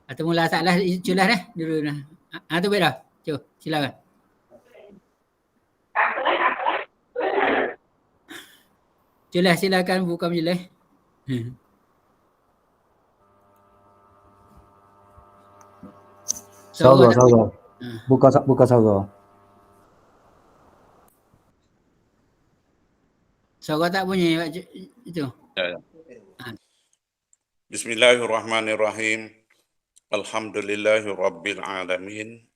Atau mula salah culah dah dulu dah. Tu baik dah. Cuk, silakan. Culah silakan buka menjelah. Saudara. Ha. Buka saudara. Suara tak bunyi itu. Ya. Bismillahirrahmanirrahim. Alhamdulillahirabbil alamin.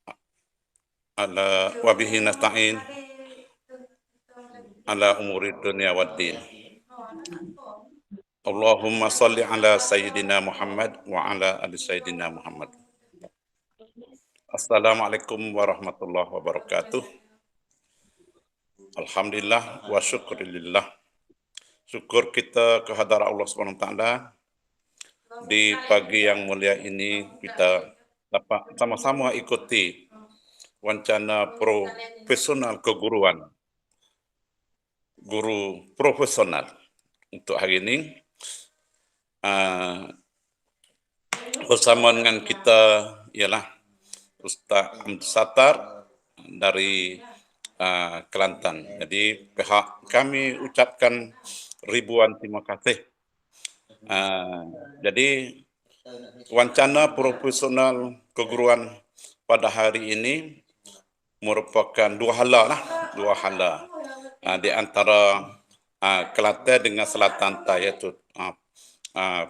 Ala wa bihi nasta'in ala umurid dunya waddin. Allahumma salli ala sayyidina Muhammad wa ala ali sayyidina Muhammad. Assalamualaikum warahmatullahi wabarakatuh. Alhamdulillah wa syukurillah. Syukur kita kehadrat Allah Subhanahu wa taala. Di pagi yang mulia ini kita dapat sama-sama ikuti wancana profesional keguruan. Guru profesional untuk hari ini. Bersama dengan kita ialah Ustaz Abdul Sattar dari Kelantan. Jadi pihak kami ucapkan ribuan terima kasih. Jadi wancana profesional keguruan pada hari ini merupakan dua hala di antara Kelantan dengan Selatan iaitu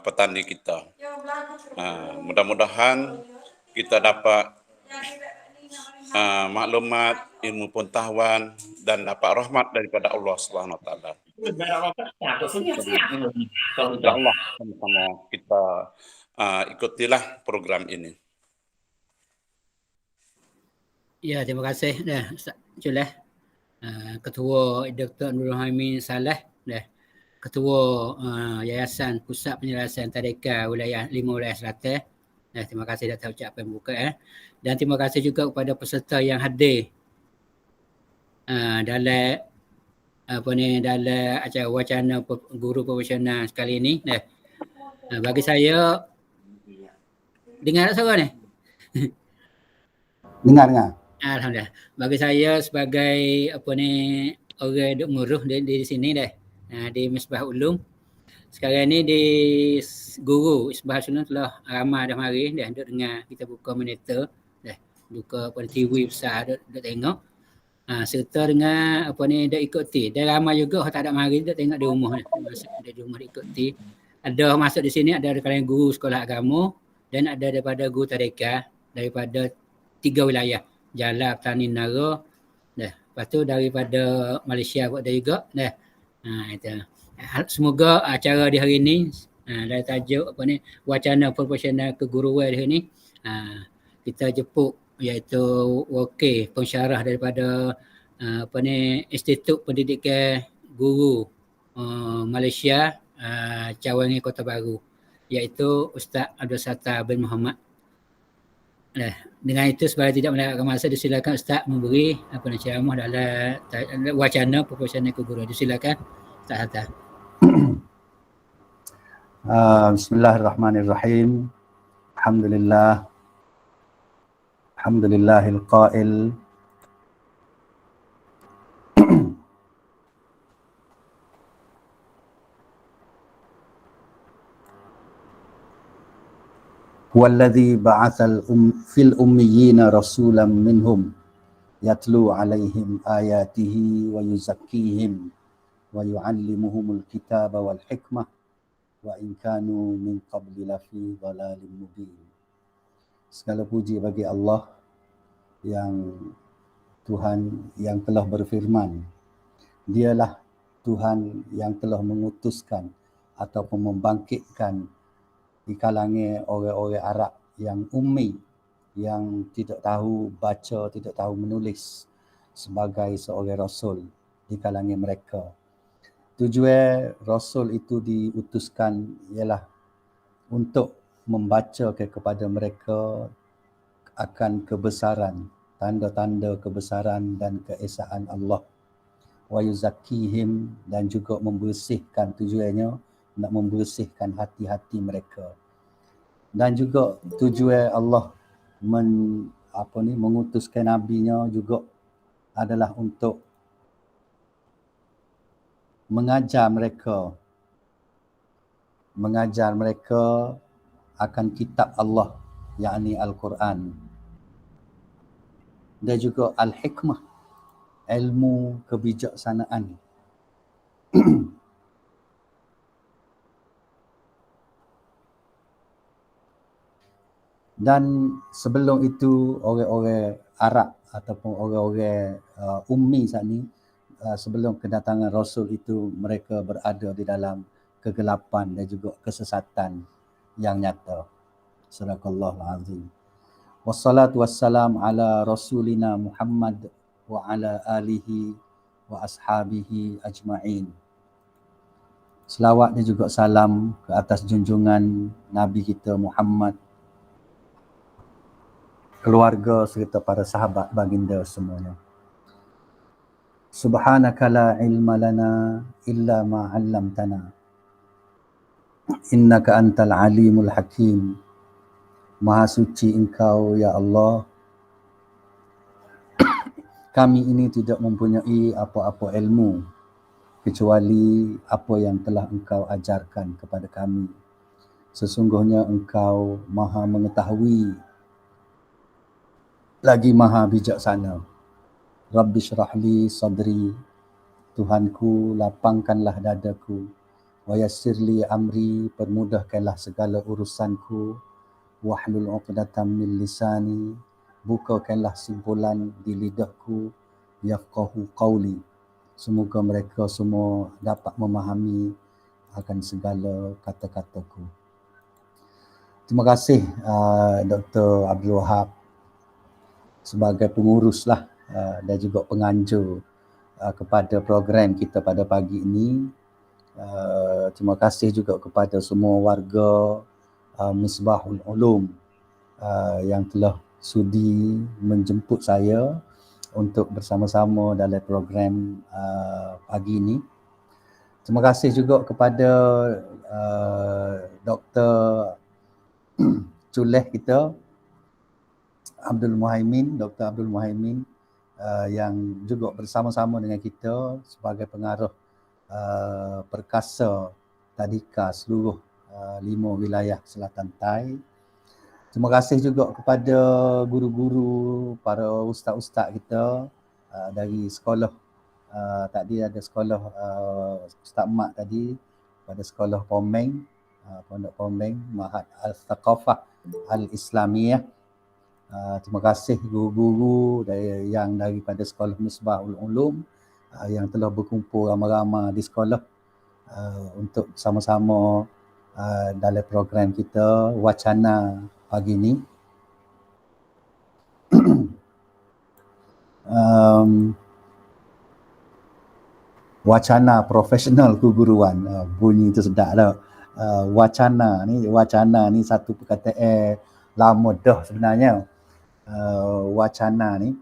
petani kita. Mudah-mudahan kita dapat maklumat, ilmu pengetahuan dan dapat rahmat daripada Allah Subhanahu Wa Taala. InsyaAllah sama-sama kita ikutilah program ini. Ya, terima kasih dah Ustaz Julah. Ketua Dr. Nurul Hamid Saleh dah. Ketua Yayasan Pusat Penyelesaian Tadika Wilayah 5 Wilayah Selatan. Terima kasih Datuk ucapkan buka dan terima kasih juga kepada peserta yang hadir dalam dalam acara wacana guru profesional sekali ini. Bagi saya dengar tak suara ni? Dengar. Alhamdulillah. Bagi saya sebagai orang duk nguruh di sini di Misbah Ulum. Sekarang ni di guru Misbah Ulum telah ramai dah mari dah duk dengar kita buka monitor buka TV besar duk tengok. Serta dengan duk ikuti. Dan ramai juga orang tak ada mari duk tengok di rumah di rumah ikuti. Ada masuk di sini ada kalangan guru sekolah agama dan ada daripada guru tadika daripada 3 wilayah. Jalab, Tani, Nara. Lepas tu daripada Malaysia ada juga. Itu. Semoga acara di hari ini dari tajuk wacana profesional keguruan di hari ini kita jemput iaitu wakil pensyarah daripada Institut Pendidikan Guru Malaysia Cawangan Kota Baru iaitu Ustaz Abdul Sattar bin Muhammad. Dengan itu sebagai tidak melewatkan masa, disilakan Ustaz memberi ceramah dalam wacana profesional keguruan. Disilakan Ustaz Sattar. Bismillahirrahmanirrahim. Alhamdulillahil qail Walladhi ba'athal fil ummiyina rasulan minhum yatlu alaihim ayatihi wa yuzakkihim wa yu'allimuhumul kitaba wal hikmah wa in kanu min qabli lafi dhalalin mubin. Segala puji bagi Allah yang Tuhan yang telah berfirman. Dialah Tuhan yang telah mengutuskan ataupun membangkitkan di kalangan orang-orang Arab yang ummi, yang tidak tahu baca, tidak tahu menulis sebagai seorang rasul di kalangan mereka. Tujuan rasul itu diutuskan ialah untuk membaca kepada mereka akan kebesaran, tanda-tanda kebesaran dan keesaan Allah. Wa yuzakkihim, dan juga membersihkan, tujuannya nak membersihkan hati-hati mereka. Dan juga tujuan Allah mengutuskan nabinya juga adalah untuk mengajar mereka akan kitab Allah, yakni Al-Quran, dan juga Al-Hikmah, ilmu kebijaksanaan. Dan sebelum itu orang-orang Arab ataupun orang-orang ummi saat ni, sebelum kedatangan Rasul itu, mereka berada di dalam kegelapan dan juga kesesatan yang nyata. Sadaqallahul azim. Wassalatu wassalam ala rasulina Muhammad wa ala alihi wa ashabihi ajma'in. Selawat dan juga salam ke atas junjungan Nabi kita Muhammad, keluarga serta para sahabat baginda semuanya. Subhanaka la ilma lana illa ma 'allamtana. Innaka antal alimul hakim. Maha suci Engkau ya Allah. Kami ini tidak mempunyai apa-apa ilmu kecuali apa yang telah Engkau ajarkan kepada kami. Sesungguhnya Engkau Maha mengetahui lagi Maha bijaksana. Rabbi syrahli sadri, Tuhanku lapangkanlah dadaku. Wa yassirli amri, permudahkanlah segala urusanku. Wahlul 'uqdatam min lisani, bukakanlah simpulan di lidahku. Yafqahu qawli, semoga mereka semua dapat memahami akan segala kata-kataku. Terima kasih Dr. Abdul Wahab sebagai pengurus dan juga penganjur kepada program kita pada pagi ini. Terima kasih juga kepada semua warga Misbahul Ulum yang telah sudi menjemput saya untuk bersama-sama dalam program pagi ini. Terima kasih juga kepada Dr. Culeh kita, Dr. Abdul Muhaimin, yang juga bersama-sama dengan kita sebagai pengarah perkasa tadika seluruh 5 wilayah Selatan Tai. Terima kasih juga kepada guru-guru, para ustaz-ustaz kita dari sekolah. Tadi ada sekolah Ustaz Mak tadi, pada sekolah Pomeng, Pondok Pomeng, Mahat Al-Thaqafah Al-Islamiyah. Terima kasih guru-guru yang daripada sekolah Misbahul Ulum yang telah berkumpul ramai-ramai di sekolah untuk sama-sama dalam program kita Wacana pagi ini. Wacana profesional keguruan, bunyi itu sedap lah. Wacana ni satu perkataan lama dah sebenarnya. Wacana ni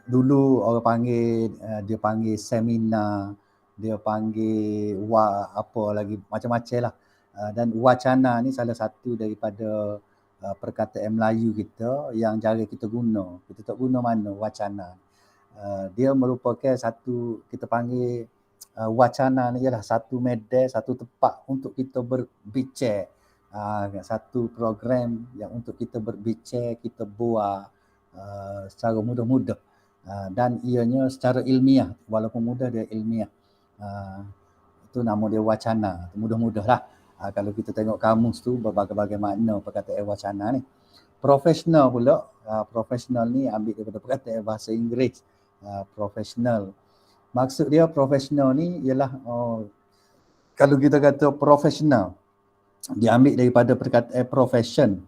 dulu orang panggil, dia panggil seminar, dia panggil macam-macam lah. Dan wacana ni salah satu daripada perkataan Melayu kita yang jarang kita guna. Kita tak guna mana wacana. Dia merupakan satu, kita panggil wacana ni ialah satu medan, satu tempat untuk kita berbicara. Satu program yang untuk kita berbicara, kita buat secara mudah-mudah, dan ianya secara ilmiah, walaupun mudah dia ilmiah. Itu nama dia wacana, mudah-mudah lah. Kalau kita tengok kamus tu berbagai-bagai makna perkataan wacana ni. Profesional pula, profesional ni ambil daripada perkataan bahasa Inggeris. Profesional, maksud dia profesional ni ialah kalau kita kata profesional, dia ambil daripada perkataan profession.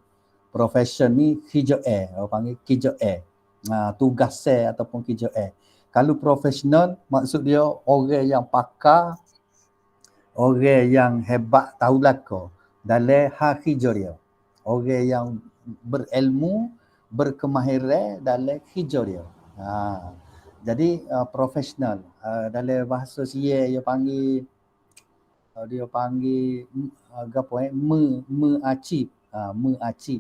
Profession ni kerja orang panggil kerja tugas ataupun kerja. Kalau profesional maksud dia orang yang pakar, orang yang hebat tahu laka dalam hal kerja dia. Orang yang berilmu, berkemahiran dalam kerja dia. Jadi profesional dalam bahasa Sia dia panggil dia panggil gapo meacip, meacip.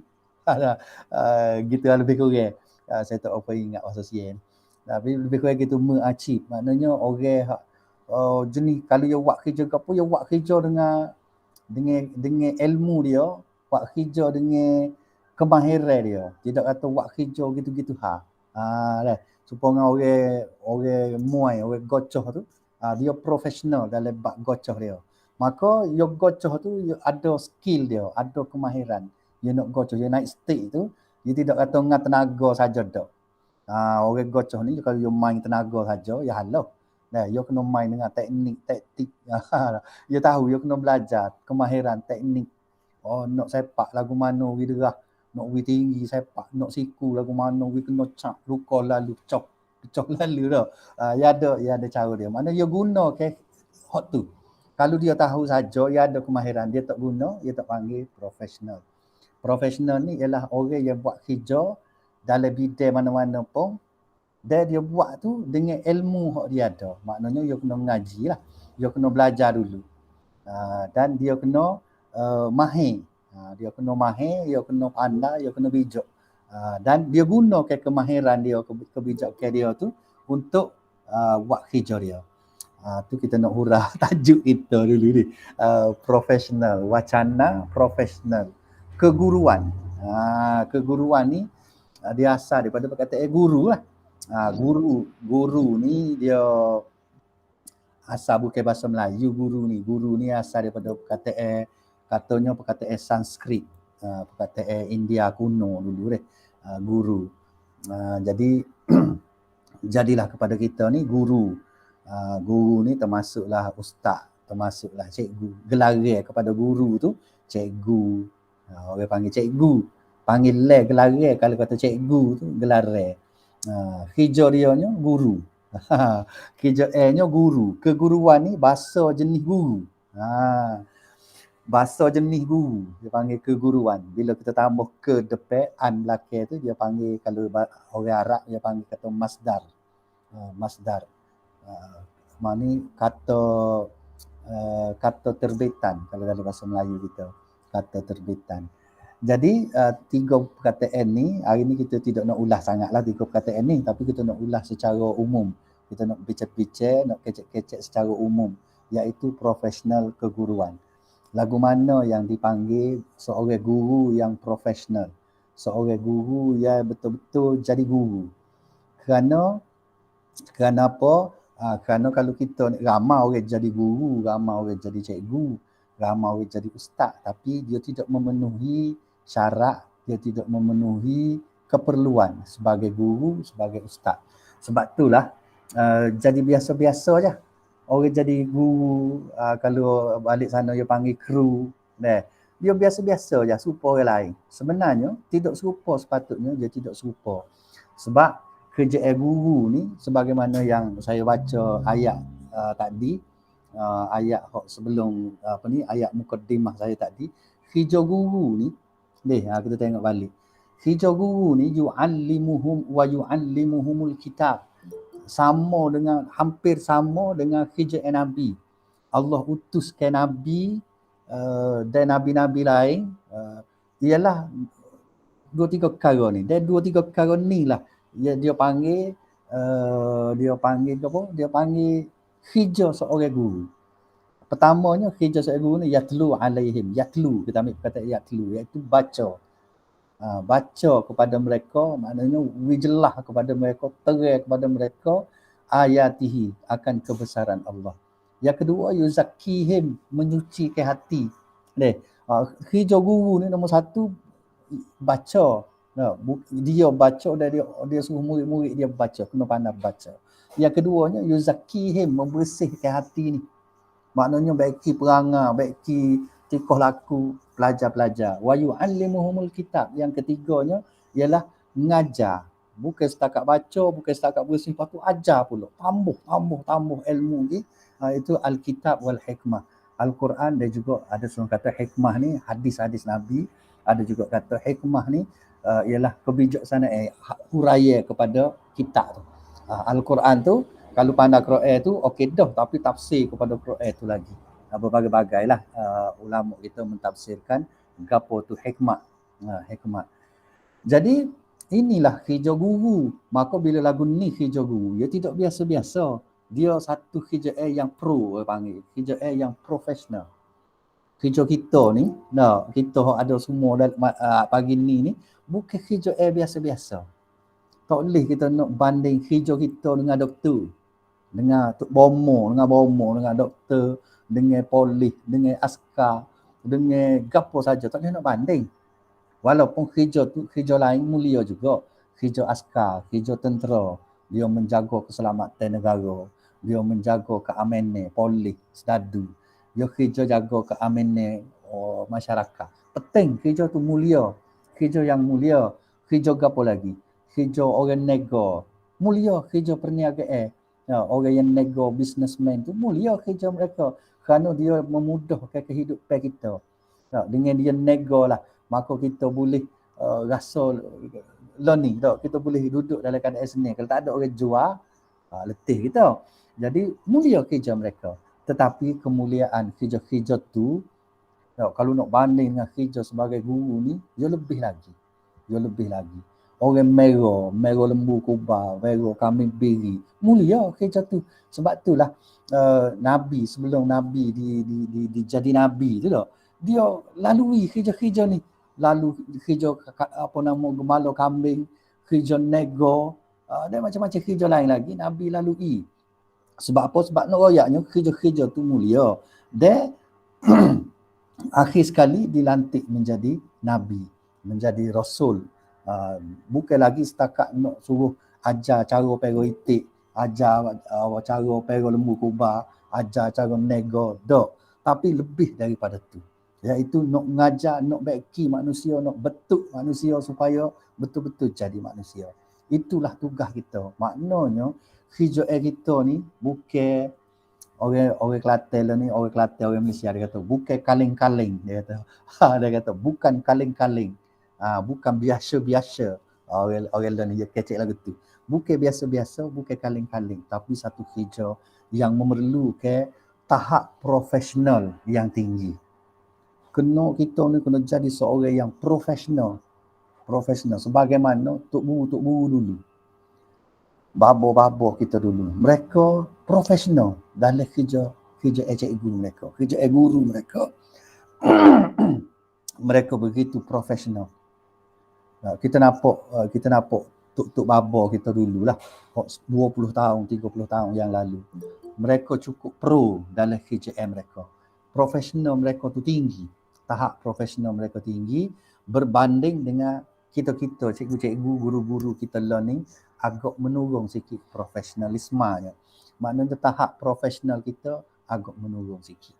Gitu lah lebih kurang. Saya tak apa ingat bahasa Sian. Tapi lebih kurang gitu meacip. Maknanya orang hak jenis kalau dia buat kerja gapo, dia buat kerja dengan ilmu dia, buat kerja dengan kemahiran dia. Tidak kata buat kerja gitu-gitu dah. Supaya orang muai, orang gocoh tu, dia profesional dalam bab gocoh dia. Maka dia gocoh tu dia ada skill dia, ada kemahiran. Dia nak gocoh, dia naik stick tu, dia tidak kata dengan tenaga saja dak. Orang gocoh ni kalau dia main tenaga saja, ya halau. Nah, dia kena main dengan teknik, taktik. Dia tahu, dia kena belajar kemahiran, teknik. Nak sepak lagu mana, we derah. Nak we tinggi sepak, nak siku lagu mana, we kena cak, luka lalu, cok lalu dah. Ya ada cara dia. Mana dia guna ke hot tu. Kalau dia tahu saja, dia ada kemahiran, dia tak guna, dia tak panggil profesional. Profesional ni ialah orang yang buat kerja dalam bidang mana-mana pun, dan dia buat tu dengan ilmu yang dia ada. Maknanya dia kena mengaji lah. Dia kena belajar dulu. Dan dia kena mahir. Dia kena mahir, dia kena pandai, dia kena bijak. Dan dia guna kemahiran dia, kebijakan dia tu untuk buat kerja dia. Tu kita nak hurah tajuk kita dulu ni. Profesional, wacana profesional. Keguruan. Keguruan ni dia asal daripada perkataan guru lah. Guru ni dia asal bukan bahasa Melayu. Guru ni asal daripada perkataan Sanskrit, perkataan India kuno dulu deh. Guru. Jadi jadilah kepada kita ni guru. Guru ni termasuklah ustaz, termasuklah cikgu. Gelar kepada guru tu cikgu. Orang panggil cikgu. Panggil gelar kalau kata cikgu tu gelar. Kerja dia nya guru. Kerja nya guru. Keguruan ni bahasa jenis guru. Bahasa jenis guru dia panggil keguruan. Bila kita tambah ke depan an belakang tu dia panggil, kalau orang Arab dia panggil kata masdar. Masdar. Ni kata terbitan kalau dalam bahasa Melayu kita. Kata terbitan. Jadi tiga perkataan ni hari ni kita tidak nak ulas sangatlah tiga perkataan ni, tapi kita nak ulas secara umum. Kita nak bincang-bincang, nak kecek-kecek secara umum, iaitu profesional keguruan. Lagu mana yang dipanggil seorang guru yang profesional, seorang guru yang betul-betul jadi guru. Kerana apa? Kerana kalau kita ramai orang jadi guru, ramai orang jadi cikgu, ramai orang jadi ustaz, tapi dia tidak memenuhi syarat, dia tidak memenuhi keperluan sebagai guru, sebagai ustaz. Sebab itulah jadi biasa-biasa je. Orang jadi guru, kalau balik sana dia panggil kru. Dia biasa-biasa je, serupa orang lain. Sebenarnya tidak serupa, sepatutnya dia tidak serupa. Sebab kerjaan guru ni sebagaimana yang saya baca ayat tadi, ayat sebelum ayat mukaddimah saya tadi, kerja guru ni kita tengok balik. Kerja guru ni yu'allimuhum wa yu'allimuhumul kitab. Hampir sama dengan kerja Nabi. Allah utuskan Nabi dan Nabi-Nabi lain ialah dua tiga perkara ni. Dan dua tiga perkara ni lah dia panggil apa? Dia panggil kerja seorang guru. Pertamanya kerja seorang guru ni yatlu alaihim. Yatlu, kita ambil perkataan yatlu, iaitu baca. Baca kepada mereka, maknanya wijelah kepada mereka, terang kepada mereka ayatihi, akan kebesaran Allah. Yang kedua yuzakkihim, menyucikan hati. Kerja guru ni nombor satu baca. Dia baca dan dia suruh murid-murid dia baca, kena pandai baca. Yang keduanya yuzakkihim, membersihkan hati ni. Maknanya baiki perangai, baiki tingkah laku pelajar-pelajar. Wa yu'allimuhumul kitab. Yang ketiganya ialah mengajar. Bukan setakat baca, bukan setakat bersih, lepas tu ajar pula. Tambah ilmu ni. Itu Alkitab wal hikmah. Al-Quran dan juga ada seorang kata hikmah ni hadis-hadis Nabi. Ada juga kata hikmah ni ialah kebijaksanaan, huraya kepada kitab tu. Al-Quran tu kalau pandai Quran tu okey dah, tapi tafsir kepada Quran tu lagi. berbagai-bagai lah ulama kita mentafsirkan gapo tu hikmat. Hikmat. Jadi inilah kerja guru. Maka bila lagu ni kerja guru, dia tidak biasa-biasa. Dia satu kerja yang pro, orang panggil. Kerja yang profesional. Kerja kita ni, kita ada semua pagi ni bukan kerja biasa-biasa. Tak boleh kita nak banding kerja kita dengan doktor, dengan tok bomo, dengan doktor, dengan polis, dengan askar, dengan gapo saja. Tak boleh nak banding. Walaupun kerja tu kerja lain mulia juga. Kerja askar, kerja tentera, dia menjaga keselamatan negara, dia menjaga keamanan polis, sedadu. Dia kerja jaga keamanan masyarakat. Penting kerja tu mulia. Kerja yang mulia. Kerja gapo lagi? Kerja orang nego. Mulia kerja perniagaan. Orang yang nego, businessman tu mulia kerja mereka. Kerana dia memudahkan kehidupan kita. Dengan dia nego lah, maka kita boleh rasa learning. Kita boleh duduk dalam keadaan senang. Kalau tak ada orang jual, letih kita. Jadi mulia kerja mereka. Tetapi kemuliaan kerja-kerja tu, kalau nak banding dengan kerja sebagai guru ni, dia lebih lagi. Dia lebih lagi. Orang merah lembu kubah, merah kambing biri, mulia kerja tu. Sebab itulah Nabi, sebelum Nabi di jadi Nabi tu tak, dia lalui kerja-kerja ni. Lalu kerja gemala kambing, kerja nego, dan macam-macam kerja lain lagi Nabi lalui. Sebab apa? Sebab nak royaknya kerja-kerja tu mulia. Dan akhir sekali dilantik menjadi Nabi, menjadi Rasul. Bukan lagi setakat nak suruh ajar cara pera itik, ajar cara pera lembu kubah, ajar cara nego, tapi lebih daripada tu. Iaitu nak mengajar, nak beki manusia, nak bentuk manusia supaya betul-betul jadi manusia. Itulah tugas kita. Maknanya kerja kita ni bukan orang Kelantan ni, orang Kelantan, orang Malaysia dia kata bukan kaling-kaling, dia kata. Dia kata bukan kaling-kaling. Bukan biasa-biasa. Orang lain dia kecek lagu tu. Bukan biasa-biasa, bukan kaling-kaling, tapi satu kerja yang memerlukan tahap profesional yang tinggi. Kita ni kena jadi seorang yang profesional. Sebagaimana Tok Guru dulu. Babo kita dulu. Mereka profesional dalam kerja cikgu mereka. Kerja guru mereka. Mereka begitu profesional. Kita nampak Tok Babo kita dululah 20 tahun, 30 tahun yang lalu. Mereka cukup pro dalam kerja mereka. Profesional mereka tu tinggi. Tahap profesional mereka tinggi berbanding dengan kita cikgu-cikgu, guru-guru kita learning agak menurun sikit profesionalismenya. Maknanya tahap profesional kita agak menurun sikit.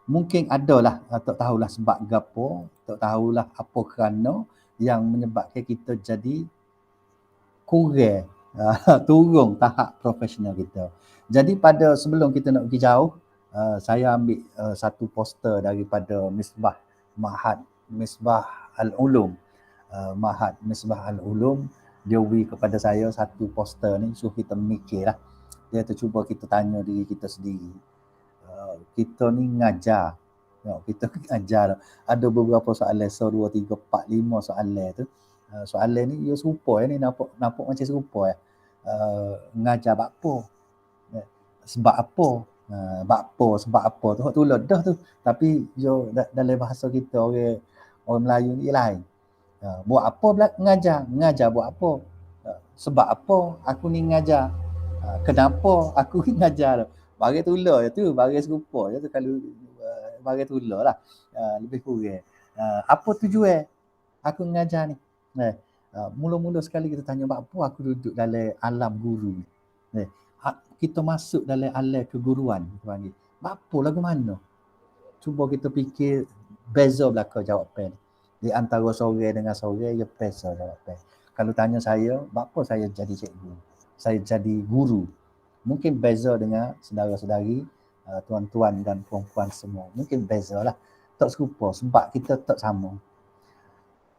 Mungkin adalah, tak tahulah sebab gapo, tak tahulah apa kerana yang menyebabkan kita jadi kurang turun tahap profesional kita. Jadi pada sebelum kita nak pergi jauh, saya ambil satu poster daripada Misbah Al-Ulum. Mahad Misbah Al-Ulum, dia beri kepada saya satu poster ni, suruh kita mikirlah. Dia tu cuba kita tanya diri kita sendiri. Kita ni ngajar. Kita ngajar. Ada beberapa soalan, 1, 2, 3, 4, 5 soalan tu. Soalan ni dia serupa ni, nampak macam serupa. Ngajar apa? Sebab apa? Sebab apa tu lah dah tu. Tapi dalam bahasa kita orang Melayu ni lain. Buat apa ngajar buat apa? Sebab apa aku ni ngajar? Kenapa aku ni ngajar? Bagi tular je tu, bagi serupa je tu. Kalau bagi tular lah, lebih kurang. Apa tujuan aku ngajar ni? Mula-mula sekali kita tanya buat apa aku duduk dalam alam guru ni. Kita masuk dalam alam keguruan, kita panggil. Apa lagu mana? Cuba kita fikir beza belaka jawapan. Di antara seorang dengan seorang, ia beza jawapan. Kalau tanya saya, apa saya jadi cikgu? Saya jadi guru. Mungkin beza dengan saudara-saudari, tuan-tuan dan puan-puan semua. Mungkin beza lah. Tak serupa sebab kita tak sama.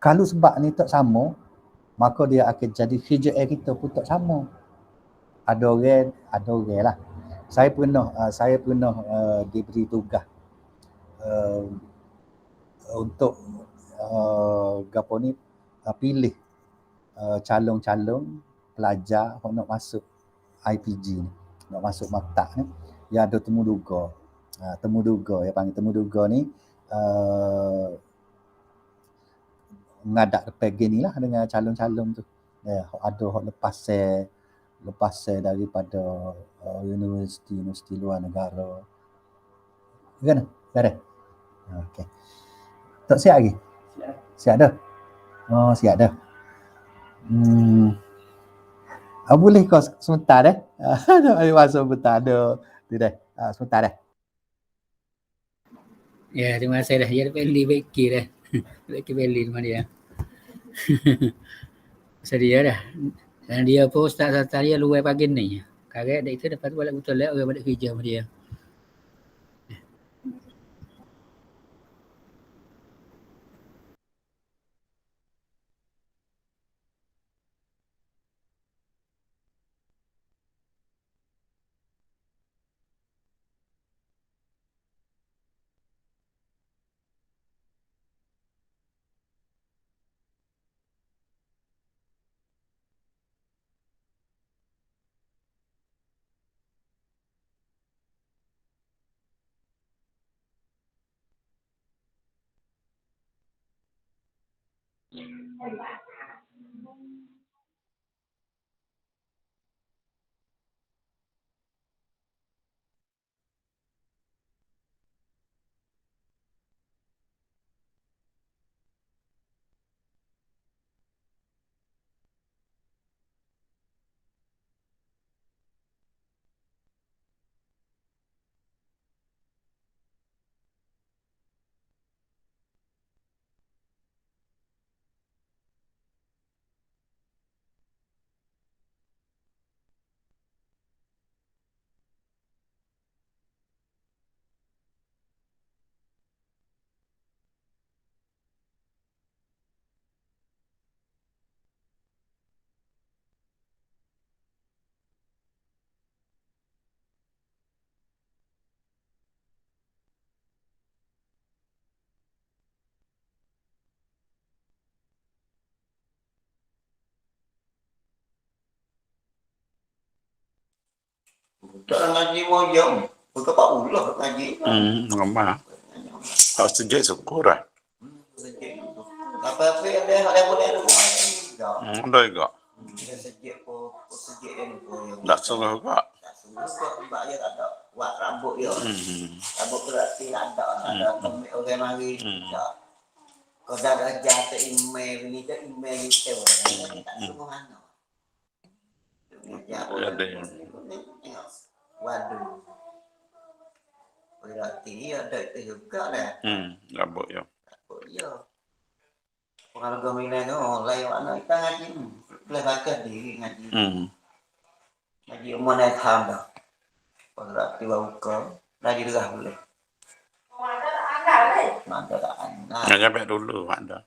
Kalau sebab ni tak sama, maka dia akan jadi kerja kita pun tak sama. Ada orang lah. Saya pernah diberi tugas uh, untuk gapo ni pilih calon-calon pelajar yang nak masuk IPG ni, nak masuk maktab ni, yang ada temuduga. Temuduga, yang panggil temuduga ni ngadak depan ni lah dengan calon-calon tu. Ada hak lepas daripada universiti luar negara. Kan? Ada. Okey. Tak siap lagi? Siap dah. Oh, siap dah. Boleh kau sebentar dah. Ada masa sebentar ada. Tu dah. Sebentar dah. Ya, terima kasih dah. Ya, beli beki dah. Beki beli sama dia. Sedia dah. Dan dia pun ustaz dia luar pagi ni. Karet dah itu dapat balik betul lah orang balik kerja sama dia. Tak ngaji moyong. Bukan Pak Ulah ngaji. Ngomong. Kalau sejak syukur lah. Apa-apa ada boleh ada ngaji juga. Ada juga. Sejak yang moyong. Tak suruh juga. Tak suruh mbak dia tak ada buat rambut dia. Rambut berarti ada tempat orang mari. Kau dah jatuh email ni dah email itu. Tak suruh mana. Ada yang Waduh. Berarti ada itu juga dah. rambut ya. Oh iya. Kalau gomina tu, lain mana kita ngaji, pelbagai diri ngaji. Ngaji mana tham dah. Berarti buka, lagi dah boleh. Mana tak ada. Nak sampai dulu ada.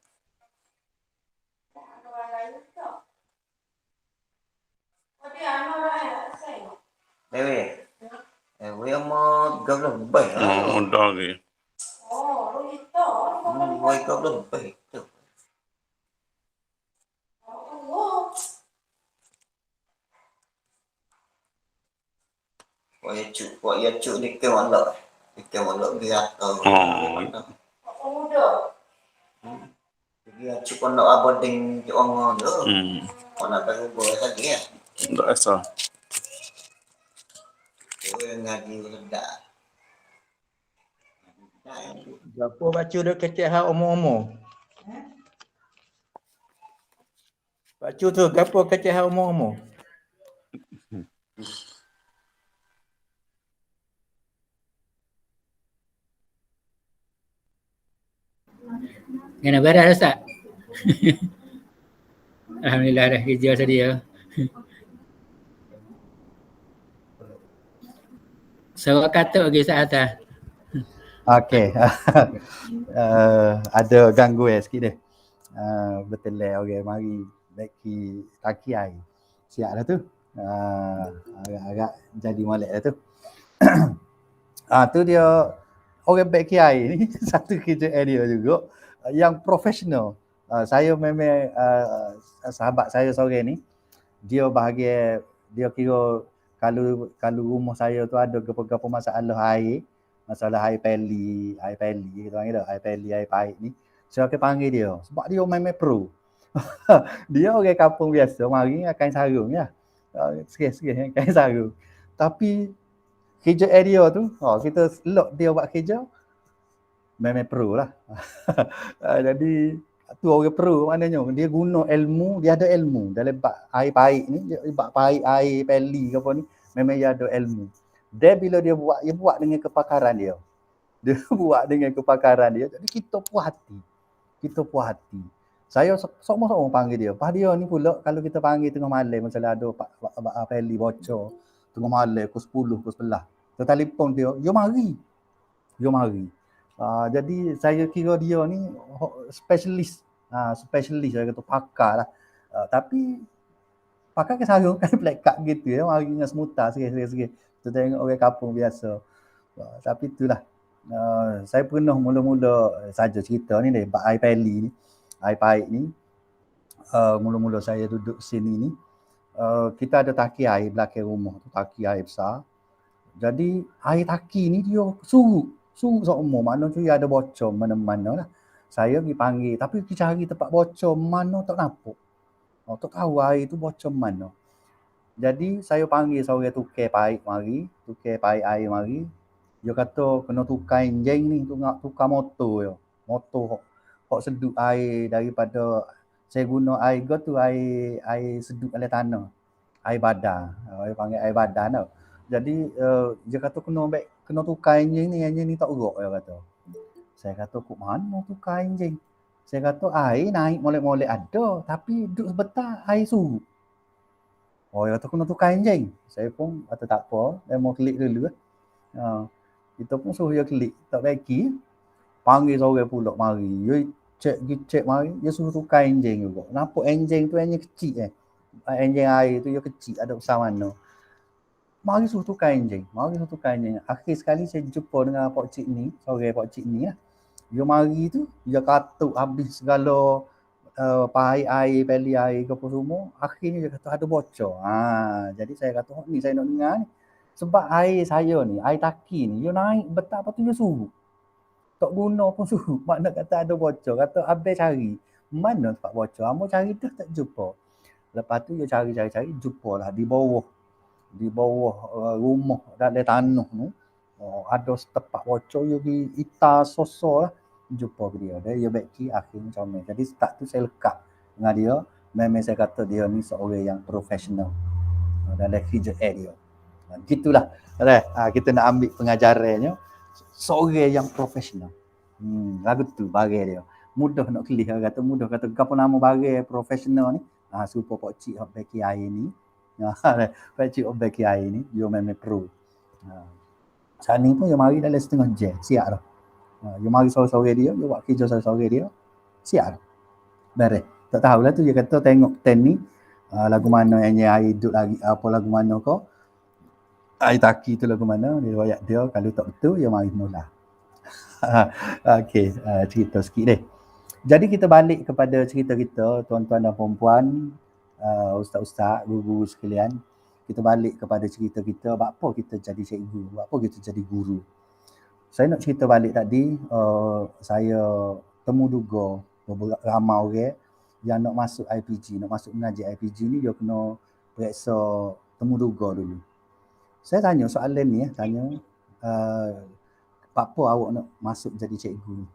Dewi. Dewi mau 30 lebih. Udah lagi. Mau 30 lebih tu. Kau ya cuk ni ke mana? Ke mana dia tahu. Dia cuk nak abading orang tu. Mana tahu boleh lagi ya. Tak asal. Ngaji rendah. Gapo baca dah kecek hak umur-umur. Baca tu gapo kecek hak umur-umur. Kena beres Ustaz. Alhamdulillah dah kerja sedia. Suara katuk lagi Ustaz atas. Okey. Ada gangguan sikit dia. Betul lah orang mari bagi kaki air. Siap dah tu. Agak jadi molek dah tu. Tu dia. orang baik kiai ni satu kerja area juga yang profesional. Saya memang sahabat saya sore ni, dia bahagia, dia kira kalau rumah saya tu ada gapo-gapo masalah air peli kita panggil dah, air peli, air paip ni. Saya akan panggil dia sebab dia memang pro. Dia orang kampung biasa, mari dengan kain sarung ya. Sikit-sikit kain sarung. Tapi kerja area tu, kita lock dia buat kerja, memang pro lah. Jadi tu orang pro maknanya dia guna ilmu, dia ada ilmu dalam bab air paip ni, dia bab paip air peli ke apa ni, memang dia ada ilmu. Dia bila dia buat dengan kepakaran dia. Dia buat dengan kepakaran dia. Jadi kita puas hati. Saya sama-sama panggil dia. Pas dia ni pula kalau kita panggil tengah malam, misalnya ada peli bocor tengah malam pukul 10, pukul 11. Kita telefon dia mari. Jadi saya kira dia ni specialist saya kata pakar lah. Tapi pakar ke sarung kan black card gitu ya, mari dengan semutar sikit-sikit. Kita tengok orang kampung biasa. Tapi itulah. Saya pernah mula-mula saja cerita ni bab air peli ni, air paip ni. Mula-mula saya duduk sini ni, kita ada taki air belakang rumah tu, taki air besar. Jadi air taki ni dia surut semua, maknanya tu ada bocor mana-mana lah. Saya pergi panggil, tapi pergi cari tempat bocor mana tak nampak. Tak tahu air tu bocor mana. Jadi saya panggil seorang tukar paip air mari. Dia kata kena tukar enjin ni, tukar motor je. Motor hok sedut air daripada saya guna air tu air sedut oleh tanah. Air badar. Dia panggil air badar tau. Jadi dia kata kena tukar enjin ni tak gerak dia kata. Saya kata kok mana tukar enjin? Saya kata air naik molek-molek ada, tapi duduk sebentar air surut. Dia kata kena tukar enjin. Saya pun kata tak apa, saya mau klik dulu. Kita pun suruh dia klik, tak baiki. Panggil seorang pula mari. Dia cek mari, dia suruh tukar enjin juga. Nampak enjin tu enjin kecil enjin air tu dia kecil, ada besar mana. Mari suruh tukar enjin. Akhir sekali saya jumpa dengan Pak Cik ni, seorang Pak Cik ni lah. Dia mari tu, dia katuk habis segala paip air, peli air ke apa semua. Akhirnya dia kata ada bocor. Jadi saya kata, ni saya nak dengar ni. Sebab air saya ni, air taki ni, dia naik betapa tu dia surut. Tak guna pun surut. Makna kata ada bocor. Kata habis cari. Mana tempat bocor? Amo cari dah tak jumpa. Lepas tu dia cari, jumpalah di bawah rumah dalam tanah tu. Ada tempat bocor, dia pergi ita sosok lah. Jumpa dia. Dia baiki akhirnya comel. Jadi start tu saya lekat dengan dia. Memang saya kata dia ni seorang yang profesional dalam kerja dia. Gitulah. Kita nak ambil pengajarannya. Seorang yang profesional. Lagu tu bagai dia. Mudah nak kelih, kata mudah. Kata apa nama bagai profesional ni? Supaya Pak Cik hok beki air ni. Pak Cik hok beki air ni, dia memang pro. Saat ni pun dia mari dalam setengah jam, siap dah. Dia mari sore-sore dia buat kerja sore-sore dia, siap dah. Beres. Tak tahulah tu dia kata tengok ten ni, lagu mana yang air hidup lagi, apa lagu mana kau. Air taki tu lagu mana, dia royak dia, kalau tak betul dia mari mula. Okey, cerita sikit deh. Jadi kita balik kepada cerita kita, tuan-tuan dan puan-puan, ustaz-ustaz, guru sekalian. Kita balik kepada cerita kita, apa kita jadi cikgu, apa kita jadi guru. Saya nak cerita balik tadi, saya temu duga ramai orang yang nak masuk IPG, nak masuk mengaji IPG ni dia kena periksa temu duga dulu. Saya tanya soalan ni, apa awak nak masuk jadi cikgu?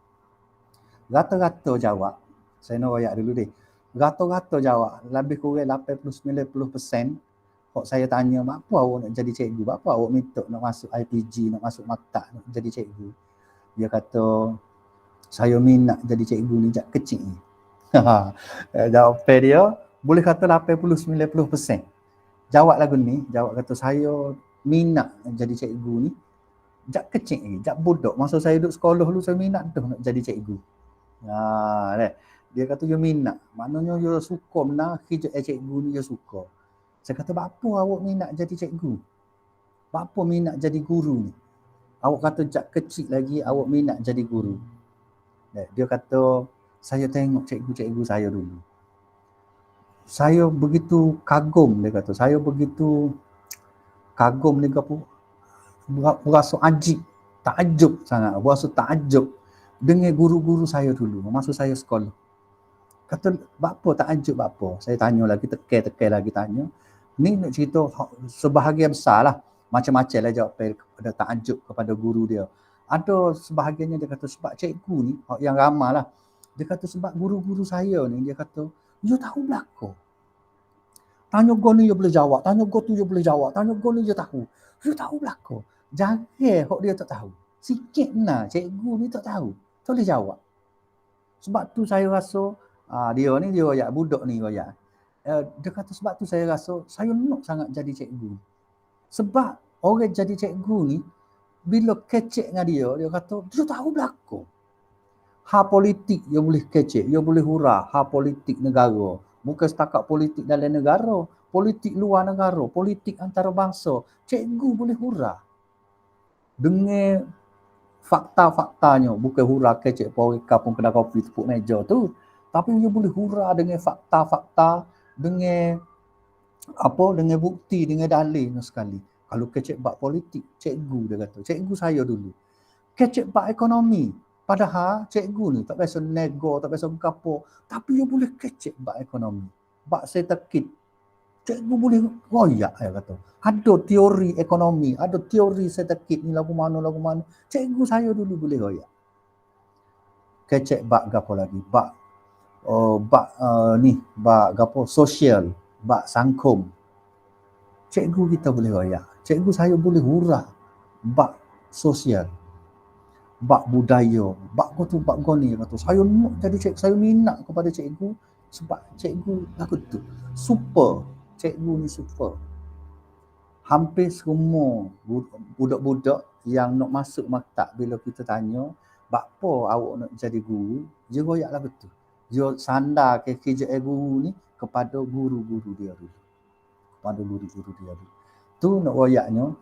Rata-rata jawab, saya nak royak dulu deh. Rata-rata jawab, lebih kurang 80-90%. Kalau saya tanya, apa awak nak jadi cikgu? Apa awak minta nak masuk IPG, nak masuk maktab, nak jadi cikgu? Dia kata, saya minat jadi cikgu ni sejak kecil ni. Jawapan dia, boleh kata 80-90%. Jawab lagu ni, jawab kata saya minat jadi cikgu ni sejak kecil ni, sejak budak. Masa saya duduk sekolah dulu, saya minat tu nak jadi cikgu. Dia kata dia minat. Maknanya dia suka benar kerja cikgu ni, dia suka. Saya kata, apa awak minat jadi cikgu? Apa minat jadi guru ni? Awak kata jak kecil lagi awak minat jadi guru. Dia kata, saya tengok cikgu-cikgu saya dulu. Saya begitu kagum, dia kata. Saya begitu kagum dia kata, berasa takjub sangat. Berasa takjub dengan guru-guru saya dulu, masa saya sekolah. Kata, apa takjub apa? Saya tanya lagi, tekan lagi tanya. Ni nak cerita sebahagian besar lah. Macam-macam lah jawab pada takjub kepada guru dia. Ada sebahagiannya dia kata sebab cikgu ni, yang ramai lah. Dia kata sebab guru-guru saya ni, dia kata, you tahu belakang. Tanya kau ni dia boleh jawab, tanya kau tu dia boleh jawab, tanya kau ni dia tahu. You tahu belakang. Jangan hok dia tak tahu. Sikit nah cikgu ni tak tahu. Tak boleh jawab. Sebab tu saya rasa, dia royak, budak ni royak. Dia kata sebab tu saya rasa, saya nak sangat jadi cikgu. Sebab orang jadi cikgu ni, bila kecek dengan dia kata, dia tahu belakang. Hal politik dia boleh kecek, dia boleh hurah hal politik negara. Bukan setakat politik dalam negara, politik luar negara, politik antarabangsa. Cikgu boleh hurah. Dengan fakta-faktanya, bukan hurah kecek orang kapung kedai kopi tepuk meja tu. Tapi dia boleh hurah dengan fakta-fakta, dengan dengan bukti, dengan dalil sekali. Kalau kecek bab politik, cikgu dia kata. Cikgu saya dulu. Kecek bab ekonomi. Padahal cikgu ni tak biasa nego, tak biasa berkapur. Tapi dia boleh kecek bab ekonomi. Bab setakit. Cikgu boleh royak, saya kata. Ada teori ekonomi, ada teori setakit ni lagu mana. Cikgu saya dulu boleh royak. Kecek bab gapo lagi? Bab gapo sosial, bab sangkum. Cikgu kita boleh royak. Cikgu saya boleh hurah bab sosial, bab budaya, bab kau ni kata. Saya nak jadi cikgu, saya minat kepada cikgu sebab cikgu lagu tu super. Cikgu ni super. Hampir semua budak-budak yang nak masuk maktab, bila kita tanya, apa awak nak jadi guru? Dia royak lagu tu. Dia sandar kerja guru ni kepada guru-guru dia dulu. Tu nak royaknya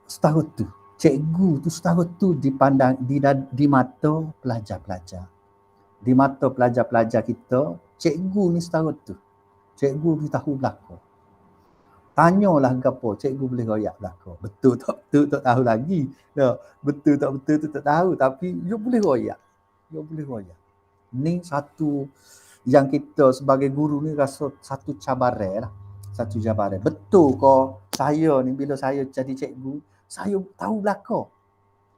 setahun tu. Cikgu tu setahun tu dipandang di mata pelajar-pelajar. Di mata pelajar-pelajar kita, cikgu ni setahun tu. Cikgu ni tahu belakang. Tanyalah gapo, cikgu boleh royak belakang. Betul tak betul tak tahu lagi. Betul tak betul tu tak tahu, tapi dia boleh royak. Ni satu yang kita sebagai guru ni rasa satu cabaran lah. Satu cabaran. Betul kau saya ni bila saya jadi cikgu, saya tahu belakang.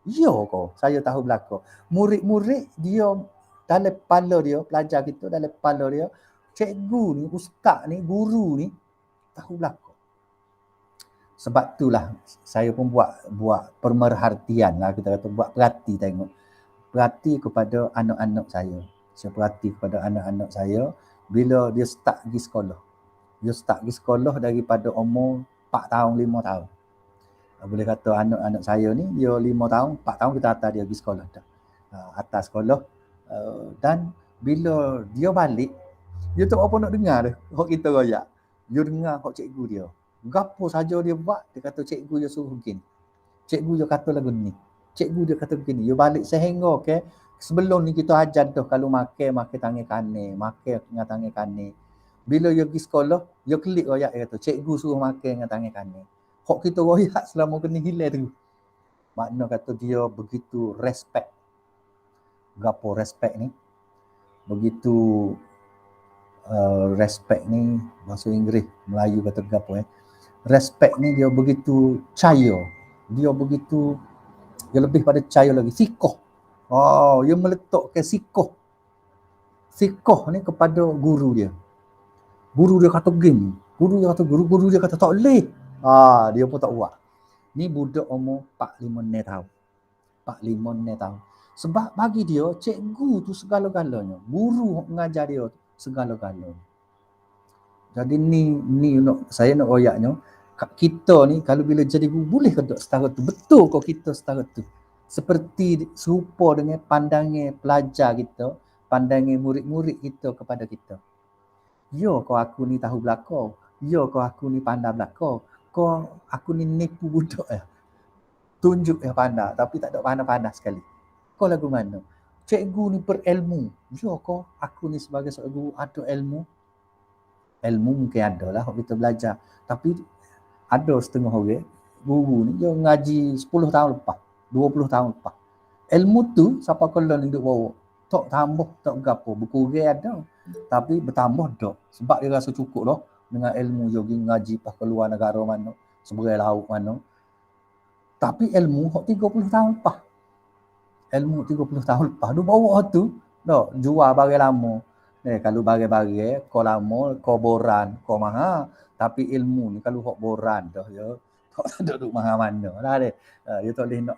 Ya kau, saya tahu belakang. Murid-murid dia dalam kepala dia, pelajar kita dalam kepala dia, cikgu ni, ustaz ni, guru ni tahu belakang. Sebab itulah saya pun buat pemerhatian lah, kita kata buat perhati kepada anak-anak saya. Saya perhati kepada anak-anak saya bila dia start pergi sekolah. Dia start pergi sekolah daripada umur 4 tahun, 5 tahun. Boleh kata anak-anak saya ni, dia 5 tahun, 4 tahun kita hantar dia pergi sekolah dah. Atas sekolah. Dan bila dia balik, dia tak apa nak dengar dah. Hak kita royak. Dia dengar hak cikgu dia. Gapo saja dia buat, dia kata cikgu dia suruh begini. Cikgu dia kata lagu ni. Cikgu dia kata begini. Dia balik sehingga sebelum ni kita ajar dah kalau makan tangan kanan, makan dengan tangan kanan. Bila dia pergi sekolah, dia klik royak, dia kata cikgu suruh makan dengan tangan kanan. Hak kita royak selama kena hilang tu. Makna kata dia begitu respect. Gapo respect ni? Begitu respect ni bahasa Inggeris, Melayu kata gapo respect ni dia begitu caya. Dia lebih pada caya lagi. Sikoh. Dia meletakkan sikoh. Sikoh ni kepada guru dia. Guru dia kata begini. Guru dia kata tak boleh. Dia pun tak buat. Ni budak umur 4-5 tahun. 4-5 tahun. Sebab bagi dia, cikgu tu segala-galanya. Guru mengajar dia segala-galanya. Jadi saya nak royaknya, kita ni kalau bila jadi guru, boleh ke tak setara tu? Betul kok kita setara tu? Seperti serupa dengan pandangan pelajar kita, pandangan murid-murid kita kepada kita. Ya kau aku ni tahu belakang. Ya kau aku ni pandai belakang. Kau aku ni nipu budak ya. tunjuk yang pandai tapi tak ada pandai-pandai sekali. Kau lagu mana? Cikgu ni berilmu. Ya kau, aku ni sebagai seorang guru ada ilmu. Ilmu mungkin ada lah kita belajar. Tapi ada setengah orang guru ni dia ngaji 10 tahun lepas, 20 tahun lepas. Ilmu tu siapa kalau ni duk bawa. Tak tambah, tak gapo. Berkurang ada. Tapi bertambah tak. Sebab dia rasa cukup dah dengan ilmu dia pergi ngaji pas keluar negara mana, seberai laut mana. Tapi ilmu hok 30 tahun lepas. Ilmu 30 tahun lepas. Dia bawa tu, dah jual barang lama. Kalau barang-barang kau lama, kau boran, kau mahal. Tapi ilmu ni kalau hok boran dah ya, tak ada duk mahal mana lah dia. Dia tak boleh nak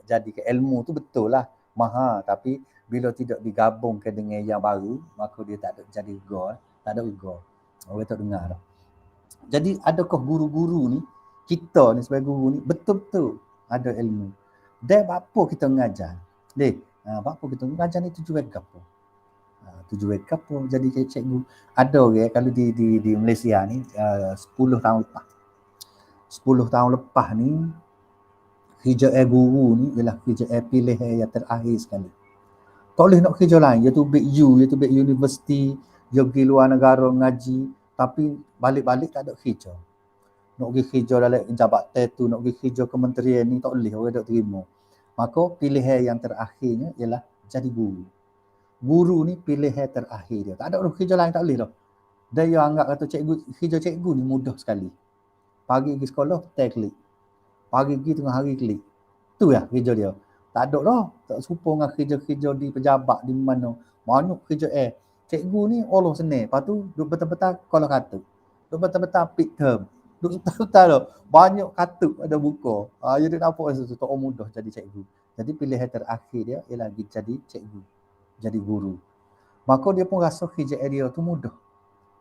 jadi ke ilmu tu betul lah mahal, tapi bila tidak digabungkan dengan yang baru, maka dia tak ada jadi rega, tak ada rega. Orang tak dengar dah. Jadi adakah guru-guru ni, kita ni sebagai guru ni betul-betul ada ilmu? Dan apa kita mengajar? Apa kita mengajar ni tujuan apa? Tujuan apa? Jadi cikgu ada orang kalau di Malaysia ni 10 tahun lepas. 10 tahun lepas ni kerja guru ni ialah kerja pilih yang terakhir sekali. Tak boleh nak kerja lain, iaitu big university, dia pergi luar negara ngaji, tapi balik-balik tak ada kerja. Nak pergi kerja dalam jabatan tu, nak pergi kerja kementerian ni, tak boleh, orang tak terima. Maka pilihan yang terakhirnya ialah jadi guru. Guru ni pilihan terakhir dia. Tak ada orang kerja lain, tak boleh dah. Dia anggap kata kerja cikgu ni mudah sekali. Pagi pergi sekolah, klik. Pagi pergi tengah hari klik. Tu ya kerja dia. Tak ada dah. Tak serupa dengan kerja-kerja di pejabat di mana. Banyak kerja cikgu ni Allah senang. Lepas tu duk betul-betul kalau kata. Duk betul-betul pick term. Duk betul-betul dah. Banyak kata ada buka. Jadi nampak sesuatu tak mudah jadi cikgu. Jadi pilihan terakhir dia ialah jadi cikgu. Jadi guru. Maka dia pun rasa kerja dia tu mudah.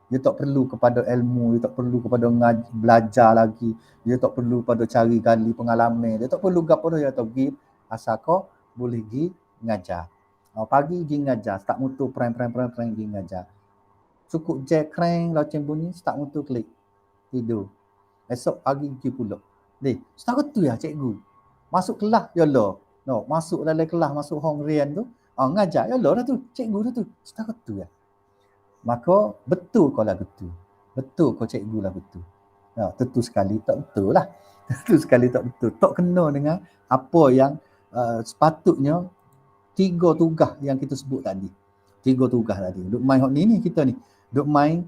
Dia tak perlu kepada ilmu, dia tak perlu kepada belajar lagi, dia tak perlu pada cari gali pengalaman, dia tak perlu gapo dah, dia tak pergi asal kau boleh pergi ngajar. Pagi pergi ngajar, start mutu prang pergi ngajar. Cukup je kreng loceng bunyi, start mutu klik. Tidur. Esok pagi pergi pula. Start tu ya cikgu. Masuk kelas ya lah. No, masuk dalam kelas, masuk hong rian tu, ngajar ya lah tu, cikgu tu. Start tu ya. Maka betul kau lah betul. Betul kau cikgu lah betul. Tentu sekali tak betul lah. Tentu sekali tak betul. Tak kena dengan apa yang sepatutnya 3 tugas yang kita sebut tadi. 3 tugas tadi. Duk main hok ni kita ni. Duk main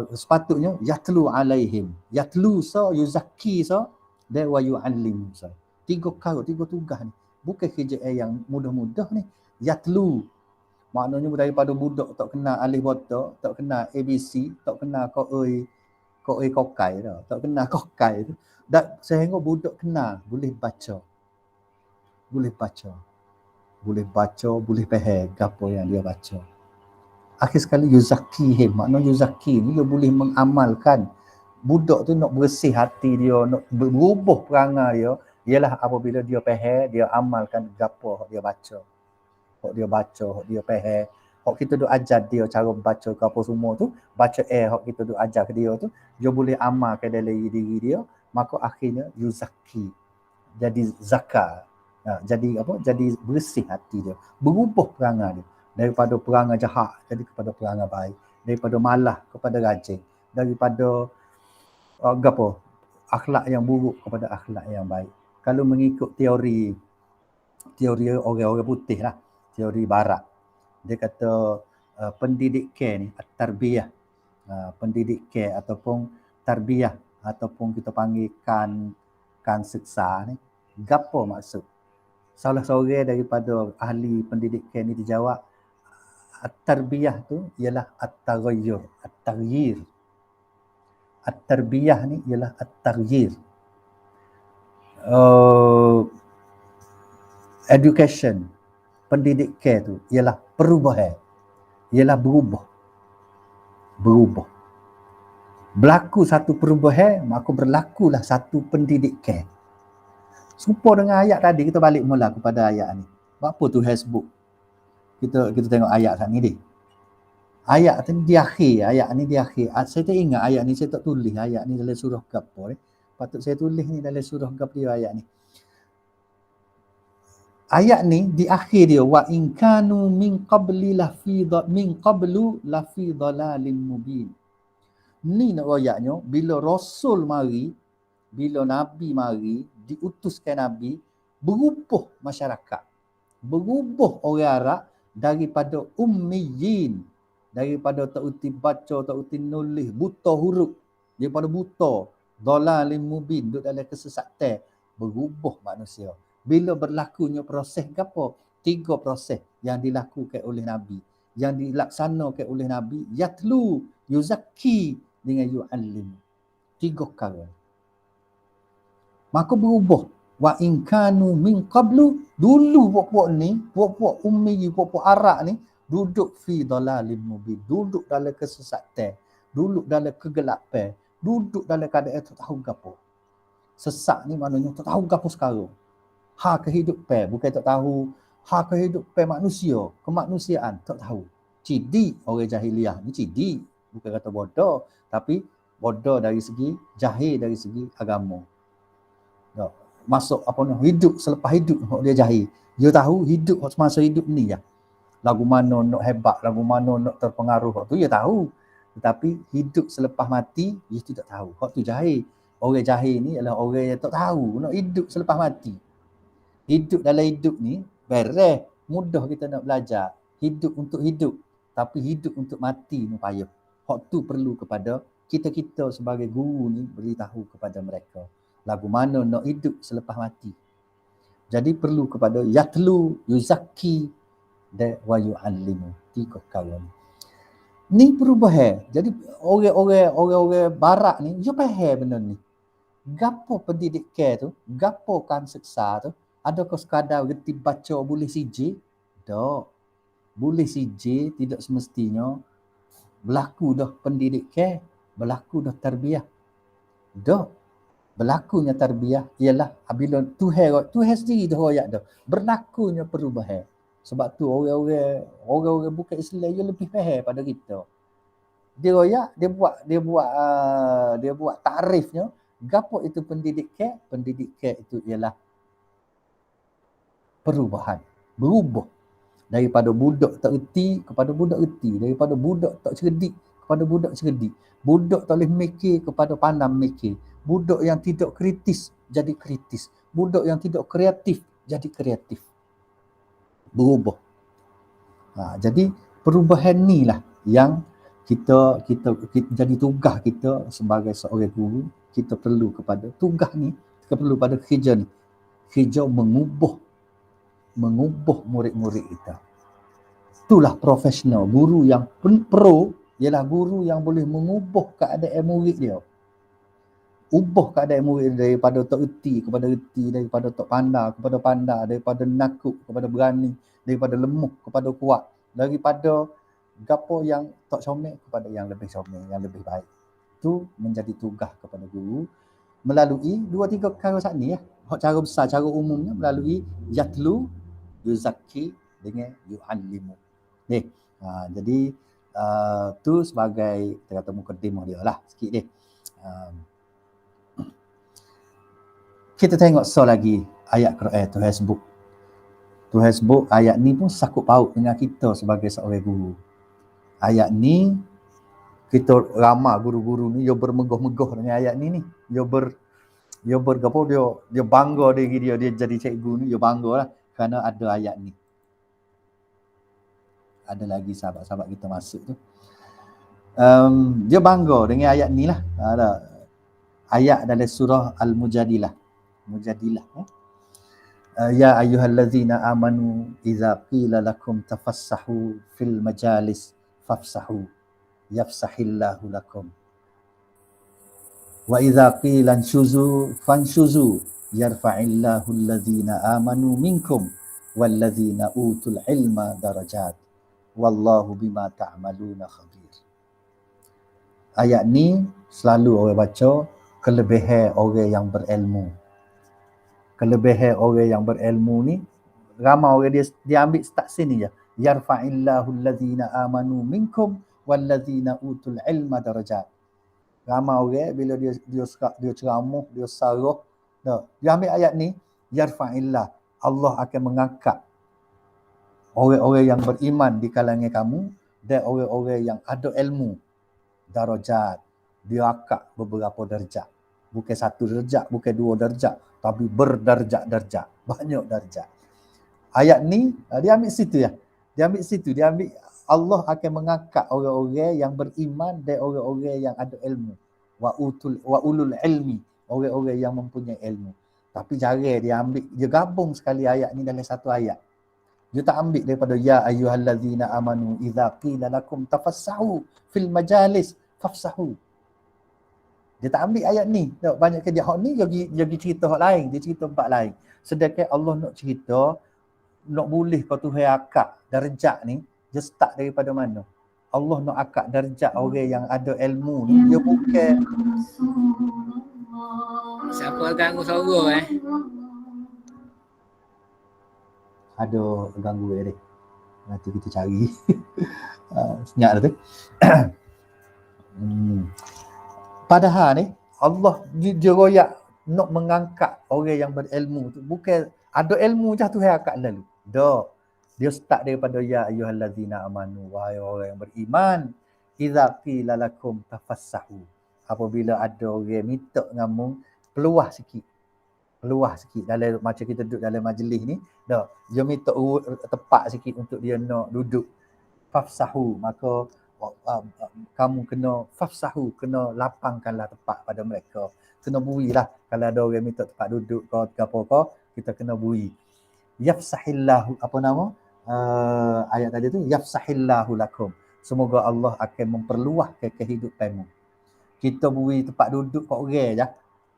sepatutnya yatlu alaihim. Yatlu so yuzakki so dan wa yu'allim so. 3 kali 3 tugas ni. Bukan kerja yang mudah-mudah ni. Yatlu maknanya daripada budak tak kenal alif bata, tak kenal ABC, tak kenal kokai dah, tak kenal kokai tu. Dan sehingga budak kenal, boleh baca. Boleh faham apa yang dia baca. Akhir sekali yuzakihim, maknanya yuzaki ni dia boleh mengamalkan. Budak tu nak bersih hati dia, nak berubah perangai dia, ialah apabila dia faham, dia amalkan apa dia baca. Hok dia baca, hok dia faham, hok kita duk ajar dia cara baca ke apa semua tu, baca hok kita duk ajar ke dia tu, dia boleh amalkan dalam diri dia, maka akhirnya yuzaki. Jadi zakat. Jadi apa? Jadi bersih hati dia, berubah perangai dia daripada perangai jahat jadi kepada perangai baik, daripada malas kepada rajin, daripada akhlak yang buruk kepada akhlak yang baik. Kalau mengikut teori orang-orang putih lah, teori barat, dia kata pendidikan ni tarbiyah, pendidikan ataupun tarbiyah ataupun kita panggil kan siksa ni, gapo maksud? Salah seorang daripada ahli pendidikan ni dijawab, at-tarbiyah tu ialah at-taghayyur, at-taghyir. At-tarbiyah ni ialah at-taghyir. Education, pendidikan tu ialah perubahan, ialah berubah. Berlaku satu perubahan, maka berlakulah satu pendidikan. Serupa dengan ayat tadi, kita balik mula kepada ayat ni. Apa tu Facebook? Kita tengok ayat ni deh. Ayat ni di akhir. Saya tak ingat ayat ni, saya tak tulis ayat ni dalam surah Gap. Patut saya tulis ni dalam surah Gap dia ayat ni. ayat ni di akhir dia wa in kanu min qabli min qablu lafi dhalalim mubin. Ni nak ayatnya bila rasul mari, bila nabi mari, diutuskan nabi, berubah masyarakat, berubah orang Arab daripada ummiyin, daripada tak uti baca, tak uti nulis, buta huruf, daripada buta, dhalalim mubin, duduk dalam kesesatan, berubah manusia. Bila berlakunya proses apa? 3 proses yang dilakukan oleh nabi, yang dilaksanakan oleh nabi, yatlu, yuzakki dengan yu'allim. 3 perkara. Maka berubah. Wa in kanu min qablu, dulu puak-puak ni, puak-puak ummi, puak-puak Arab ni duduk fi dhalalim mubin, duduk dalam kesesatan, duduk dalam kegelapan, duduk dalam keadaan tak tahu gapo. Sesak ni maknanya tak tahu gapo sekarang. Hak kehidupan, bukan tak tahu hak kehidupan manusia, kemanusiaan, tak tahu. Cidi orang jahiliah ni, cidi, bukan kata bodoh, tapi bodoh dari segi jahil, dari segi agama. Tak. Masuk apa ni, hidup selepas hidup dia jahil. Dia tahu hidup semasa hidup ni ya. Lagu mana nak hebat, lagu mana nak terpengaruh, tu dia tahu. Tetapi hidup selepas mati dia tidak tahu. Hak tu jahil. Orang jahil ni adalah orang yang tak tahu nak hidup selepas mati. Hidup dalam hidup ni beres, mudah kita nak belajar. Hidup untuk hidup, tapi hidup untuk mati ni payah. Hak tu perlu kepada kita sebagai guru ni beritahu kepada mereka. Lagu mana nak hidup selepas mati. Jadi perlu kepada yatlu, yuzakki dan wa yu'allimu. 3 perkara ni. Ni perubahan. Jadi orang-orang barat ni dia faham benda ni. Gapo pendidikan tu, gapo kan seksa tu, adakah sekadar reti baca boleh siji? Tak. Boleh siji tidak semestinya berlaku dah pendidikan, berlaku dah tarbiyah. Tak. Berlakunya tarbiyah ialah apabila Tuhan sendiri dah royak dah. Berlakunya perubahan. Sebab tu orang-orang bukan Islam dia lebih faham pada kita. Dia royak, dia buat takrifnya, gapo itu pendidikan? Pendidikan itu ialah perubahan, berubah daripada budak tak reti kepada budak reti, daripada budak tak cerdik kepada budak cerdik, budak tak boleh mikir kepada pandai mikir, budak yang tidak kritis jadi kritis, budak yang tidak kreatif jadi kreatif. Berubah. Jadi perubahan ni lah yang kita jadi tugas kita sebagai seorang guru, kita perlu kepada tugas ni, kita perlu pada kerja ni, kerja mengubah murid-murid kita. Itulah profesional. Guru yang pro ialah guru yang boleh mengubah keadaan murid dia. Ubah keadaan murid daripada tak reti kepada reti, daripada tak pandai kepada pandai, daripada nakuk kepada berani, daripada lemah kepada kuat, daripada gapo yang tak comel kepada yang lebih comel, yang lebih baik. Itu menjadi tugas kepada guru melalui 2-3 perkara saat ni ya. Cara besar, cara umumnya melalui yatlu, yuzakki dengan yu'allimu. Jadi tu sebagai kita kata mukadimah dia lah sikit dia. Kita tengok lagi ayat Quran Tuhan sebut. Tuhan sebut ayat ni pun sakut paut dengan kita sebagai seorang guru. Ayat ni kita ramai guru-guru ni dia bermegah-megah dengan ayat ni. Dia bangga diri dia jadi cikgu ni, dia bangga lah kerana ada ayat ni. Ada lagi sahabat-sahabat kita masuk tu. Dia bangga dengan ayat ni lah. Ada ayat dalam surah Al-Mujadilah. Ya ayyuhallazina amanu idza qila lakum tafassahu fil majalis fafsahu yafsahillahu lakum. Wa idza qila anshuzu fanshuzu yarfa'illahu allazina amanu minkum wallazina utul ilma darajat. Wallahu bima ta'maluna khabir. Ayat ni selalu orang baca kelebihan orang yang berilmu. Kelebihan orang yang berilmu ni ramai orang dia ambil start sini je. Yarfa'illahu allazina amanu minkum wallazina utul ilma darajat. Ramai orang bila dia ceramah, dia sarah, dia ambil ayat ni, yarfa'illah, Allah akan mengangkat orang-orang yang beriman di kalangan kamu dan orang-orang yang ada ilmu. Darajat, dia angkat beberapa darjat. Bukan satu darjat, bukan dua darjat, tapi berdarjat-darjat, banyak darjat. Ayat ni dia ambil situ ya. Dia ambil situ, dia ambil Allah akan mengangkat orang-orang yang beriman dan orang-orang yang ada ilmu. Wa ulul ilmi, orang-orang yang mempunyai ilmu. Tapi cara dia ambil, dia gabung sekali ayat ni dalam satu ayat. Dia tak ambil daripada ya ayyuhallazina amanu idza qila lakum tafassahu fil majalis fafsahu. Dia tak ambil ayat ni. Tak, banyak ke dia hak ni dia cerita hak lain, dia cerita empat lain. Sedangkan Allah nak cerita nak boleh kau Tuhan akak darjat ni, dia start daripada mana? Allah nak akak darjat orang yang ada ilmu ni, dia bukan Siapa ganggu suara ada ganggu dia. Nanti kita cari. Senyap dah tu. Padahal ni Allah dia royak nak mengangkat orang yang berilmu tu, bukan ada ilmu je Tuhan angkat lalu. Dak. Dia start daripada ya ayyuhallazina amanu, wahai orang yang beriman, idza qila lakum tafassahu. Apabila ada orang minta ngamu peluah sikit dalam macam kita duduk dalam majlis ni, dah dia minta tepat sikit untuk dia nak duduk. Fafsahu, maka kamu kena fafsahu, kena lapangkanlah tempat pada mereka. Kena builah kalau ada orang minta tempat duduk ke apa-apa, kita kena bui. Yafsahillahu, apa nama? Ayat tadi tu, yafsahillahu lakum. Semoga Allah akan memperluahkan kehidupanmu. Kita bui tempat duduk kat orang je.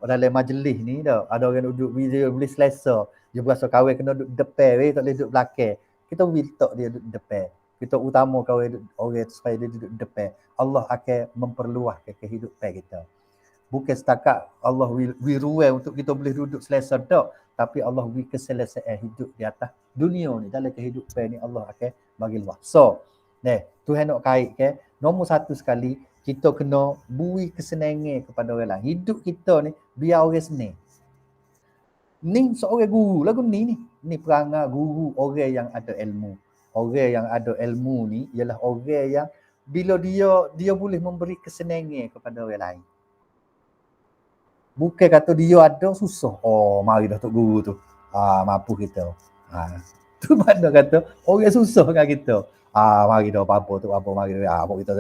Dalam majlis ni dah ada orang duduk dia boleh selesa, dia berasa kawan kena duduk depan, tak boleh duduk belakang. Kita letak dia duduk depan. Kita utama kawan orang supaya dia duduk depan. Allah akan memperluahkan kehidupan kita. Bukan setakat Allah wi ruang untuk kita boleh duduk selesa tak, tapi Allah wi keselesaan hidup di atas dunia ni, dalam kehidupan ni Allah akan bagi luas. So, Tuhan nak kaitkan nombor satu sekali, kita kena beri kesenangan kepada orang lain. Hidup kita ni biar orang senang. Ni seorang guru lagu ni. Ni perangai guru orang yang ada ilmu. Orang yang ada ilmu ni ialah orang yang bila dia boleh memberi kesenangan kepada orang lain. Bukan kata dia ada susah. Oh, mari dah tok guru tu. Mampu kita. Tu mana kata orang susah dengan kita. Mari dah apa-apa tu, apa mari apa kita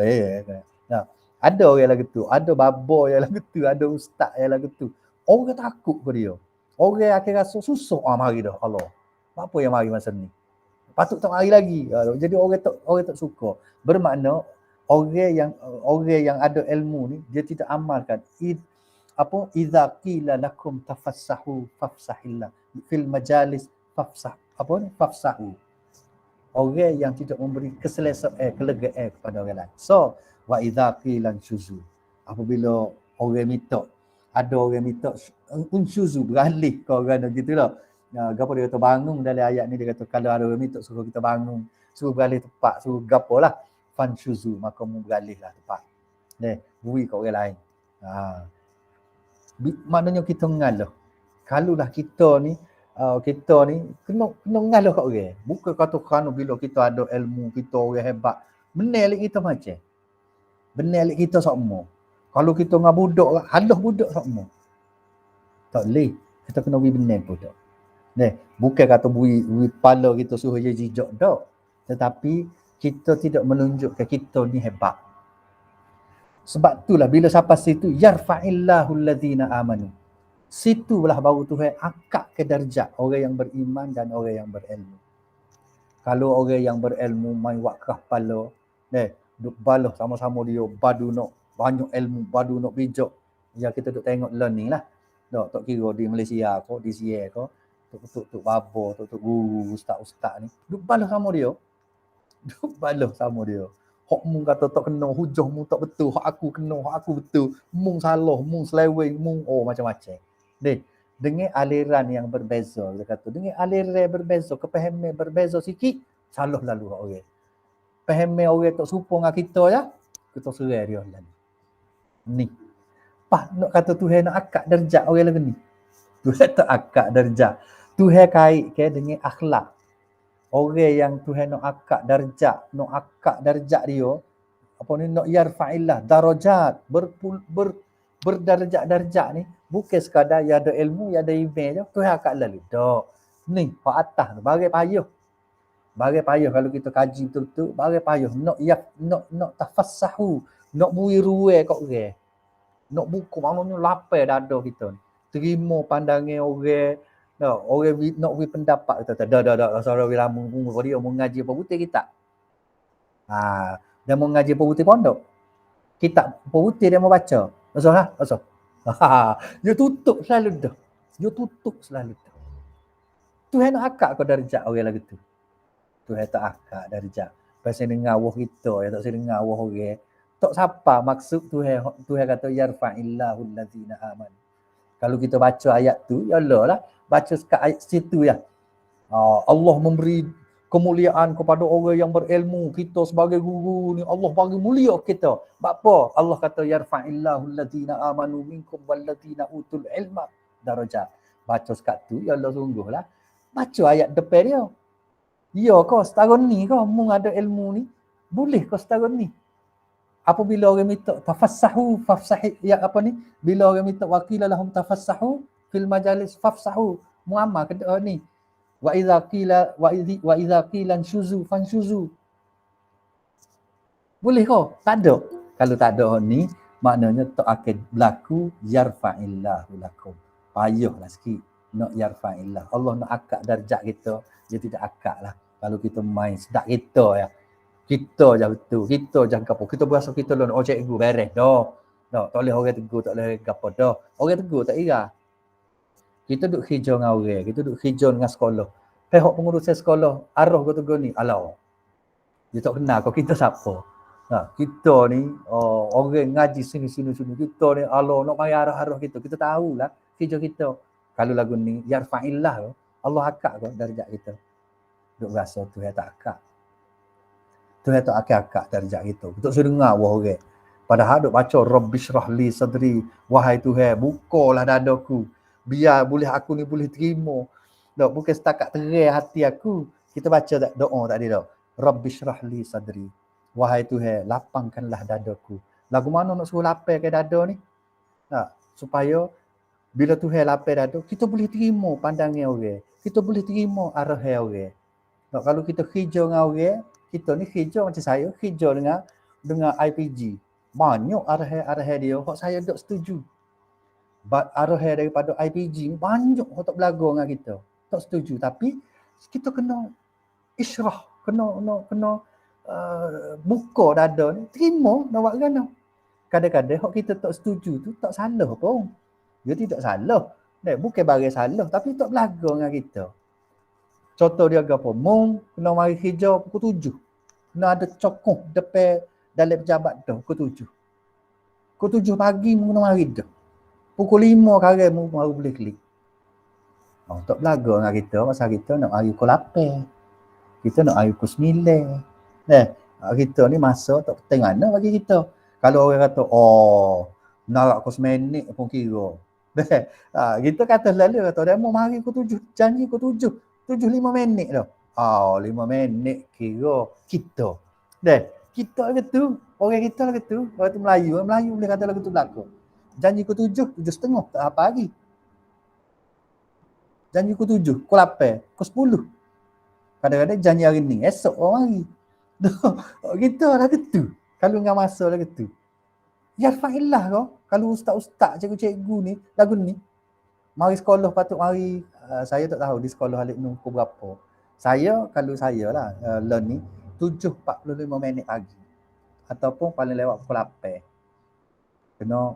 Nah, ada orang lagu tu, ada babo yang lagu tu, ada ustaz yang lagu tu. Orang takut ke dia. Orang akan rasa susah. Mari dah Allah. Apa yang mari masa ni? Patut tak mari lagi. Jadi orang tak suka. Bermakna orang yang ada ilmu ni dia tidak amalkan. Idza qila lakum tafassahu fafsahillah fil majalis fafsahu. Orang yang tidak memberi keselesaan, kelegaan kepada orang lain. So, wa idza qila syuzu. Apabila orang minta, ada orang minta syuzu, beralih ke orang gitulah. Gapo dia kata bangun dalam ayat ni, dia kata kalau ada orang minta suruh kita bangun, suruh beralih tempat, suruh gapolah, fan syuzu, maka mu beralihlah tempat. Bui ke orang lain. Maknanya kita ngalah. Kalulah kita ni kena ngalah kat orang. Bukan kata kerana bila kita ada ilmu, kita orang hebat, benar kita macam. Benar kita semua. Kalau kita dengan budak, halah budak semua. Tak boleh. Kita kena beri benar budak. Bukan kata beri kepala kita suruh dia jijak tak. Tetapi kita tidak menunjukkan kita ni hebat. Sebab itulah bila sampai situ, yarfa'illahu alladhina amanu. Situlah baru Tuhan angkat ke darjat orang yang beriman dan orang yang berilmu. Kalau orang yang berilmu main wakaf kepala, duk balah sama-sama dia, badu nak banyak ilmu, badu nak bijak. Ya kita duk tengok learning lah. Tak kira di Malaysia ke, di Sierra ke, tuk babo, tuk guru, ustaz-ustaz ni. Duk balah sama dia. Hak mung kata tak kena, hujah mung tak betul, hak aku kena, hak aku betul. Mung salah, mung seleweng, mung macam-macam. Dengan aliran yang berbeza, dia kata, dengan aliran berbeza, kepahaman berbeza sikit, salah lalu orang. Pahaman orang tak serupa dengan kita ya, kita serai dia lalu. Ni. Nak kata Tuhan nak akak darjat orang lagu ni. Tuhan tak akak darjat. Tuhan kait ke dengan akhlak. Orang yang Tuhan nak akak darjat dia, apa ni, nak yarfa'illah darajat, berdarjat-darjat ni bukan sekadar ya ada ilmu, ya ada iman je Tuhan akak lalu. Tak. Ni hak atas tu bagai payah. Bagai payah kalau kita kaji betul-betul, bagai payah nak tafassahu, nak bui ruai kat orang. Nak buku maknanya lapar dada kita ni. Terima pandangan orang, orang nak beri pendapat kita. Dah saudara lama dia mau ngaji apa putih kita. Dia mau ngaji apa putih pondok. Kitab apa putih dia mau baca. Masalah. Dia tutup selalu dah. Tuhan nak akak kau darjat orang lagu tu. Tuhan tak akak darjat. Pasal dengar wah kita, ya tak saya dengar wah orang. Tak siapa maksud Tuhan kata yarfa'illahu allazina amanu. Kalau kita baca ayat tu, ya Allah lah, baca sekat ayat situ ya. Allah memberi kemuliaan kepada orang yang berilmu. Kita sebagai guru ni Allah bagi mulia kita. Sebab apa? Allah kata yarfa'illahu allazina amanu minkum wallazina utul ilma darajat. Baca sekat tu, ya Allah sungguhlah. Baca ayat depan dia. Ya kau setahun ni kau mung ada ilmu ni, boleh kau setahun ni. Apabila orang minta tafassahu fafsahi, ya apa ni, bila orang minta waqila lahum tafassahu fil majalis fafsahu, muammar kedua ni, wa idza qila shuzu fanshuzu, boleh kau? Tak ada. Kalau tak ada ni, maknanya tak akan berlaku yarfa'illahu lakum. Payahlah sikit nak yarfa'illah. Allah nak akak darjat kita, dia tidak akak lah. Kalau kita main sedak kita ya. Kita je betul. Kita je apa. Kita berasa kita lah, oh cikgu beres dah. Tak boleh orang tegur, tak boleh apa dah. Orang tegur tak kira. Kita duduk hijau dengan orang, kita duduk hijau dengan sekolah. Pihak pengurusan sekolah, arah kau tegur ni, alau. Dia tak kenal kau, kita siapa. Kita ni, orang ngaji sini. Kita ni, alau nak mari arah-arah kita. Kita tahulah hijau kita. Kalau lagu ni, yarfa'illah, Allah akak kau darjat kita. Duk rasa Tuhan tak akak. Tuhan tak akak darjat kita. Betul saya dengar wah orang. Padahal duk baca Rabbishrah li sadri, wahai Tuhan, bukalah dadaku. Biar boleh aku ni boleh terima. Tak bukan setakat terai hati aku. Kita baca tak doa tadi dah. Rabbishrah li sadri, wahai Tuhan, lapangkanlah dadaku. Lagu mana nak suruh lapar ke dada ni? Supaya bila Tuhan lapar dada, kita boleh terima pandangan orang. Kita boleh terima arah orang. Kalau kita hijau dengan orang, kita ni hijau macam saya, hijau dengan IPG. Banyak arah dia, hak saya tak setuju. Arah daripada IPG, banyak hak tak berlagu dengan kita. Tak setuju. Tapi, kita kena isyrah, kena buka dada ni, terima nak buat kan. Kadang-kadang hak kita tak setuju tu, tak salah pun. Dia tidak salah. Bukan barang salah, tapi tak berlagu dengan kita. Contoh dia apa? Mung kena mari hijau pukul 7. Kena ada cokoh depan dalam pejabat dah pukul 7. Pukul 7 pagi mung kena mari dah. Pukul 5 kare mung baru boleh klik. Tak belaga dengan kita, pasal kita nak mari pukul 8. Kita nak mari pukul 9. Kita ni masa tak penting mana bagi kita. Kalau orang kata, nak pukul 9 minit pun kira. Kita kata selalu kata, dia mau mari pukul 7, janji pukul 7. 7-5 minit dah. 5 minit kira kita. Kita lagu tu. Orang kita lagu tu. Orang tu Melayu boleh kata lagu tu berlaku. Janji pukul 7, 7.30. Tak apa lagi. Janji pukul 7, pukul 8, pukul 10. Kadang-kadang janji hari ni, esok orang mari. Kita lagu tu. Kalau dengan masa lagu tu. Yarfa'illah kau. Kalau ustaz-ustaz, cikgu-cikgu ni, lagu ni. Mari sekolah patut mari. Saya tak tahu di sekolah Alik Nur pukul berapa. Kalau saya lah, learn ni 7.45 minit pagi. Ataupun paling lewat pukul 8.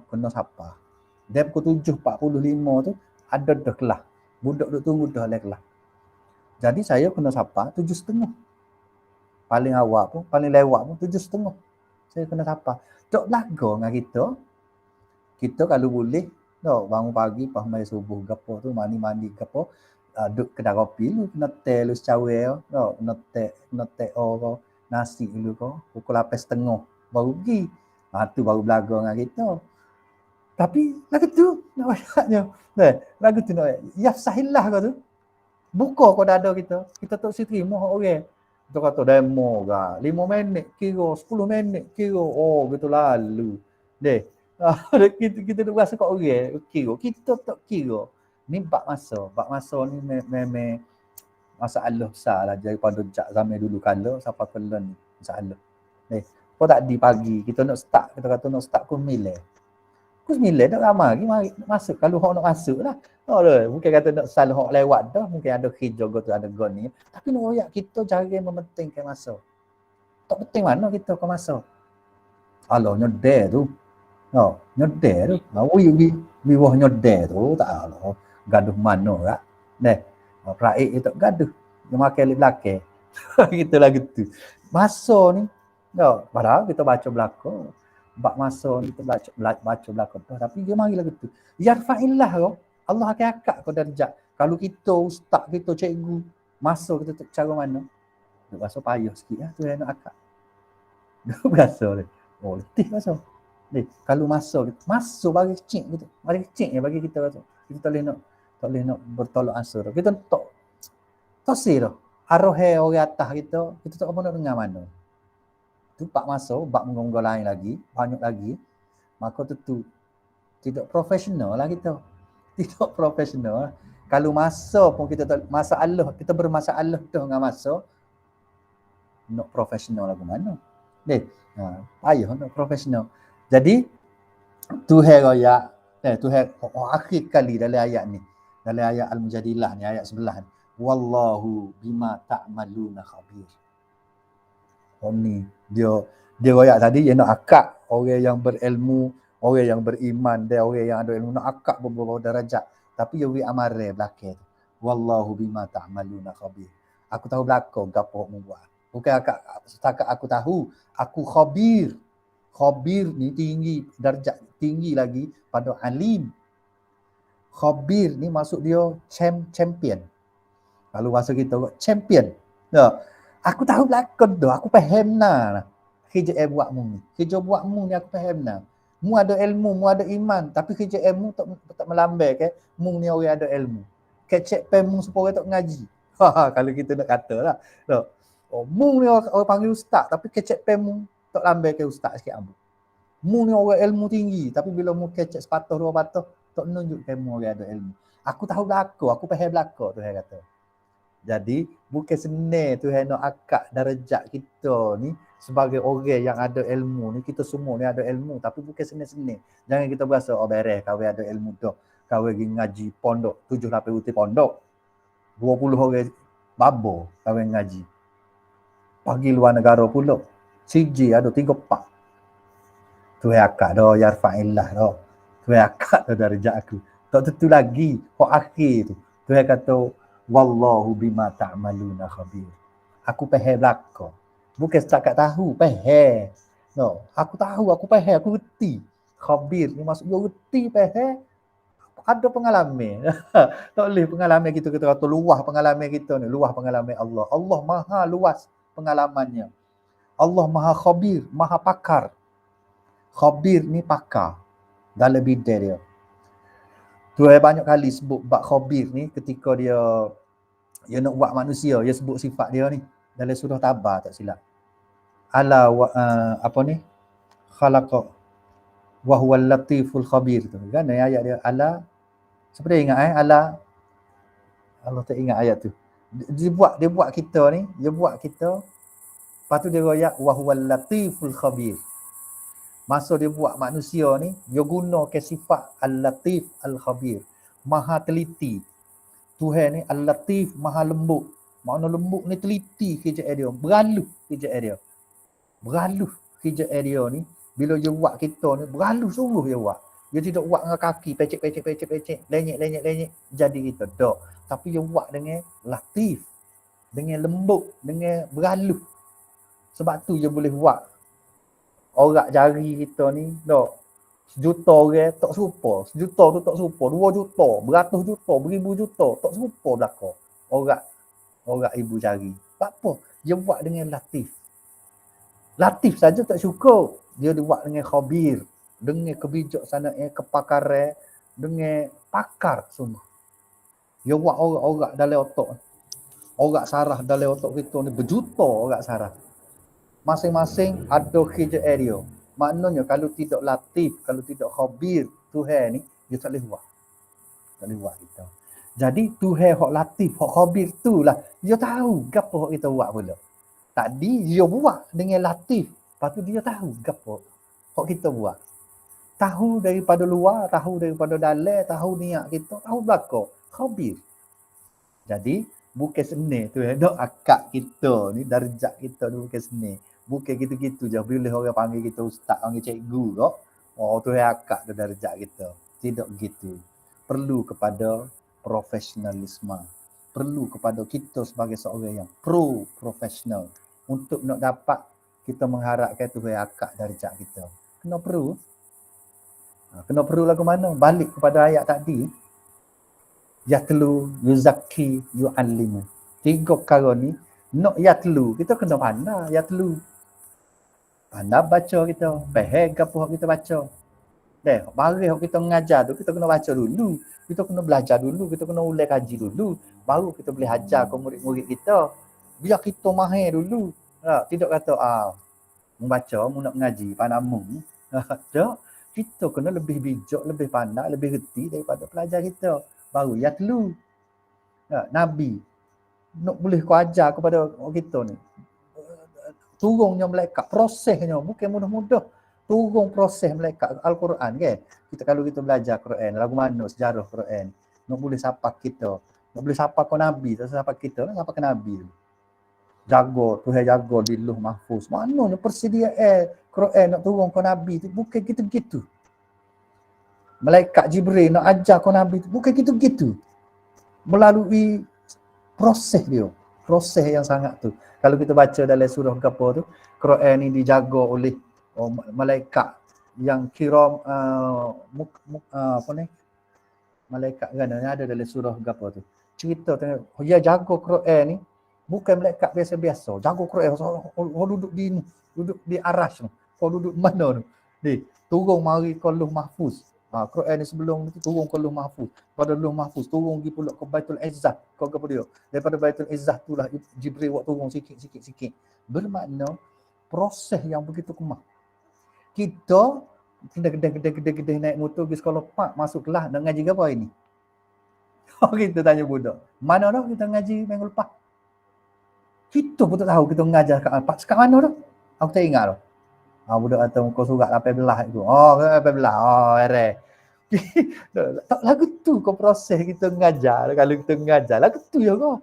Kena siapa. Dia pukul 7.45 tu, ada dah kelas. Budak duk tunggu dah oleh kelas. Jadi saya kena siapa 7.30. Paling awal pun, paling lewat pun 7.30. Saya kena siapa. Tak belaga dengan kita. Kita kalau boleh, bangun pagi, pas mai subuh gapo tu, mandi gapo, duduk kedai kopi lu, kena teh lu secawe, kena teh nasi dulu ko, pukul 8.30 baru pergi. Tu baru belaga dengan kita. Tapi lagu tu nak banyaknya. Lagu tu nak yafsahillah kau tu. Buka kau dada kita. Kita tak si terima orang. Kita kata demo ke 5 minit kira, 10 minit kira. Oh, gitu lalu. Deh. kita duk rasa kat orang kira. Kita tak kira. Ni bab masa. Bab masa ni memang masalah besar lah daripada zaman dulu kala sampai pelan ni. Masalah. Kau tak di pagi kita nak start. Kita kata nak start pukul 9. Pukul 9 nak ramai lagi mari masuk. Kalau hok nak masuk lah. Bukan kata nak salah hok lewat dah. Mungkin ada hijau tu ada gon ni. Tapi nak royak kita cara mementingkan masa. Tak penting mana kita ke masa. Alah nyodek tu. Nyodek tu. We wah nyodek tu. Tak alah. Gaduh mana tak. Rakyat kita gaduh. Dia makan lip belakang. Kita lagi tu. Masa ni. Padahal kita baca belakang. Bak masa ni kita baca belakang tu. Tapi dia mari lagi tu. Yarfa'illah kau. Allah akan akak kau darjat. Kalau kita ustaz, kita cikgu, masa kita cara mana? Dia rasa payah sikit lah. Tu yang nak akak. Dia berasa dia. Oh, letih masa. Kalau masa bagi kecil gitu. Bagi kecil ya bagi kita rasa. Kita tak boleh nak bertolak ansur. Kita tak sih dah. Arwah orang atas kita tak apa nak dengar mana. Tu bab masa, bab menggonggo lain lagi, banyak lagi. Maka tentu tidak profesional lah kita. Tidak profesional. Kalau masa pun kita tak masalah, kita bermasalah dengan masa, nak profesional lah ke mana? Payah nak profesional. Jadi Tuhan raya, Tuhan akhir kali dalam ayat ni, dalam ayat Al-Mujadilah ni, ayat 11 ni. Wallahu bima ta'maluna khabir. Ni dia royak tadi dia nak akak orang yang berilmu, orang yang beriman, dan orang yang ada ilmu nak akak beberapa darajat. Tapi dia beri amaran belakang tu. Wallahu bima ta'maluna khabir. Aku tahu belakang gapo hok buat. Bukan setakat aku tahu, aku khabir. Khabir ni tinggi, darjat tinggi lagi pada alim. Khabir ni maksud dia champion. Kalau bahasa kita champion. Aku tahu belakang dah, aku faham lah. Kerja buatmu ni. Kerja buatmu ni aku faham lah. Mu ada ilmu, mu ada iman. Tapi kerja ilmu tak melambai ke. Mu ni orang ada ilmu. Kecek pemu supaya orang tak ngaji. Kalau kita nak kata lah. Mu ni orang panggil ustaz. Tapi kecek pemu tak lambai ke ustaz sikit ambu. Mu ni orang ilmu tinggi. Tapi bila mu kecek sepatah, 2 patah. Tak menunjuk ke mu orang ada ilmu. Aku tahu belakang, aku faham belakang tu saya kata. Jadi bukan senang Tuhan nak akak darjat kita ni sebagai orang yang ada ilmu ni. Kita semua ni ada ilmu tapi bukan senang-senang. Jangan kita berasa beres kau ada ilmu dah. Kau pergi ngaji pondok 7-8 uti pondok. 20 orang babo kau ngaji. Pergi luar negara pula. CJ ada 3-4. Tuhan akak dah yarfa'illah dah. Tuhan akak dah darjat aku. Tak tentu lagi kau akhir tu. Tuhan kata wallahu bima ta'maluna khabir. Aku faham belakang. Bukan setakat tahu, faham. Aku tahu, aku faham, aku reti. Khabir ni maksud dia reti, faham. Ada pengalaman. Tak boleh pengalaman kita kata luah pengalaman kita ni, luah pengalaman Allah. Allah maha luas pengalamannya. Allah maha khabir, maha pakar. Khabir ni pakar dalam bidang dia. Tuhan banyak kali sebut bab khabir ni ketika dia nak buat manusia, dia sebut sifat dia ni dalam surah Tabar tak silap. Ala apa ni? Khalaqa wa huwal latiful khabir tu kan ayat dia ala. Siapa dia ingat ala? Allah tak ingat ayat tu. Dia buat kita ni, dia buat kita. Lepas tu dia royak wa huwal latiful khabir. Masa dia buat manusia ni, dia guna ke sifat Al-Latif Al-Khabir. Maha teliti. Tuhan ni Al-Latif, maha lembut. Makna lembut ni teliti kerja dia. Beralus kerja dia. Beralus kerja dia ni. Bila dia buat kita ni, beralus sungguh dia buat. Dia tidak buat dengan kaki, pecek. Lenyek. Jadi kita. Tak. Tapi dia buat dengan latif. Dengan lembut. Dengan beralus. Sebab tu dia boleh buat. Orang jari kita ni, tak. 1 juta orang tak serupa. 1 juta tu tak serupa. 2 juta, beratus juta, beribu juta. Tak serupa belakang. Orang ibu jari. Sebab apa? Dia buat dengan latif. Latif saja tak cukup. Dia buat dengan khabir. Dengan kebijaksanaan, kepakaran. Dengan pakar semua. Dia buat orang-orang dalam otak. Orang sarah dalam otak kita ni berjuta orang sarah. Masing-masing ada kerja area. Maknanya kalau tidak latif, kalau tidak khabir Tuhan ni, dia tak boleh buat. Tak boleh buat kita. Jadi Tuhan hak latif, hak khabir tu lah. Dia tahu gapo hak kita buat pula. Tadi dia buat dengan latif. Lepas tu dia tahu gapo hak kita buat. Tahu daripada luar, tahu daripada dalam, tahu niat kita, tahu belakang. Khabir. Jadi bukan seni tu dok akak kita ni, darjat kita ni bukan seni. Bukan gitu-gitu je bila orang panggil kita ustaz, panggil cikgu kok. Oh tu akak tu darjat kita. Tidak gitu. Perlu kepada profesionalisme. Perlu kepada kita sebagai seorang yang profesional untuk nak dapat kita mengharapkan tu akak darjat kita. Kena perlu. Kena perlu lagu mana? Balik kepada ayat tadi. Yatlu, yuzaki, yu'allimu. 3 perkara ni, nak yatlu, kita kena pandai yatlu. Pandai baca kita, faham apa yang kita baca. Deh, barang yang kita mengajar tu, kita kena baca dulu. Kita kena belajar dulu, kita kena ulai kaji dulu. Baru kita boleh ajar ke murid-murid kita. Biar kita mahir dulu. Tidak kata, membaca, mu nak mengaji, panamu. Tak. Kita kena lebih bijak, lebih pandai, lebih reti daripada pelajar kita. Baru yatlu. Nabi nak boleh kau ajar kepada kita ni. Turunnya malaikat, prosesnya bukan mudah-mudah. Turun proses malaikat Al-Quran kan. Kalau kita belajar Quran, lagu mana sejarah Quran, nak boleh sapa kita. Nak boleh sapa ke Nabi, tak sapa kita, nak sapa ke Nabi. Jaga, Tuhan jaga di Lauh Mahfuz. Maknanya persediaan Quran nak turun ke Nabi tu bukan gitu-gitu. Malaikat Jibril nak ajar ke Nabi tu bukan gitu-gitu. Melalui proses dia. Proses yang sangat tu. Kalau kita baca dalam surah apa tu, Quran ni dijaga oleh malaikat yang kiram apa ni? Malaikat kan ada dalam surah apa tu. Cerita tentang dia jaga Quran ni bukan malaikat biasa-biasa. Jaga Quran duduk di arash tu. Kau duduk mana tu? Ni, turun mari ke Lauh Mahfuz. Quran ni sebelum tu turun ke Lauh Mahfuz. Pada Lauh Mahfuz turun pergi pula ke Baitul Izzah. Kau apa dia? Daripada Baitul Izzah tu lah Jibril buat turun sikit. Bermakna proses yang begitu kemah. Kita gede naik motor pergi sekolah Pak, masuk kelas nak ngaji apa ini? Kita tanya budak. Mana dah kita ngaji minggu lepas? Kita pun tak tahu kita mengajar kat Pak. Sekat mana dah? Aku tak ingat dah. Budak kata muka surat 18 itu. 18. Ereh. Tak lagu tu kau proses kita mengajar. Kalau kita mengajar lagu tu ya kau.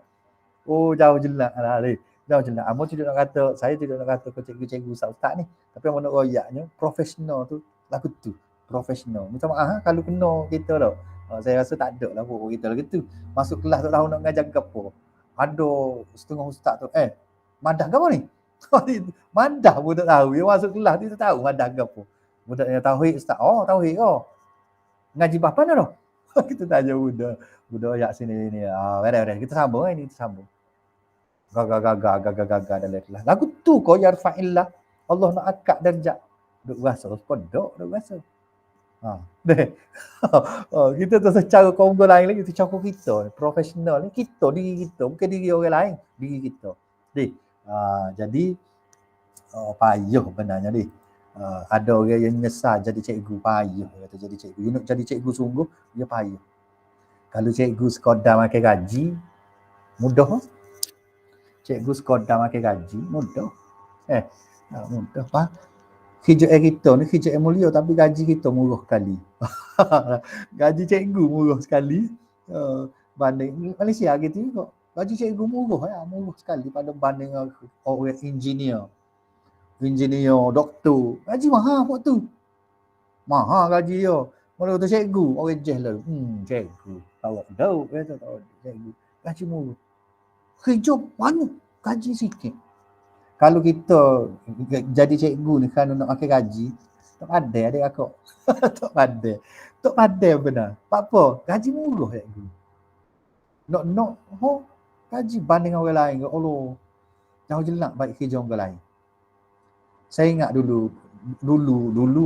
Jauh jelak lah ni. Jauh jelak. Saya tidak nak kata kau cikgu-cikgu ustaz ni. Tapi yang nak royaknya profesional tu lagu tu. Profesional. Minta maaf kalau kena kita dah. Saya rasa tak ada lah pokok kita lagu tu. Masuk kelas tak tahu nak mengajar ke apa. Ada setengah ustaz tu. Madah ke apa ni? Madah pun tak tahu. Dia masuk kelas dia tak tahu madah ke apa. Budak yang tauhid ustaz. Tauhid ngaji berapa dah? Kita tanya budak ayat sini ni. Beres. Kita sambung ni, kita sambung. Gagal dalam kelas. Lagu tu kau yarfa'illah. Allah nak akak darjat. Duk rasa kodok, duk rasa. Kita tu secara kaum lain lagi, secara kita profesional ni, kita diri kita, bukan diri orang lain, diri kita. Jadi payah benarnya ni. Ada orang yang menyesal jadi cikgu, payah kata jadi cikgu. You nak jadi cikgu sungguh, dia payah. Kalau cikgu sekadar makan gaji, mudah. Cikgu sekadar makan gaji, mudah. Mudah pak. Kerja kita ni kerja yang mulia tapi gaji kita murah sekali. Gaji cikgu murah sekali. Banding Malaysia gitu kok. Gaji cikgu murah sekali pada banding orang engineer, doktor. Gaji mahal buat tu. Mahal gaji dia. Kalau tu cikgu, orang je lah. Cikgu. Tahu kata tahu cikgu. Gaji murah. Kerja banyak, gaji sikit. Kalau kita jadi cikgu ni kan nak pakai gaji, tak ada adik aku. Tak ada benar. Apa? Gaji murah cikgu. Nak gaji banding orang lain ke Allah. Jauh jelak baik kerja orang lain. Saya ingat dulu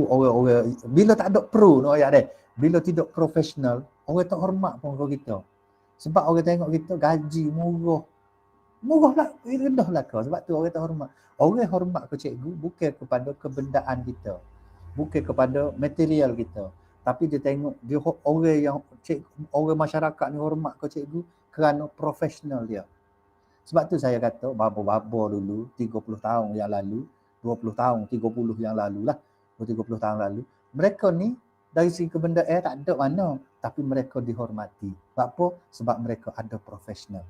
orang-orang bila tak ada pro nak ayat dia. Bila tidak profesional, orang tak hormat pun kita. Sebab orang tengok kita gaji murah. Murah lah, rendah lah kau. Sebab tu orang tak hormat. Orang hormat ke cikgu bukan kepada kebendaan kita. Bukan kepada material kita. Tapi dia tengok dia orang yang orang masyarakat ni hormat ke cikgu kerana profesional dia. Sebab tu saya kata babo-babo dulu 30 tahun yang lalu, 20 tahun, 30 yang lalu lah. 30 tahun lalu. Mereka ni dari segi kebendaan tak ada mana. Tapi mereka dihormati. Sebab apa? Sebab mereka ada profesional.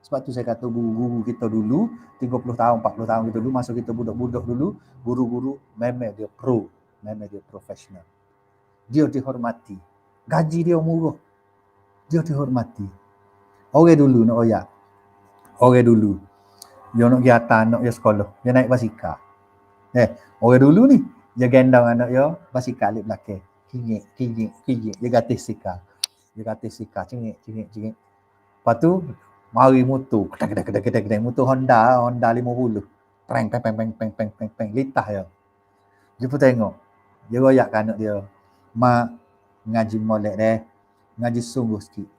Sebab tu saya kata guru-guru kita dulu 30 tahun, 40 tahun kita dulu, masa kita budak-budak dulu, guru-guru memang dia pro, memang dia profesional. Dia dihormati. Gaji dia murah. Dia dihormati. Orang dulu nak oyak. Orang dulu dia nak pergi atas anak dia sekolah, dia naik basikal. Orang dulu ni dia gendong anak dia basikal di belakang. Kijik. Dia gatis sikal. Cengik. Lepas tu mari motor. Kedai. Motor Honda 50. Peng. Litah dia. Dia pun tengok. Dia royak ke anak dia. Mak ngaji molek deh. Ngaji sungguh sikit.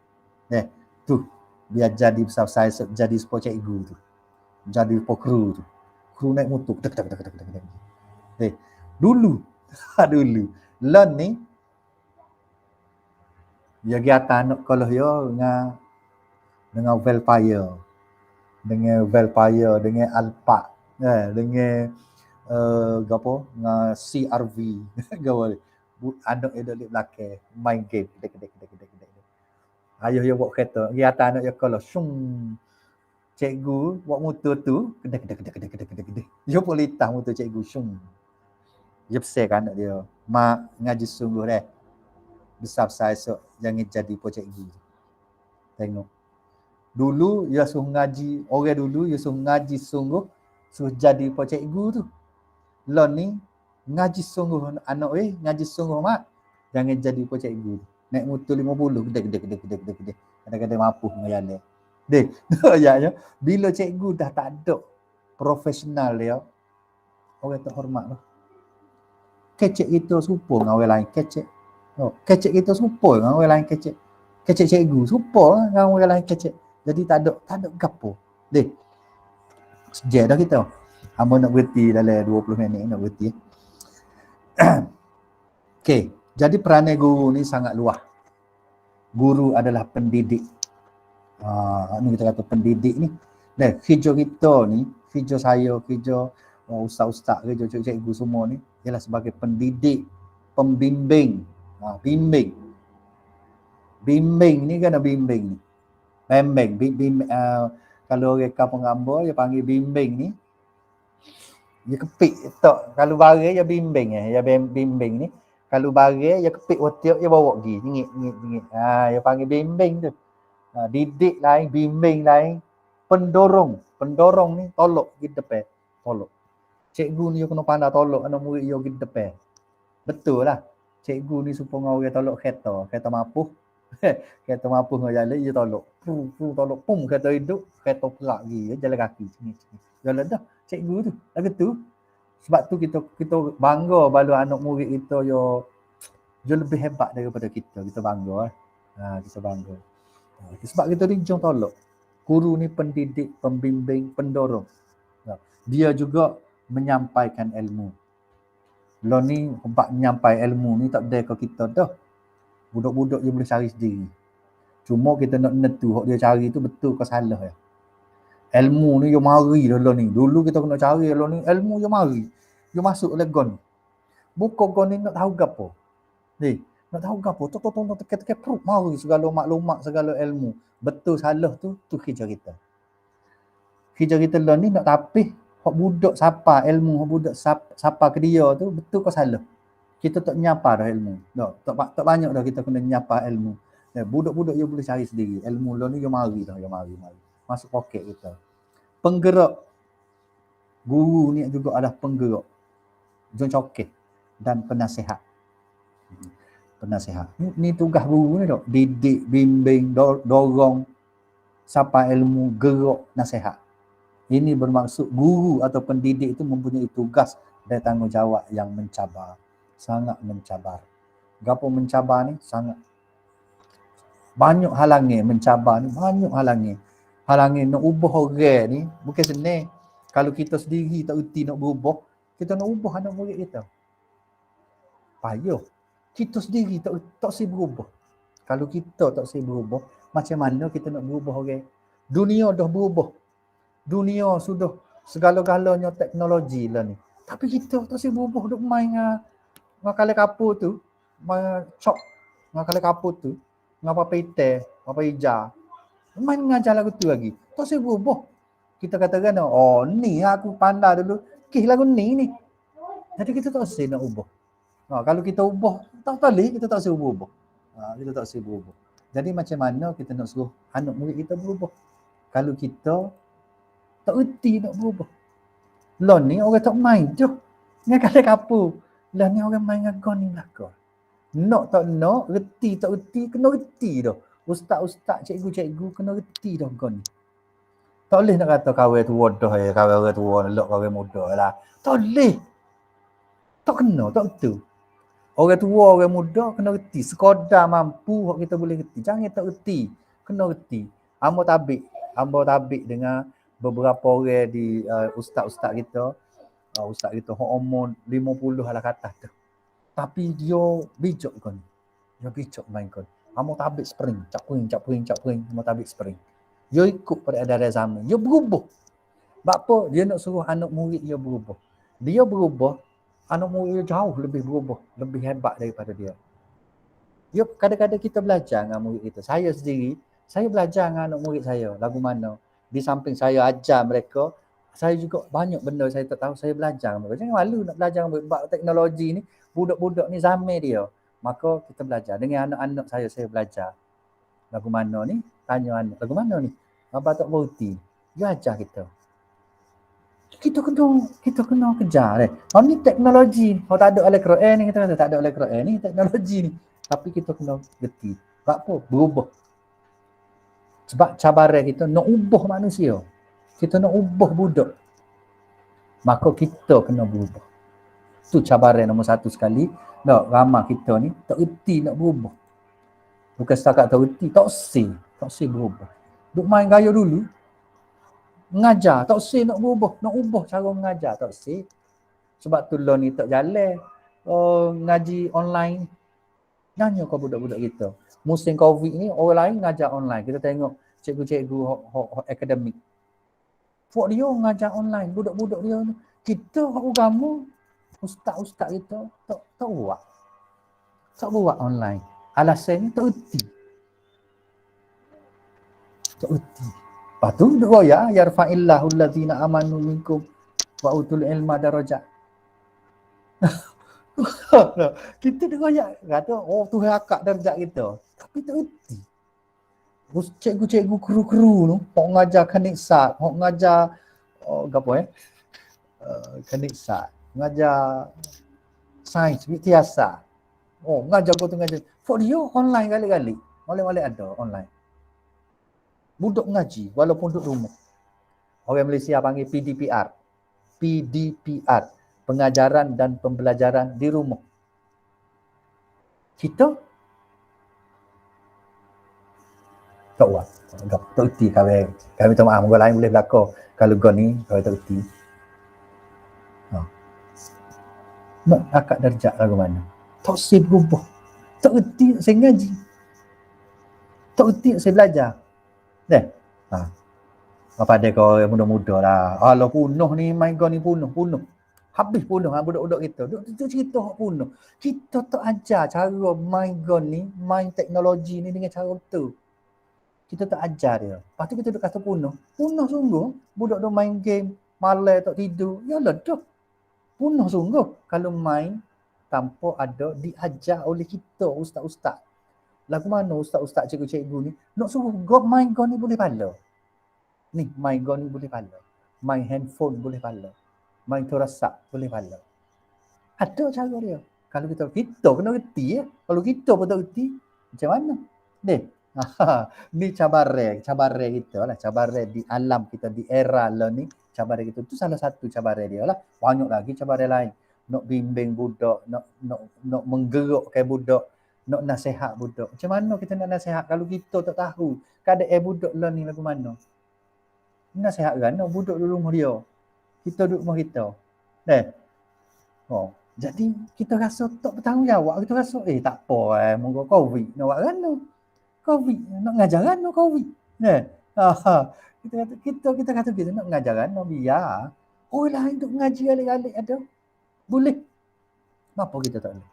Tu biar jadi besar saya jadi sepuluh cikgu tu. Jadi kru tu. Kru naik motor. Dulu. Lon ni dia pergi atas anak kalau dia dengan Velfire, dengan Alphard, dengan gapo, dengan CRV, gapo. Anak dia di belakang main game, kedek. Ayah dia bawa kereta, pergi atas anak dia kalau cikgu bawa motor tu, kedek. Dia pun litah motor cikgu, dia pesan anak dia, mak ngaji sungguh deh. Besar saya esok jangan jadi cikgu. Tengok. Dulu dia suruh ngaji, orang dulu dia suruh ngaji sungguh, suruh jadi cikgu tu. Lon ni ngaji sungguh anak ngaji sungguh mak, jangan jadi cikgu. Naik motor 50 gede. Kadang-kadang mampu mengayak. Ya. Bila cikgu dah tak ada profesional dia, orang tak hormat lah. Kecek kita serupa dengan orang lain kecek. Kecek kita serupa dengan orang lain kecek. Kecek cikgu serupa dengan orang lain kecek. Jadi tak ada gapo. Sejak dah kita. Hamba nak berhenti dalam 20 minit nak berhenti. Okey, jadi peranan guru ni sangat luas. Guru adalah pendidik. Ni kita kata pendidik ni. Dan kerja kita ni, kerja saya, kerja ustaz-ustaz, kerja cikgu semua ni ialah sebagai pendidik, pembimbing. Bimbing ni kan bimbing ni. Bimbing kalau orang kampung gambar dia panggil bimbing ni. Dia kepik tak kalau barang dia bimbing bimbing ni. Kalau barang dia kepik otak dia bawa pergi jingit. Dia panggil bimbing tu. Didik lain, bimbing lain, pendorong ni tolak pergi depan. Tolak. Cikgu ni kena pandai tolak anak murid dia pergi depan. Betul lah. Cikgu ni supaya orang tolak kereta mampu. Kereta mampu dengan jalan dia tolak. Tolak kereta hidup, kereta perak lagi dia jalan kaki sini. Jalan dah cikgu tu. Lagu tu. Sebab tu kita bangga balu anak murid kita yo lebih hebat daripada kita. Kita bangga. Kita bangga. Sebab kita rinjung tolak. Guru ni pendidik, pembimbing, pendorong. Dia juga menyampaikan ilmu. Lo ni tempat menyampaikan ilmu ni tak ada ke kita dah. Budak-budak dia boleh cari sendiri. Cuma kita nak nentu hak dia cari tu betul ke salah ya. Ilmu ni dia mari dah lo ni. Dulu kita kena cari lo ni ilmu dia mari. Dia masuk oleh gon. Bukan gon ni nak tahu gapo. Nak tahu gapo? Tok teka perut mari segala maklumat, segala ilmu. Betul salah tu kerja kita. Kerja kita lo ni nak tapih hak budak siapa ilmu, hak budak siapa ke dia tu betul ke salah. Kita tak nyapa dah ilmu. Tak banyak dah kita kena nyapa ilmu. Budak-budak dia boleh cari sendiri. Ilmu lo ni dia mari. Masuk poket kita. Penggerak. Guru ni juga adalah penggerak. Joncokeh dan penasihat. Ni tugas guru ni dok. Didik, bimbing, dorong, siapa ilmu, gerak, nasihat. Ini bermaksud guru atau pendidik itu mempunyai tugas dan tanggungjawab yang mencabar. Sangat mencabar. Gapo mencabar ni? Sangat banyak halangnya mencabar ni. Banyak halangnya. Halangi nak ubah orang ni bukan senang. Kalau kita sendiri tak erti nak berubah, kita nak ubah anak murid kita. Payah. Kita sendiri tak si berubah. Kalau kita tak si berubah, macam mana kita nak berubah orang? Dunia dah berubah. Dunia sudah segala-galanya teknologi lah ni. Tapi kita tak si berubah, duk main dengan kali kapur tu, main cok dengan kali kapur tu, dengan apa pete, apa hijau. Main mengajar lagu tu lagi. Tak si berubah. Kita katakan, oh ni aku pandai dulu. Kih lagu ni. Jadi kita tak si nak ubah. Kalau kita ubah, tak boleh, kita tak si ubah. Kita tak si berubah. Jadi macam mana kita nak suruh anak murid kita berubah? Kalau kita tak erti nak berubah. Lah ni orang tak main je. Dengan kali kapur. Lah ni orang main dengan gon ni lah kau. Nak tak nak, erti tak erti, kena erti dah. Ustaz-ustaz, cikgu-cikgu kena erti dah gon ni. Tak boleh nak kata kawan tua dah ya, kawan orang tua nak kawan muda lah. Tak boleh. Tak kena, tak betul. Orang tua, orang muda kena erti. Sekadar mampu kita boleh erti. Jangan tak erti. Kena erti. Ambo tabik dengan beberapa orang di ustaz-ustaz kita. Ustaz kita umur 50 lah kat atas tu. Tapi dia bijak kan. Dia bijak main kan. Ambo tabik spring. Cak puing. Ambo tabik spring. Dia ikut pada edaran zaman. Dia berubah. Sebab apa? Dia nak suruh anak murid dia berubah. Dia berubah. Anak murid dia jauh lebih berubah, lebih hebat daripada dia. Dia kadang-kadang kita belajar dengan murid kita. Saya sendiri, saya belajar dengan anak murid saya. Lagu mana? Di samping saya ajar mereka, saya juga banyak benda saya tak tahu, saya belajar dengan mereka. Jangan malu nak belajar dengan mereka. Sebab teknologi ni, budak-budak ni zaman dia. Maka kita belajar. Dengan anak-anak saya belajar. Lagu mana ni? Tanya anak, lagu mana ni? Abang tak berhenti. Dia ajar kita. Kita kena kejar. Ni teknologi. Kalau tak ada Al-Quran ni, kita kata tak ada Al-Quran ni, teknologi ni. Tapi kita kena gerti. Sebab apa? Berubah. Sebab cabaran kita nak ubah manusia. Kita nak ubah budak. Maka kita kena berubah. Itu cabaran nombor satu sekali. Tak ramai kita ni tak erti nak berubah. Bukan setakat tak erti, tak si berubah. Duk main gaya dulu. Mengajar, tak si nak berubah. Nak ubah cara mengajar, tak si. Sebab tu lah ni tak jalan. Ngaji online. Nanya kau budak-budak kita. Musim COVID ni, orang lain ngajar online. Kita tengok cikgu-cikgu akademik. Buat dia ngajar online. Budak-budak dia ni. Kita agama, ustaz-ustaz kita tak buat. Tak buat online. Alasan ni tak erti. Tak erti. Lepas tu duk ya yarfa'illahu allazina amanu minkum wa utul ilma darajat. Kita duk royak kata Tuhan akak darjat kita. Tapi tak erti. Cikgu-cikgu kru-kru tu hok ngajar kanisat, hok ngajar kanisat, ngajar sains, biasa. Ngajar kau tu ngajar. For dia online kali-kali. Boleh ada online. Budak ngaji walaupun duduk rumah. Orang Malaysia panggil PDPR. PDPR. Pengajaran dan pembelajaran di rumah. Kita tak buat. Tak erti kami minta maaf. Orang lain boleh berlaku. Kalau kau ni, kau tak erti. Nak akak darjat lagu mana? Tak saya berubah. Tak erti saya ngaji. Tak erti saya belajar. Apa ada kau yang muda-muda lah. Alah punuh ni, main kau ni punuh. Habis punuh budak-budak kita. Duk cerita punuh. Kita tak ajar cara main gun ni, main teknologi ni dengan cara betul. Kita tak ajar dia. Lepas tu kita duk kata punuh. Punuh sungguh. Budak duk main game, malam tak tidur. Yalah dah. Punuh sungguh kalau main tanpa ada diajar oleh kita ustaz-ustaz. Lagu mana ustaz-ustaz cikgu-cikgu ni nak suruh main gun ni boleh pala. Ni main gun ni boleh pala. Main handphone boleh pala. Main terasap boleh pala. Ada cara dia. Kalau kita kena reti ya. Kalau kita pun tak reti, macam mana? Ni cabaran kita lah. Cabaran di alam kita, di era lah ni. Cabaran kita tu salah satu cabaran dia lah. Banyak lagi cabaran lain. Nak bimbing budak, nak menggerakkan budak, nak nasihat budak. Macam mana kita nak nasihat kalau kita tak tahu keadaan budak lah ni lagu mana? Nasihat kan budak di rumah dia. Kita duduk rumah kita. Jadi kita rasa tak bertanggungjawab. Kita rasa tak apa moga Covid nak buat kan Covid nak ngajar kan Covid. Kita kata kita nak ngajar kan biar orang lain duk ngaji alik-alik ada. Boleh. Kenapa kita tak boleh?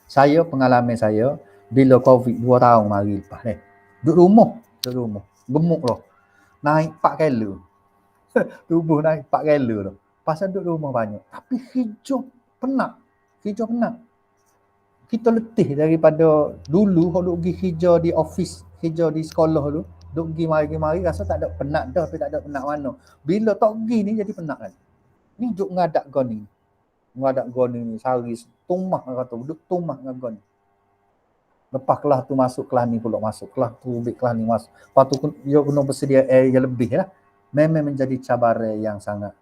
Saya pengalaman saya bila Covid 2 tahun mari lepas duduk rumah. Gemuk lah. Naik 4 kilo. Tubuh naik 4 kilo dah. Pasal duduk rumah banyak. Tapi hijau penat. Kita letih daripada dulu kalau pergi hijau di office, hijau di sekolah dulu, duk pergi mari rasa tak ada penat dah, tapi tak ada penat mana. Bila tak pergi ni jadi penat lagi. Ni duk ngadak goni. Ni sehari tumah kata duduk tumah dengan goni. Lepas kelas tu masuk kelas ni pula masuk kelas tu ambil kelas ni masuk. Lepas tu dia kena bersedia area lebih lah. Memang menjadi cabaran yang sangat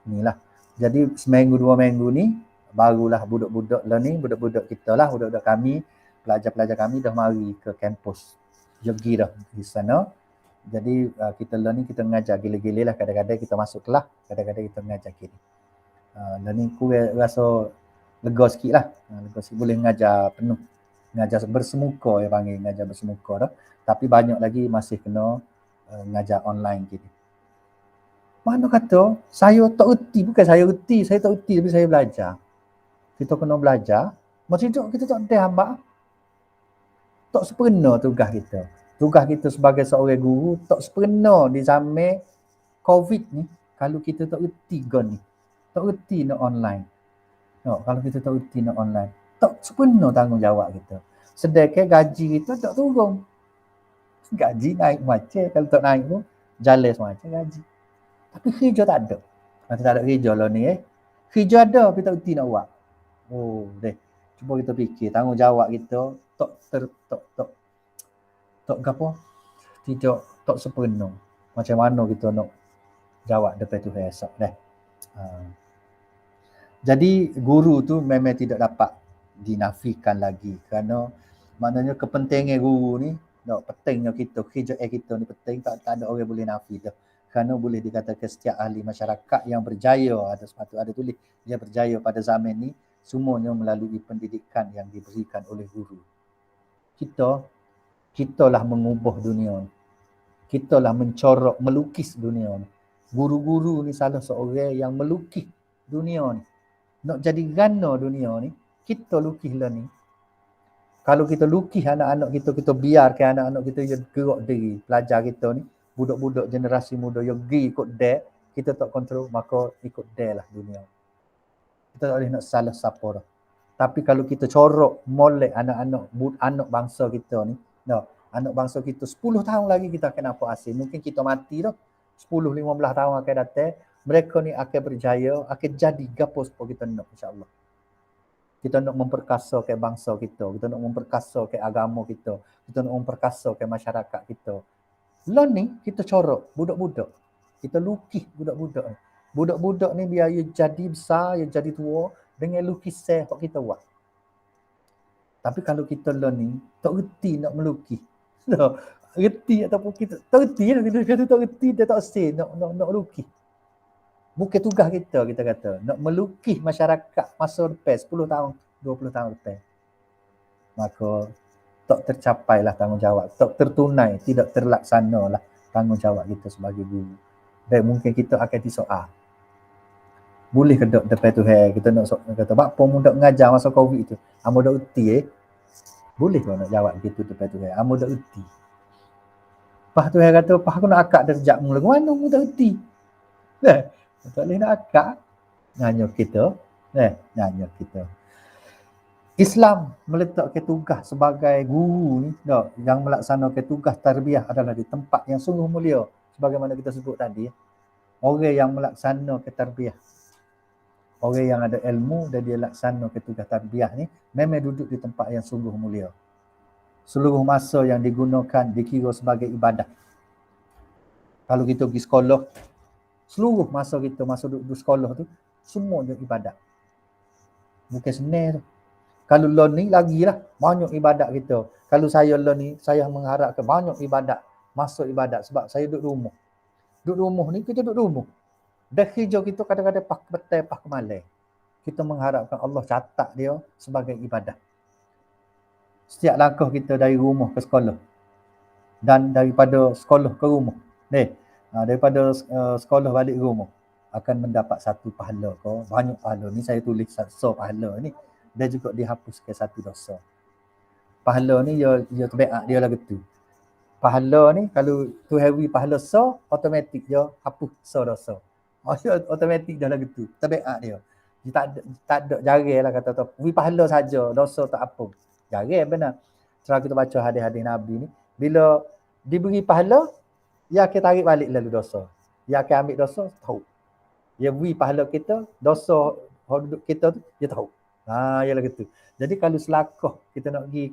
inilah. Jadi seminggu 2 minggu ni barulah budak-budak learning, budak-budak kita lah, budak-budak kami, pelajar-pelajar kami dah mari ke kampus. Dia pergi dah di sana. Jadi kita learning, kita mengajar gila-gila lah. Kadang-kadang kita masuk kelas, kadang-kadang kita mengajar gila. Learning ku rasa lega sikit lah. Lega sikit boleh mengajar penuh. Mengajar bersemuka ya panggil, mengajar bersemuka dah. Tapi banyak lagi masih kena mengajar online gitu. Mana kata saya tak erti, bukan saya erti, saya tak erti tapi saya belajar. Kita kena belajar. Macam tu kita tak ada hamba. Tak sempurna tugas kita. Tugas kita sebagai seorang guru tak sempurna di zaman Covid ni kalau kita tak erti gon ni. Tak erti nak online. Kalau kita tak erti nak online, tak sempurna tanggungjawab kita. Sedangkan gaji kita tak turun. Gaji naik macam, kalau tak naik pun jalan semacam gaji. Tapi kerja tak ada. Macam tak ada kerja lah ni Kerja ada tapi tak erti nak buat. Cuba kita fikir tanggungjawab kita tak sempurna. Macam mana kita nak jawab depan tu esok Jadi guru tu memang tidak dapat dinafikan lagi kerana maknanya kepentingan guru ni pentingnya kita kerja kita ni penting, tak ada orang boleh nafi dah. Kerana boleh dikatakan setiap ahli masyarakat yang berjaya, ada sepatut ada tulis dia berjaya pada zaman ni semuanya melalui pendidikan yang diberikan oleh guru. Kitalah mengubah dunia ni. Kitalah mencorak, melukis dunia ni. Guru-guru ni salah seorang yang melukis dunia ni. Nak jadi gana dunia ni, kita lukislah ni. Kalau kita lukis anak-anak kita biarkan anak-anak kita yang gerak diri, pelajar kita ni, budak-budak generasi muda yang pergi ikut dia, kita tak kontrol, maka ikut dia lah dunia. Kita tak boleh nak salah siapa dah. Tapi kalau kita corok, molek anak bangsa kita ni, anak bangsa kita 10 tahun lagi kita akan apa hasil. Mungkin kita mati dah, 10-15 tahun akan datang, mereka ni akan berjaya, akan jadi gapo apa kita nak insya-Allah. Kita nak memperkasa ke bangsa kita nak memperkasa ke agama kita nak memperkasa ke masyarakat kita. Lah ni kita corok budak-budak. Kita lukis budak-budak. Budak-budak ni biar dia jadi besar, dia jadi tua dengan lukisan yang kita buat. Tapi kalau kita lah ni tak reti nak melukis. Reti ataupun kita tak reti lah, kita tak reti, dia tak say nak lukis. Bukan tugas kita kata. Nak melukis masyarakat masa depan 10 tahun, 20 tahun depan. Maka tak tercapailah tanggungjawab. Tak tertunai, tidak terlaksanalah tanggungjawab kita sebagai guru. Dan mungkin kita akan disoal. Boleh ke tak depan tu kita nak kata, apa muda mengajar masa Covid tu? Amo dak erti Boleh ke nak jawab gitu depan tu Amo dak erti. Lepas tu kata, "Pak aku nak akak darjat mula." Mana mu dak erti? Tak boleh nak akak. Nanya kita. Islam meletakkan tugas sebagai guru ni, yang melaksanakan tugas tarbiyah adalah di tempat yang sungguh mulia. Sebagaimana kita sebut tadi. Orang yang melaksanakan tarbiyah. Orang yang ada ilmu dan dia laksanakan tugas tarbiyah ni, memang duduk di tempat yang sungguh mulia. Seluruh masa yang digunakan dikira sebagai ibadah. Kalau kita pergi sekolah, seluruh masa kita masa duduk sekolah tu semuanya ibadat. Bukan senang tu. Kalau learning lagilah banyak ibadat kita. Kalau saya learning, saya mengharapkan banyak ibadat masuk ibadat sebab saya duduk rumah. Duduk rumah ni kita duduk rumah. Dah hijau kita kadang-kadang pak betai pak kemalai. Kita mengharapkan Allah catat dia sebagai ibadat. Setiap langkah kita dari rumah ke sekolah dan daripada sekolah ke rumah. Daripada sekolah balik ke rumah akan mendapat satu pahala kau. Banyak pahala ni saya tulis so pahala ni. Dan juga dihapuskan satu dosa. Pahala ni dia terbaik dia lah gitu. Pahala ni kalau tu heavy pahala so automatik dia hapus so dosa. Automatik dah lah gitu. Terbaik dia. Dia tak ada jarang lah kata tu. We pahala saja, dosa tak apa. Jarang benar. Setelah kita baca hadis-hadis Nabi ni, bila diberi pahala, dia akan tarik balik lalu dosa. Dia akan ambil dosa, tahu. Dia beri pahala kita, dosa duduk kita tu, dia tahu. Ialah gitu. Jadi kalau kita nak pergi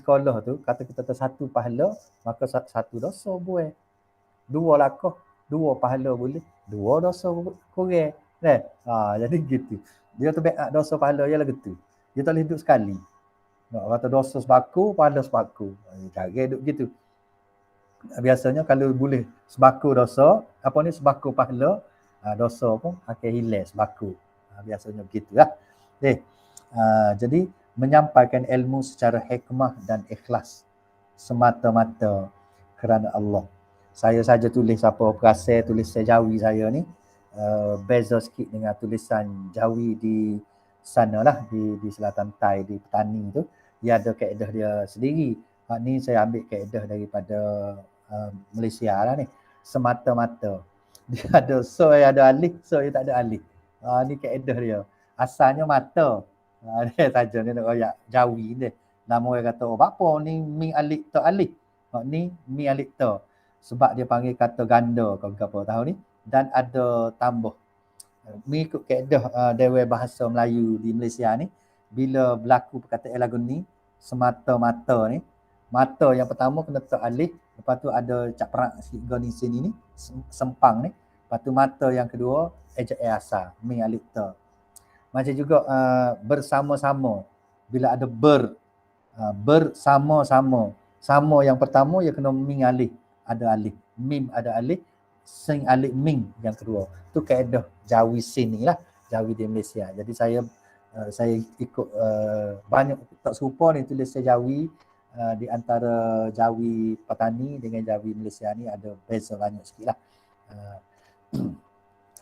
sekolah tu, kata kita tu satu pahala, maka satu dosa boleh. Dua lakah, dua pahala boleh, dua dosa kurang. Jadi gitu. Dia terbaik dosa pahala ialah gitu. Dia tak boleh hidup sekali. Nak kata dosa sebaku, pahala sebaku. Cara hidup gitu. Biasanya kalau boleh sebaku dosa, sebaku pahala, dosa pun akan hilang sebaku. Biasanya begitulah. Jadi menyampaikan ilmu secara hikmah dan ikhlas semata-mata kerana Allah. Saya saja tulis apa perasa tulis Jawi saya ni beza sikit dengan tulisan Jawi di sana lah di selatan Tai di Petani tu. Dia ada kaedah dia sendiri. Ni saya ambil kaedah daripada Malaysia lah ni. Semata-mata. Dia ada so ada alif, so dia tak ada alif. Ni kaedah dia. Asalnya mata. Dia saja ni nak royak Jawi ni. Nama orang kata, apa ni mi alif ta alif. Ni mi alif ta. Sebab dia panggil kata ganda kalau apa tahu ni. Dan ada tambah. Mengikut kaedah Dewan Bahasa Melayu di Malaysia ni, bila berlaku perkataan lagu ni, semata-mata ni, mata yang pertama kena tak alif, lepas tu ada cak perak sikit ni sini ni, sempang ni, lepas tu mata yang kedua, ejak asal, mi alif ta. Macam juga bersama-sama, bila ada bersama-sama, sama yang pertama yang kena mi alif, ada alif, mim ada alif, sing alif ming yang kedua. Tu kaedah Jawi sini lah, Jawi di Malaysia. Jadi saya ikut banyak tak serupa ni tulis Jawi di antara Jawi Petani dengan Jawi Malaysia ni ada beza banyak sikit lah.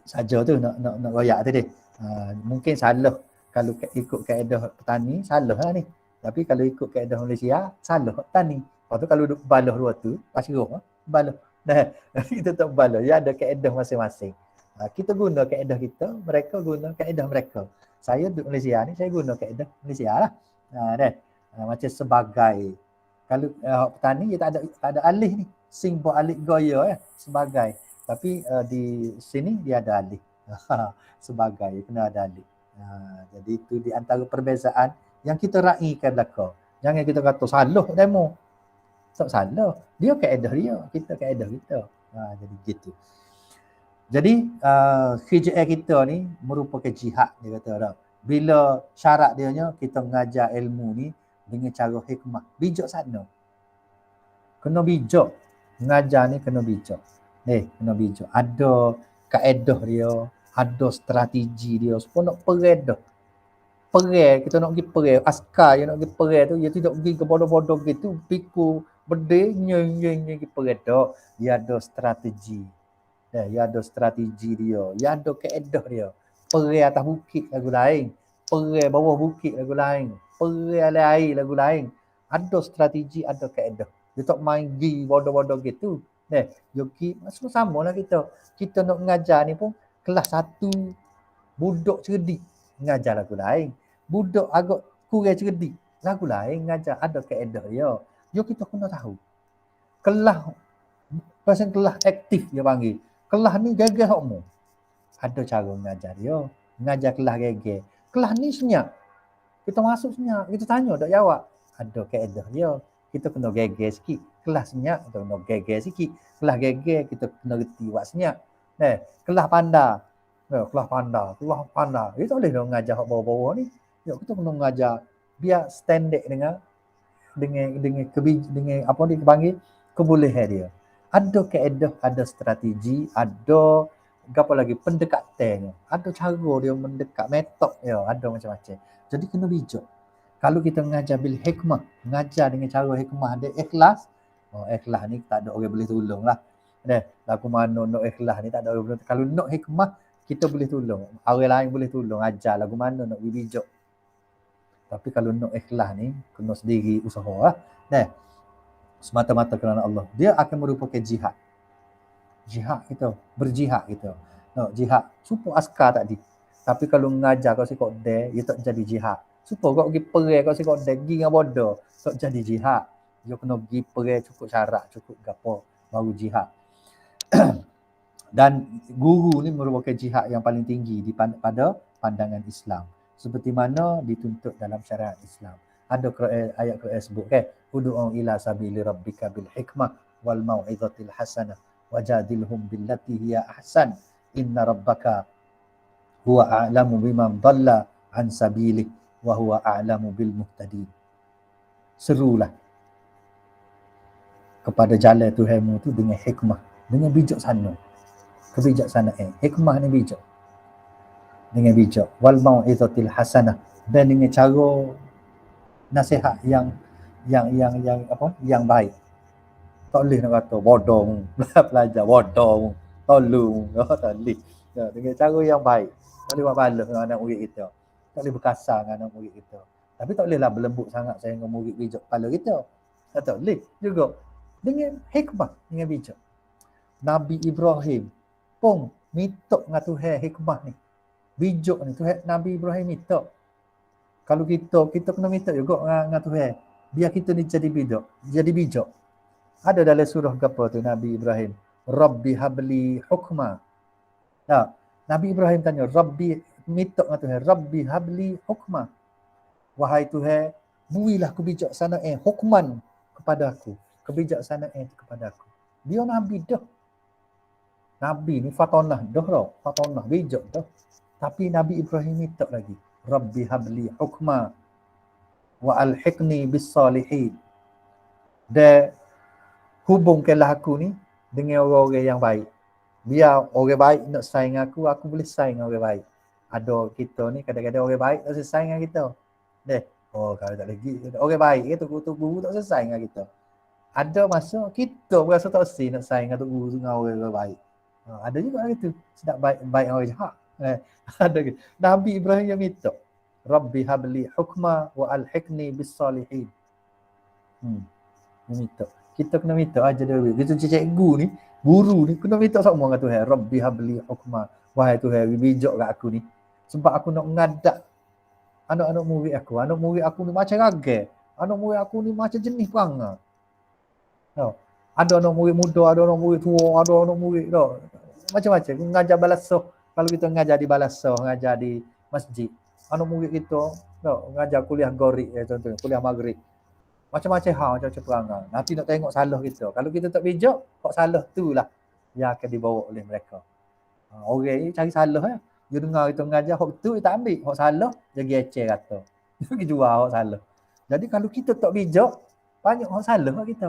Saja tu nak royak tadi. Mungkin salah kalau ikut kaedah Petani, salah lah ni. Tapi kalau ikut kaedah Malaysia, salah Petani. Lepas tu kalau balah dua tu, pas roh, balah. Kita tak balah. Dia ada kaedah masing-masing. Kita guna kaedah kita, mereka guna kaedah mereka. Saya duduk Malaysia ni, saya guna kaedah Malaysia lah. Macam sebagai. Kalau Petani, dia tak ada alih ni. Sing bo alih goya sebagai. Tapi di sini dia ada alih. Sebagai, kena ada alih. Jadi itu di antara perbezaan yang kita raikan belakang. Jangan kita kata salah demo. Tak salah. Dia kaedah dia, kita kaedah kita. Jadi gitu. Jadi KJA kita ni merupakan jihad dia kata dah. Bila syarat dia kita mengajar ilmu ni dengan cara hikmah. Bijak sana. Kena bijak. Mengajar ni kena bijak. Kena bijak. Ada kaedah dia, ada strategi dia. Semua nak perang dah. Perang, kita nak pergi perang. Askar yang nak pergi perang tu, dia tidak pergi ke bodoh-bodoh gitu. Pikul, berdeh, nyeng pergi perang dah. Dia ada strategi. Dia ada strategi dia. Dia ada kaedah dia. Perang atas bukit lagu lain. Perang bawah bukit lagu lain. Perang air lagu lain. Ada strategi, ada kaedah. Dia tak main pergi bodoh-bodoh gitu. Yogi, sama lah kita. Kita nak mengajar ni pun kelas 1 budak cerdik mengajar lagu lain. Budak agak kurang cerdik lagu lain mengajar. Ada kaedah dia. Kita kena tahu. Kelas aktif dia panggil. Kelas ni gagal hokmu. Ada cara mengajar dia. Mengajar kelas gagal. Kelas ni senyap. Kita masuk senyap. Kita tanya, tak jawab. Ada kaedah dia. Kita kena gagal sikit. Kelas senyap, kita kena gagal sikit. Kelas gagal, kita kena reti buat senyap. Kelas pandai. Kelas pandai. Dia tak boleh dah mengajar hok bawah-bawah ni. Kita kena mengajar biar standard dengan apa dia panggil kebolehan dia. Ada kaedah, ada strategi, ada apa lagi pendekatannya. Ada cara dia mendekat, metod dia, ada macam-macam. Jadi kena bijak. Kalau kita mengajar bil hikmah, mengajar dengan cara hikmah dia ikhlas, ikhlas ni tak ada orang boleh tolong lah. Lagu mana nak ikhlas ni tak ada orang boleh. Kalau nak hikmah, kita boleh tolong. Orang lain boleh tolong, ajar lagu mana nak bijak. Tapi kalau nak ikhlas ni, kena sendiri usaha lah. Semata-mata kerana Allah. Dia akan merupakan jihad. Jihad kita, berjihad kita. Jihad, supaya askar tadi. Tapi kalau mengajar kau sikok dia, dia tak jadi jihad. Supaya kau pergi perang kau sikok dia, pergi dengan bodoh, tak jadi jihad. Dia kena pergi perang cukup syarat, cukup gapo, baru jihad. Dan guru ni merupakan jihad yang paling tinggi pada pandangan Islam. Seperti mana dituntut dalam syariat Islam. Ada ayat Quran sebut kan, ud'u ila sabili rabbika bil hikmah wal mau'izatil hasanah wajadilhum billati hiya ahsan inna rabbaka huwa a'lamu biman dhalla an sabilik wa huwa a'lamu bil muhtadin. Serulah kepada jalan Tuhanmu tu dengan hikmah, dengan bijaksana. Kebijaksanaan, hikmah ni bijak. Dengan bijak, wal mau'izatil hasanah, dan dengan cara nasihat yang baik. Tak boleh nak kata bodoh, pelajar bodoh, tolong, tak boleh. Dengan cara yang baik. Tak boleh buat balas dengan anak murid kita. Tak boleh berkasar dengan anak murid kita. Tapi tak bolehlah berlembut sangat sehingga murid bijak kepala kita. Tak boleh juga. Dengan hikmah, dengan bijak. Nabi Ibrahim pun minta dengan Tuhan hikmah ni. Bijak ni Tuhan Nabi Ibrahim minta. Kalau kita kena minta juga dengan Tuhan. Biar kita ni jadi bijak. Ada dalam surah apa tu Nabi Ibrahim. Rabbi habli hukma. Nabi Ibrahim tanya, Rabbi minta dengan Tuhan, Rabbi habli hukma. Wahai Tuhan, berilah kebijaksanaan, hukman kepada aku. Kebijaksanaan kepada aku. Dia Nabi dah. Nabi ni fatonah dah. Fatonah bijak dah. Tapi Nabi Ibrahim minta lagi. Rabbi habli hukma wa alhiqni bis salihin. Dan hubungkanlah aku ni dengan orang-orang yang baik. Biar orang baik nak sayang aku boleh sayang orang baik. Ada kita ni kadang-kadang orang baik tak selesai dengan kita. Kalau tak lagi orang baik ke tu guru tak selesai dengan kita. Ada masa kita berasa tak selesai nak sayang dengan guru dengan orang baik. Ada juga gitu. Sedap baik orang jahat. Ada gitu. Nabi Ibrahim yang minta, Rabbi habli hukma wa alhiqni bis salihin. Minta. Kita kena minta aja dia. Kita cikgu ni, guru ni kena minta sama dengan Tuhan. Rabbi habli hukma. Wahai Tuhan, bijak kat aku ni. Sebab aku nak mengadap anak-anak murid aku. Anak murid aku ni macam raga. Anak murid aku ni macam jenis perangai. Ada anak murid muda, ada anak murid tua, ada anak murid macam-macam. Mengajar balasah. Kalau kita mengajar di balasah, mengajar di masjid. Anak murid kita mengajar kuliah gorik, contohnya kuliah maghrib. Macam-macam hal, macam-macam perangai. Nanti nak tengok salah kita. Kalau kita tak bijak, kok salah tu lah yang akan dibawa oleh mereka. Orang ni cari salah ya. Dia dengar kita mengajar, hak betul dia tak ambil. Hak salah, dia geceh kata. Dia pergi jual hak salah. Jadi kalau kita tak bijak, banyak hak salah kat kita.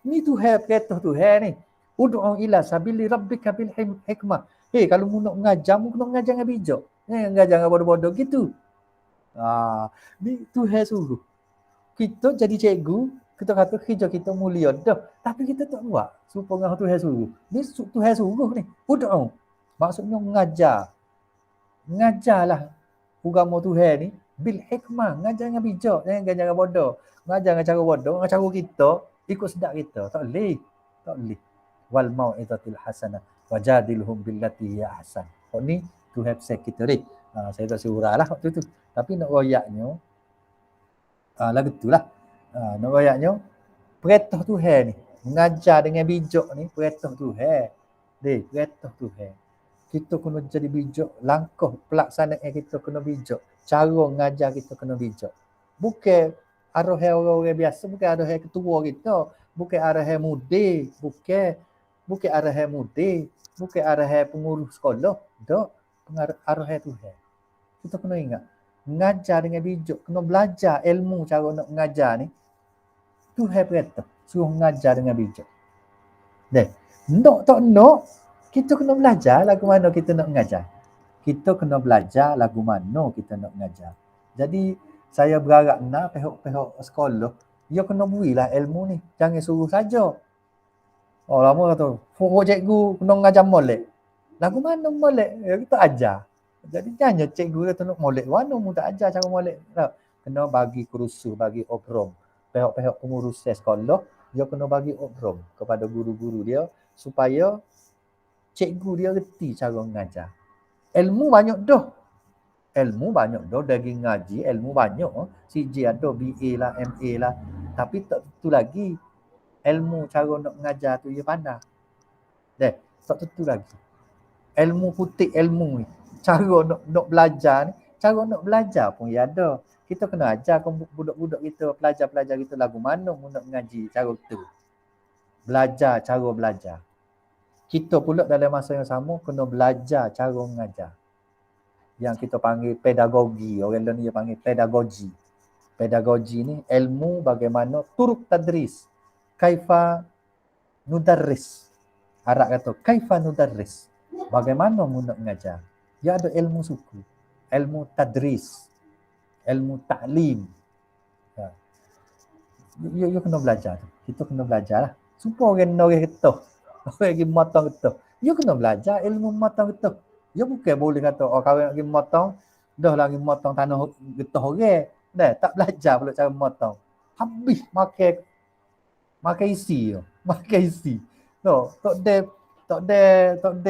Ni Tuhan perintah Tuhan ni. Ud'u ila sabili rabbika bil hikmah. Kalau mu nak mengajar, mu kena mengajar dengan bijak. Mengajar dengan bodoh-bodoh gitu. Ni Tuhan suruh. Kita jadi cikgu, kita kata kerja kita mulia dah. Tapi kita tak buat. Supaya Tuhan suruh. Ni Tuhan suruh ni. Ud'u. Maksudnya mengajar. Mengajarlah agama Tuhan ni bil hikmah. Mengajar dengan bijak. Jangan mengajar dengan bodoh. Mengajar dengan cara bodoh. Dengan cara kita, ikut sedap kita. Tak boleh. Tak boleh. Wal mau'izatil hasanah wajadilhum billati hiya ahsan. Ni Tuhan pesan kita ni. Saya tak surah lah waktu tu. Tapi nak royaknya lagu tu lah. Nak royaknya perintah Tuhan ni. Mengajar dengan bijak ni perintah Tuhan. Perintah Tuhan. Kita kena jadi bijak. Langkah pelaksanaan kita kena bijak. Cara mengajar kita kena bijak. Bukan arahan orang-orang biasa. Bukan arahan ketua kita. Bukan arahan mudir. Bukan arahan mudir. Bukan arahan pengurus sekolah. Tak. Arahan Tuhan. Kita kena ingat. Mengajar dengan bijak. Kena belajar ilmu cara nak mengajar ni. Tuhan perintah. suruh mengajar dengan bijak. Deh, nak tak nak, kita kena belajar lagu mana kita nak mengajar. Kita kena belajar lagu mana kita nak mengajar. Jadi, saya berharap nak pihak-pihak sekolah, dia kena berilah ilmu ni. Jangan suruh saja. Oh, lama kata, cikgu kena mengajar molek. Lagu mana molek? Ya, kita ajar. Jadi, jangan cikgu kata nak molek. Mana mu tak ajar cara molek. Tak. Kena bagi kursus, bagi obrom. Pihak-pihak pengurus sekolah, dia kena bagi obrom kepada guru-guru dia supaya cikgu dia reti cara mengajar. Ilmu banyak dah. Ilmu banyak dah dari ngaji, ilmu banyak. CJ ada, BA lah, MA lah. Tapi tak tentu lagi ilmu cara nak mengajar tu dia pandai. Tak tentu lagi. Ilmu putik ilmu ni. Cara nak belajar ni, cara nak belajar pun dia ada. Kita kena ajar budak-budak kita, pelajar-pelajar kita lagu mana mu nak mengaji cara tu. Belajar cara belajar. Kita pula dalam masa yang sama kena belajar cara mengajar. Yang kita panggil pedagogi. Orang lain dia panggil pedagogi. Pedagogi ni ilmu bagaimana turuk tadris. Kaifa nudarris. Arab kata kaifa nudarris. Bagaimana mu nak mengajar. Dia ada ilmu suku. Ilmu tadris. Ilmu ta'lim. You kena belajar. Kita kena belajar lah. Supaya orang getah. Orang pergi motong getah. You kena belajar ilmu motong getah. You bukan boleh kata, oh kawan pergi motong, dah lagi motong tanah getah orang. Tak belajar pula cara motong. Habis makan isi. Makan isi. No, tak ada 2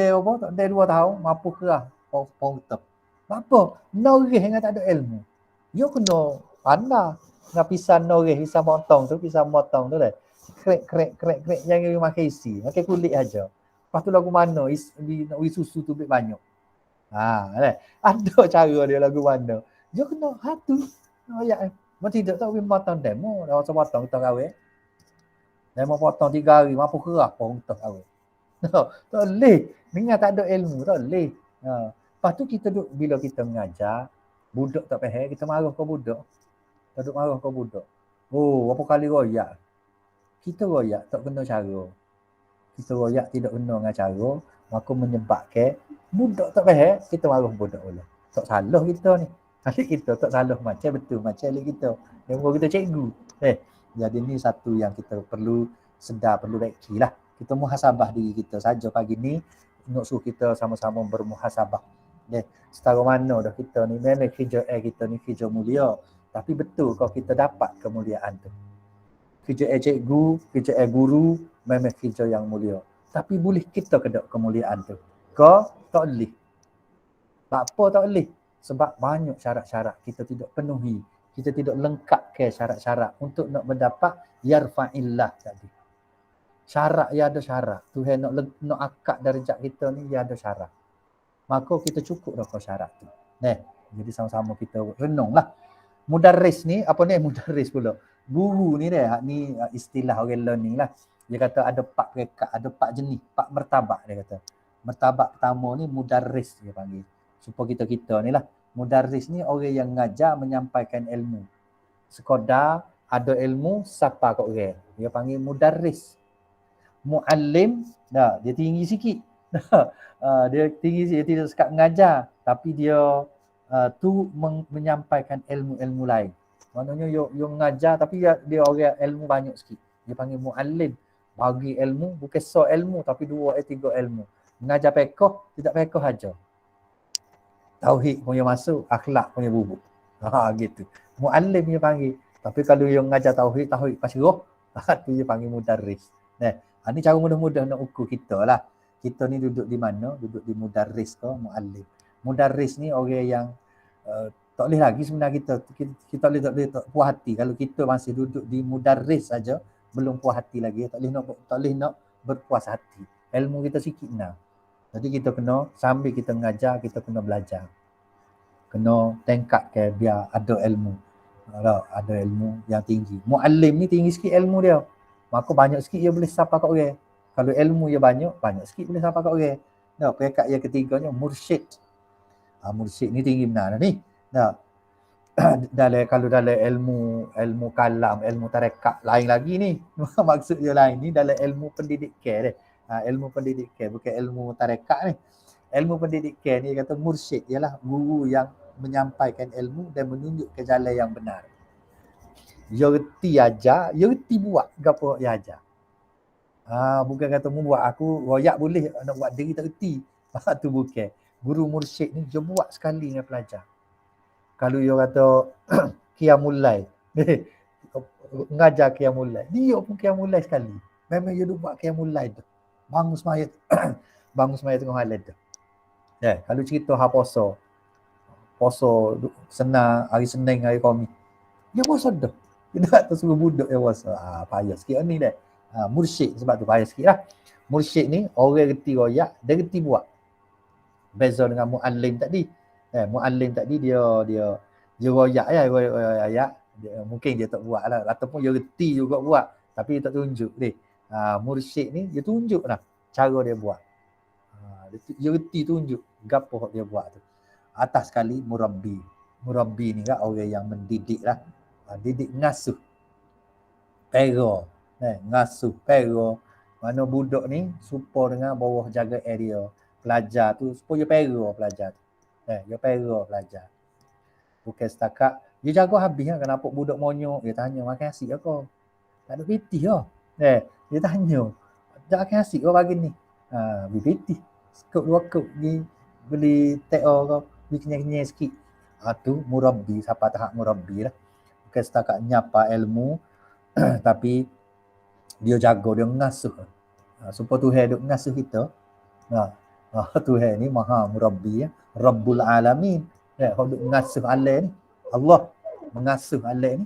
tahun, mampu kerah. Pong getah. Apa? Noreh yang tak ada ilmu. You kena pandai. Dengan pisang noreh, pisang motong tu dah. Krek. Jangan makan isi. Makan kulit aja. Lepas tu lagu mana? Nak beri susu tu banyak. Ada cara dia lagu mana. Dia kena hatu. Ayat. Mereka tidak tahu beri motong demo. Dah masa motong kita kahwin. Demo potong 3 hari. Mampu kerah pun kita kahwin. Tak boleh. Dengar tak ada ilmu. Tak boleh. Lepas tu kita duduk, bila kita mengajar, budak tak faham, kita marah ke budak. Kita duduk marah ke budak. Oh, berapa kali royak. Kita royak tak kena cara. Kita royak tidak kena dengan cara, maka menyebabkan budak tak faham, kita marah budak pula. Tak salah kita ni. Alik kita tak salah macam betul, macam alik kita. Yang kita cikgu. Jadi ni satu yang kita perlu sedar, perlu reki lah. Kita muhasabah diri kita saja pagi ni. Nak suruh kita sama-sama bermuhasabah. Setara mana dah kita ni, memang kerja kita ni kerja mulia. Tapi betul kalau kita dapat kemuliaan tu. Kerja cikgu, kerja guru, memang kerja yang mulia. Tapi boleh kita kedak kemuliaan tu. Kau tak boleh. Tak apa tak boleh. Sebab banyak syarat-syarat kita tidak penuhi. Kita tidak lengkap ke syarat-syarat untuk nak mendapat yarfa'illah tadi. Syarat dia ada syarat. Tuhan nak akad darjat kita ni dia ada syarat. Maka kita cukup dah kau syarat tu. Jadi sama-sama kita renunglah. Mudarris ni, apa ni mudarris pula? Guru ni dia, ni istilah orang learning lah. Dia kata ada 4 peringkat, ada 4 jenis, 4 martabak dia kata. Martabak pertama ni mudarris dia panggil. Supaya kita ni lah. Mudarris ni orang yang ngajar menyampaikan ilmu. Sekadar ada ilmu siapa kat orang. Dia panggil mudarris. Muallim, dia tinggi sikit. Dia tinggi sikit, dia tidak sekat mengajar. Tapi dia menyampaikan ilmu-ilmu lain. Maknanya dia mengajar tapi dia orang ilmu banyak sikit. Dia panggil muallim. Bagi ilmu, bukan so ilmu tapi 2 3 ilmu. Mengajar fiqh, tidak fiqh aja. Tauhid punya masuk, akhlak punya bubuk. Gitu. Muallim dia panggil. Tapi kalau yang mengajar tauhid pasti roh, tu dia panggil mudarris. Ini cara mudah-mudah nak ukur kita lah. Kita ni duduk di mana? Duduk di mudarris ke muallim. Mudarris ni orang yang tak boleh lagi sebenarnya kita tak boleh puas hati kalau kita masih duduk di mudarris saja belum puas hati lagi, tak boleh nak berpuas hati. Ilmu kita sikit nak. Jadi kita kena sambil kita mengajar, kita kena belajar. Kena tingkatkan biar ada ilmu. Ada ilmu yang tinggi. Muallim ni tinggi sikit ilmu dia. Maka banyak sikit dia boleh sapa kat orang. Kalau ilmu dia banyak sikit boleh sapa kat orang. Peringkat yang ketiganya mursyid. Mursyid ni tinggi benar ni. kalau dalam ilmu kalam, ilmu tarekat lain lagi ni. Maksud dia lain ni dalam ilmu pendidikan dia. Ilmu pendidikan bukan ilmu tarekat ni. Ilmu pendidikan ni kata mursyid ialah guru yang menyampaikan ilmu dan menunjuk ke jalan yang benar. Dia reti ajar, dia reti buat gapo dia ajar. Bukan kata membuat aku royak boleh, nak buat diri tak reti. Tu bukan. Guru mursyid ni dia buat sekali dengan pelajar. Kalau dia kata qiyamul lail, ngajar qiyamul lail, dia pun qiyamul lail sekali. Memang dia buat qiyamul lail tu. Bangun semaya tengah malam tu. Kalau cerita hal puasa senang, hari Senin, hari Khamis, dia puasa dah. Dia tak suruh budak dia puasa. Payah sikit ni dah. Mursyid sebab tu payah sikit lah. Mursyid ni orang reti royak, dia reti buat. Beza dengan muallim tadi. Muallim tadi dia royak ayat. Mungkin dia tak buat lah. Ataupun dia reti juga buat. Tapi dia tak tunjuk ni. Mursyid ni dia tunjuk lah cara dia buat. Dia reti tunjuk gapo dia buat tu. Atas sekali murabbi. Murabbi ni kan orang yang mendidik lah. Didik ngasuh. Pero. Ngasuh. Pero. Mana budak ni supaya dengan bawah jaga area. Pelajar tu supaya pero pelajar tu. Dia pero pelajar. Bukan setakat dia jaga habis kan nampak budak monyok, dia tanya makan nasi ke? Tak ada piti ke? Dia tanya. Tak makan nasi ke pagi ni? Beli piti. Sekop 2 kop ni beli teh ke, beli kenyang-kenyang sikit. Tu murabbi, siapa tahap murabbi lah. Bukan setakat nyapa ilmu tapi dia jaga, dia ngasuh. Supaya Tuhan duk ngasuh kita. Tuhan ni maha murabbi ya. Rabbul alamin. Dia duk ngasuh alam ni. Allah mengasuh alam ni.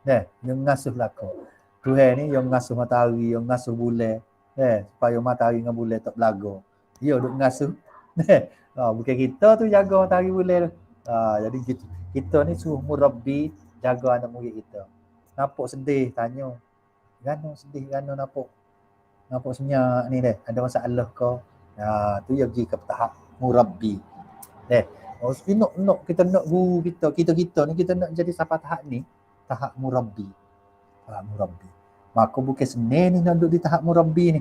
Dia ngasuh laku. Tuhan ni yang ngasuh matahari, yang ngasuh bulan. Supaya matahari dengan bulan tak belaga. Dia duk ngasuh. Bukan kita tu jaga matahari bulan tu. Jadi kita ni suruh murabbi jaga anak murid kita. Nampak sedih tanya. Gano sedih, gano nampak senyap ni deh. Ada masalah ke? Tu yang pergi ke tahap murabbi. Kita nak guru kita ni kita nak jadi siapa tahap ni? Tahap murabbi. Tahap murabbi. Maka bukan senang ni nak duduk di tahap murabbi ni.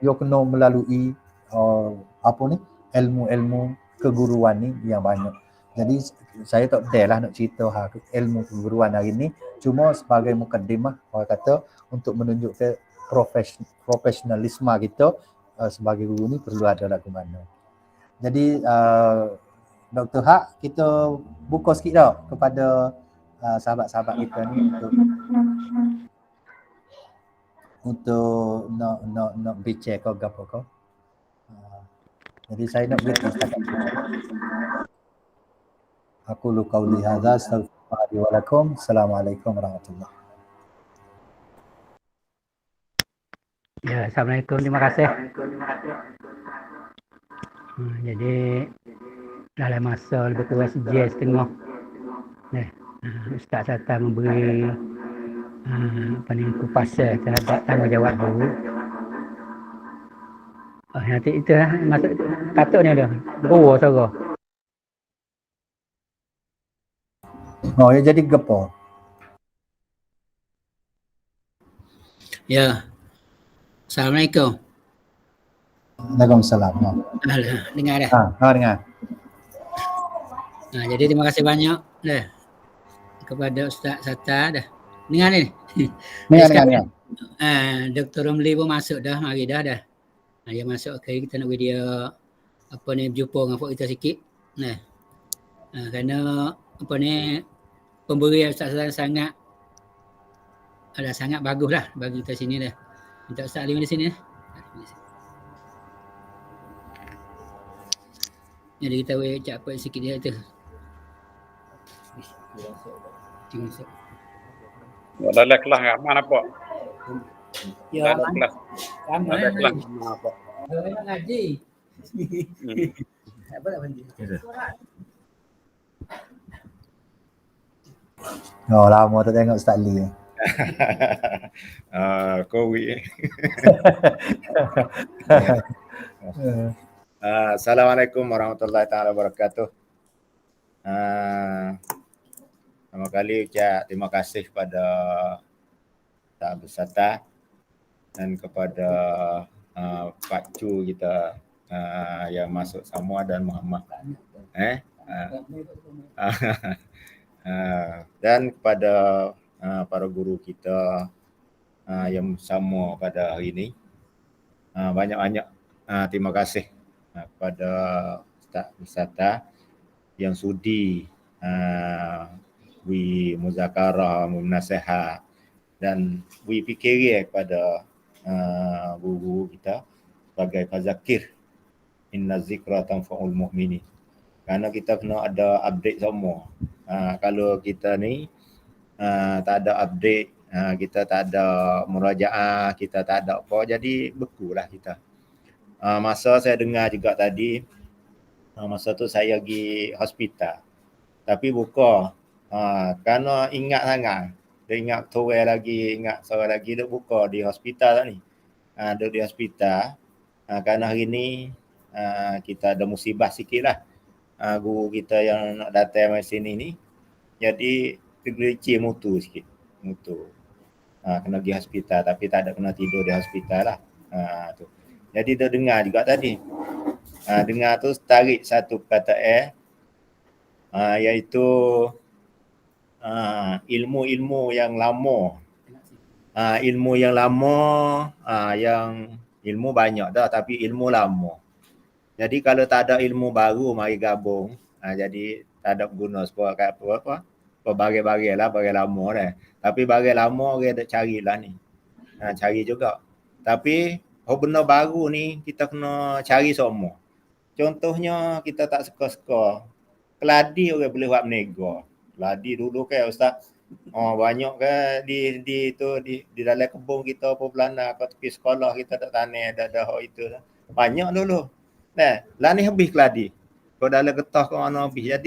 Dia kena melalui ilmu-ilmu keguruan ni yang banyak. Jadi saya tak lah nak cerita ilmu keguruan hari ni. Cuma sebagai mukaddimah, orang kata untuk menunjukkan profesionalisme kita sebagai guru ni perlu ada lagu mana. Jadi Dr. Haq, kita buka sikit dah kepada sahabat-sahabat kita ni untuk nak bincang ke apa ke. Jadi saya nak berhenti setakat itu. Aku lu qauli hadza astaghfirullahi wa lakum. Assalamualaikum warahmatullahi. Ya, Assalamualaikum, terima kasih. Jadi dalam masa lebih kurang sejam setengah Ustaz Sata memberi kupasan terhadap tanggungjawab guru. Nanti itu masuk patutnya dah guru suara. Ya jadi gapo? Ya. Assalamualaikum. Waalaikumsalam. Dengar dah. Dengar. Jadi terima kasih banyak dah kepada Ustaz Sata dah. Dengar ni. Dengar. Dr. Romli pun masuk dah, mari dah. Dia masuk kita nak bagi dia berjumpa dengan kita sikit. Kerana pemberian Ustaz Sata sangat bagus lah bagi kita sini dah. Minta Ustaz Ali di sini. Jadi kita boleh cakap sikit dia tu. Ada kelas enggak? Mana Pak? Ya, ada kelas. Sama Ada kelas. Apa? Ada ngaji. Apa nak ngaji? Lama tak tengok Ustaz Ali. Covid. Assalamualaikum warahmatullahi taala wabarakatuh. Pertama kali ucap terima kasih kepada Ustaz Abdul Sattah dan kepada Pak Cu kita yang masuk semua dan Muhammad. Dan kepada para guru kita yang bersama pada hari ini. Banyak-banyak terima kasih kepada Ustaz Wisata yang sudi muzakarah, nasihat dan fikir kepada guru kita sebagai fazakir inna zikra tanfa'ul mu'minin. Kerana kita kena ada update semua. Kalau kita ni tak ada update, kita tak ada murajaah, kita tak ada apa, jadi bekulah kita. Masa saya dengar juga tadi, masa tu saya pergi hospital. Tapi buka, kerana ingat sangat. Dia ingat tuai lagi, ingat sore lagi, dia buka di hospital ni. Duduk di hospital. Kerana hari ni kita ada musibah sikit lah. Guru kita yang nak datang dari sini ni, jadi tergelincir mutu sikit. Kena pergi hospital, tapi tak ada kena tidur di hospital lah. Tu. Jadi dia dengar juga tadi. Dengar tu tarik satu perkataan iaitu ilmu-ilmu yang lama. Ilmu yang lama, yang ilmu banyak dah tapi ilmu lama. Jadi kalau tak ada ilmu baru mari gabung, jadi tak ada guna apa bagai-bagai lah, bagai lama dah. Tapi bagai lama orang dah carilah ni. Cari juga. Tapi benda baru ni kita kena cari semua. Contohnya kita tak suka-suka. Keladi orang boleh buat menega. Keladi dulu kan Ustaz. Banyak kan di dalam kebun kita apa belana kat tepi sekolah kita tak tanam ada itu. Banyak dulu. Lah ni habis keladi. Kau dalam getah kau mana habis.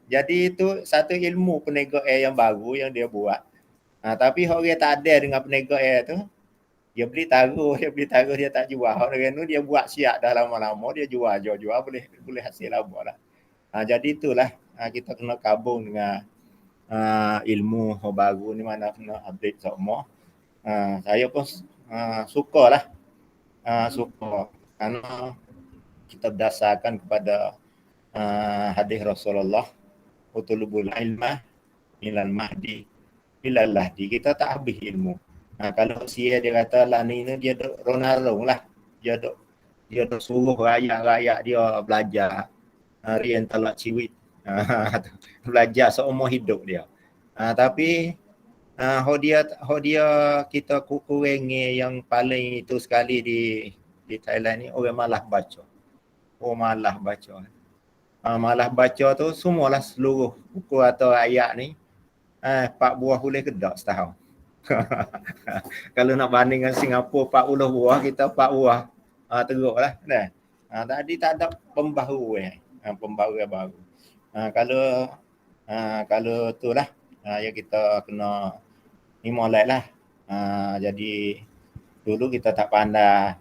Jadi itu satu ilmu peniaga air yang baru yang dia buat. Tapi orang tak ada dengan peniaga air tu, dia beli taruh dia tak jual. Orang tu dia buat siap dah lama-lama dia jual boleh hasil lama lah. Jadi itulah kita kena kabung dengan ilmu baru ni mana kena update semua. Saya pun sukalah. Suka kerana kita berdasarkan kepada hadis Rasulullah, utulubul ilmah ilal mahdi ilal lahdi. Kita tak habis ilmu. Kalau dia kata lah ni dia duk ronalong lah. Dia duk suruh rakyat dia belajar. Rian talak ciwit. Belajar seumur hidup dia. Tapi dia kita kukurengi yang paling itu sekali di Thailand ni orang malas baca. Malas baca. Malas baca tu semualah seluruh buku atau ayat ni 4 buah boleh kedak setahun. Kalau nak banding dengan Singapura 40 buah, kita 4 buah. Teruklah. Tadi tak ada pembaharuan. Pembaharuan baru. Kalau tu lah ya kita kena ni molek lah. Jadi dulu kita tak pandai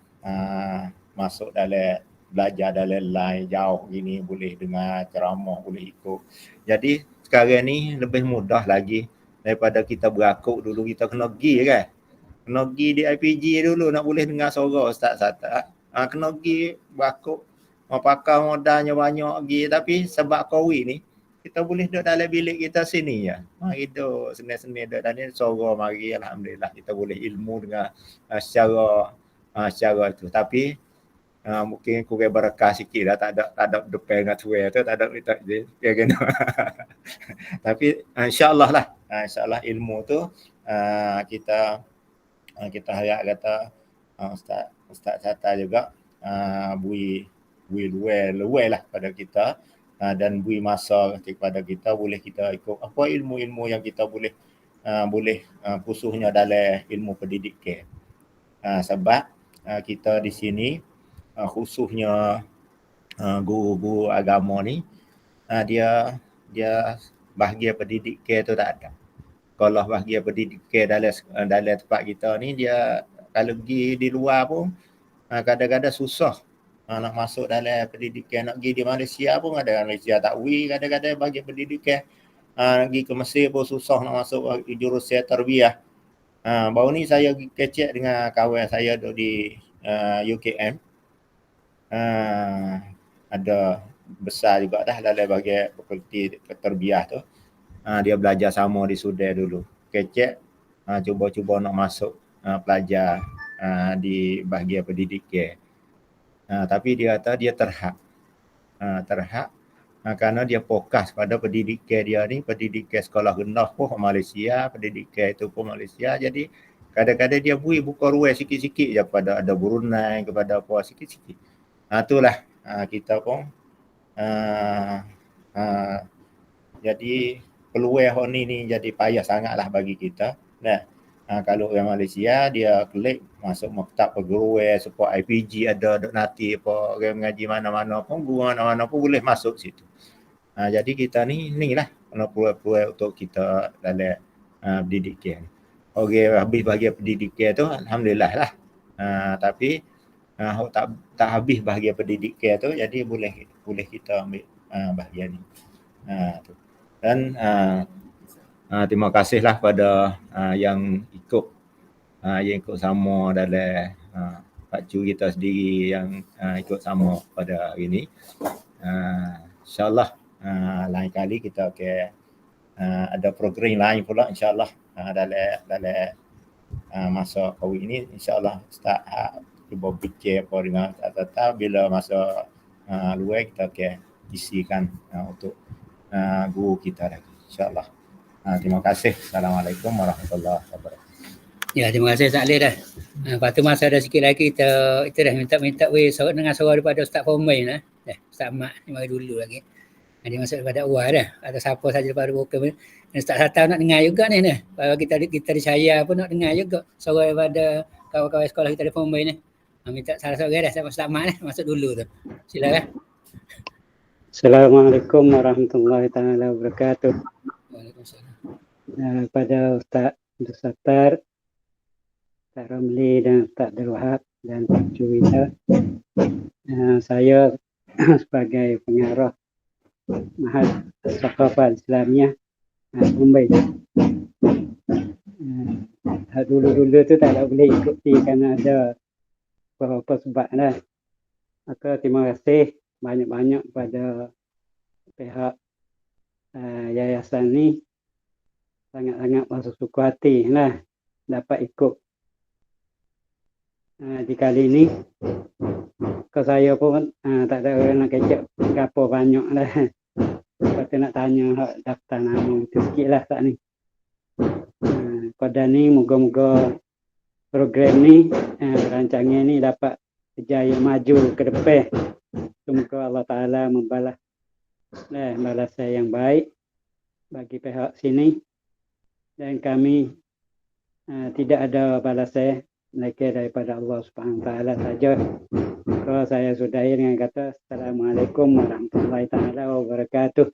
masuk dalam belajar dalam line jauh gini, boleh dengar ceramah, boleh ikut. Jadi sekarang ni lebih mudah lagi daripada kita berakuk dulu. Kita kena pergi kan. Kena pergi di IPG dulu nak boleh dengar suara Ustaz Sattah. Kena pergi berakuk. Pakai modalnya banyak pergi. Tapi sebab COVID ni, kita boleh duduk dalam bilik kita sini ya. Mari duduk seni-seni duduk dalam ni suara mari, alhamdulillah kita boleh ilmu dengan secara itu. Tapi mungkin kurang berkah sikit lah, tak ada depan dengan tuai tu, tak ada dia kena. Tapi insya-Allah lah, insya-Allah ilmu tu kita harap kata Ustaz Sattah juga bui luai lah pada kita. Dan beri masa kepada kita boleh kita ikut apa ilmu-ilmu yang kita boleh khususnya dalam ilmu pendidikan. Sebab kita di sini khususnya guru-guru agama ni dia bahagian pendidikan tu tak ada. Kalau bahagian pendidikan dalam tempat kita ni dia kalau pergi di luar pun kadang-kadang susah nak masuk dalam pendidikan, nak pergi di Malaysia pun ada, Malaysia tak wi kadang-kadang bagi pendidikan. Nak pergi ke Mesir pun susah nak masuk jurusan tarbiyah. Baru ni saya pergi kecek dengan kawan saya duduk di UKM. Ada besar juga dah dalam bahagian fakulti tarbiyah tu. Dia belajar sama di Sudan dulu. Kecek cuba-cuba nak masuk pelajar di bahagian pendidikan. Tapi dia kata dia terhad kerana dia fokus pada pendidikan dia ni, pendidikan sekolah rendah pun Malaysia, pendidikan itu pun Malaysia. Jadi kadang-kadang dia buka ruang sikit-sikit je kepada ada Brunei, kepada apa sikit-sikit. Itulah kita pun jadi peluang ni jadi payah sangatlah bagi kita. Nah, kalau yang Malaysia dia klik masuk maktab perguruan, support IPG ada dok nanti apa orang mengaji mana-mana pun, guru mana-mana pun boleh masuk situ. Jadi kita ni lah peluang untuk kita dalam pendidikan. Habis bahagian pendidikan tu alhamdulillah lah. Tapi tak habis bahagian pendidikan tu, jadi boleh kita ambil bahagian ni. Tu. Dan terima kasihlah pada yang ikut sama dalam Pak Cu kita sendiri yang ikut sama pada hari ini. InsyaAllah lain kali kita akan ada program lain pula insyaAllah dalam masa COVID ini. InsyaAllah start cuba fikir apa dengan tata bila masa luar kita akan isikan untuk guru kita lagi insyaAllah. Terima kasih. Assalamualaikum warahmatullahi wabarakatuh. Ya, terima kasih Ustaz Ali dah. Lepas tu masa ada sikit lagi kita dah minta dengan suara daripada Ustaz Fomai lah. Ustaz Mak ni mari dulu lagi. Dia masuk daripada awal dah. Atau siapa saja daripada bukan. Ustaz Satar nak dengar juga ni. Kalau kita di Syaya pun nak dengar juga suara daripada kawan-kawan sekolah kita di Fomai ni. Minta salah seorang dah Ustaz Mak ni masuk dulu tu. Silakan. Assalamualaikum warahmatullahi taala wabarakatuh. Waalaikumsalam. Pada Ustaz Abdul Sattar, Ustaz Ramli dan Ustaz Abdul Wahab dan Pak Cuwita, saya sebagai pengarah Mahad Thaqafah Islamiyah Mumbai. Dulu-dulu tu tak boleh ikuti kerana ada beberapa sebab lah. Maka terima kasih banyak-banyak kepada pihak yayasan ni, sangat-sangat bersuka hati lah dapat ikut di kali ni. Ke saya pun tak ada orang nak kecek apa banyak lah. Lepas tu nak tanya daftar nama itu sikit lah saat ni. Pada ni moga-moga program ni, rancangan ni dapat berjaya maju ke depan. Semoga Allah Ta'ala membalas balasan yang baik bagi pihak sini, dan kami tidak ada balasan lagi daripada Allah Subhanahu Ta'ala saja. Kalau saya sudahi dengan kata Assalamualaikum warahmatullahi ta'ala wabarakatuh.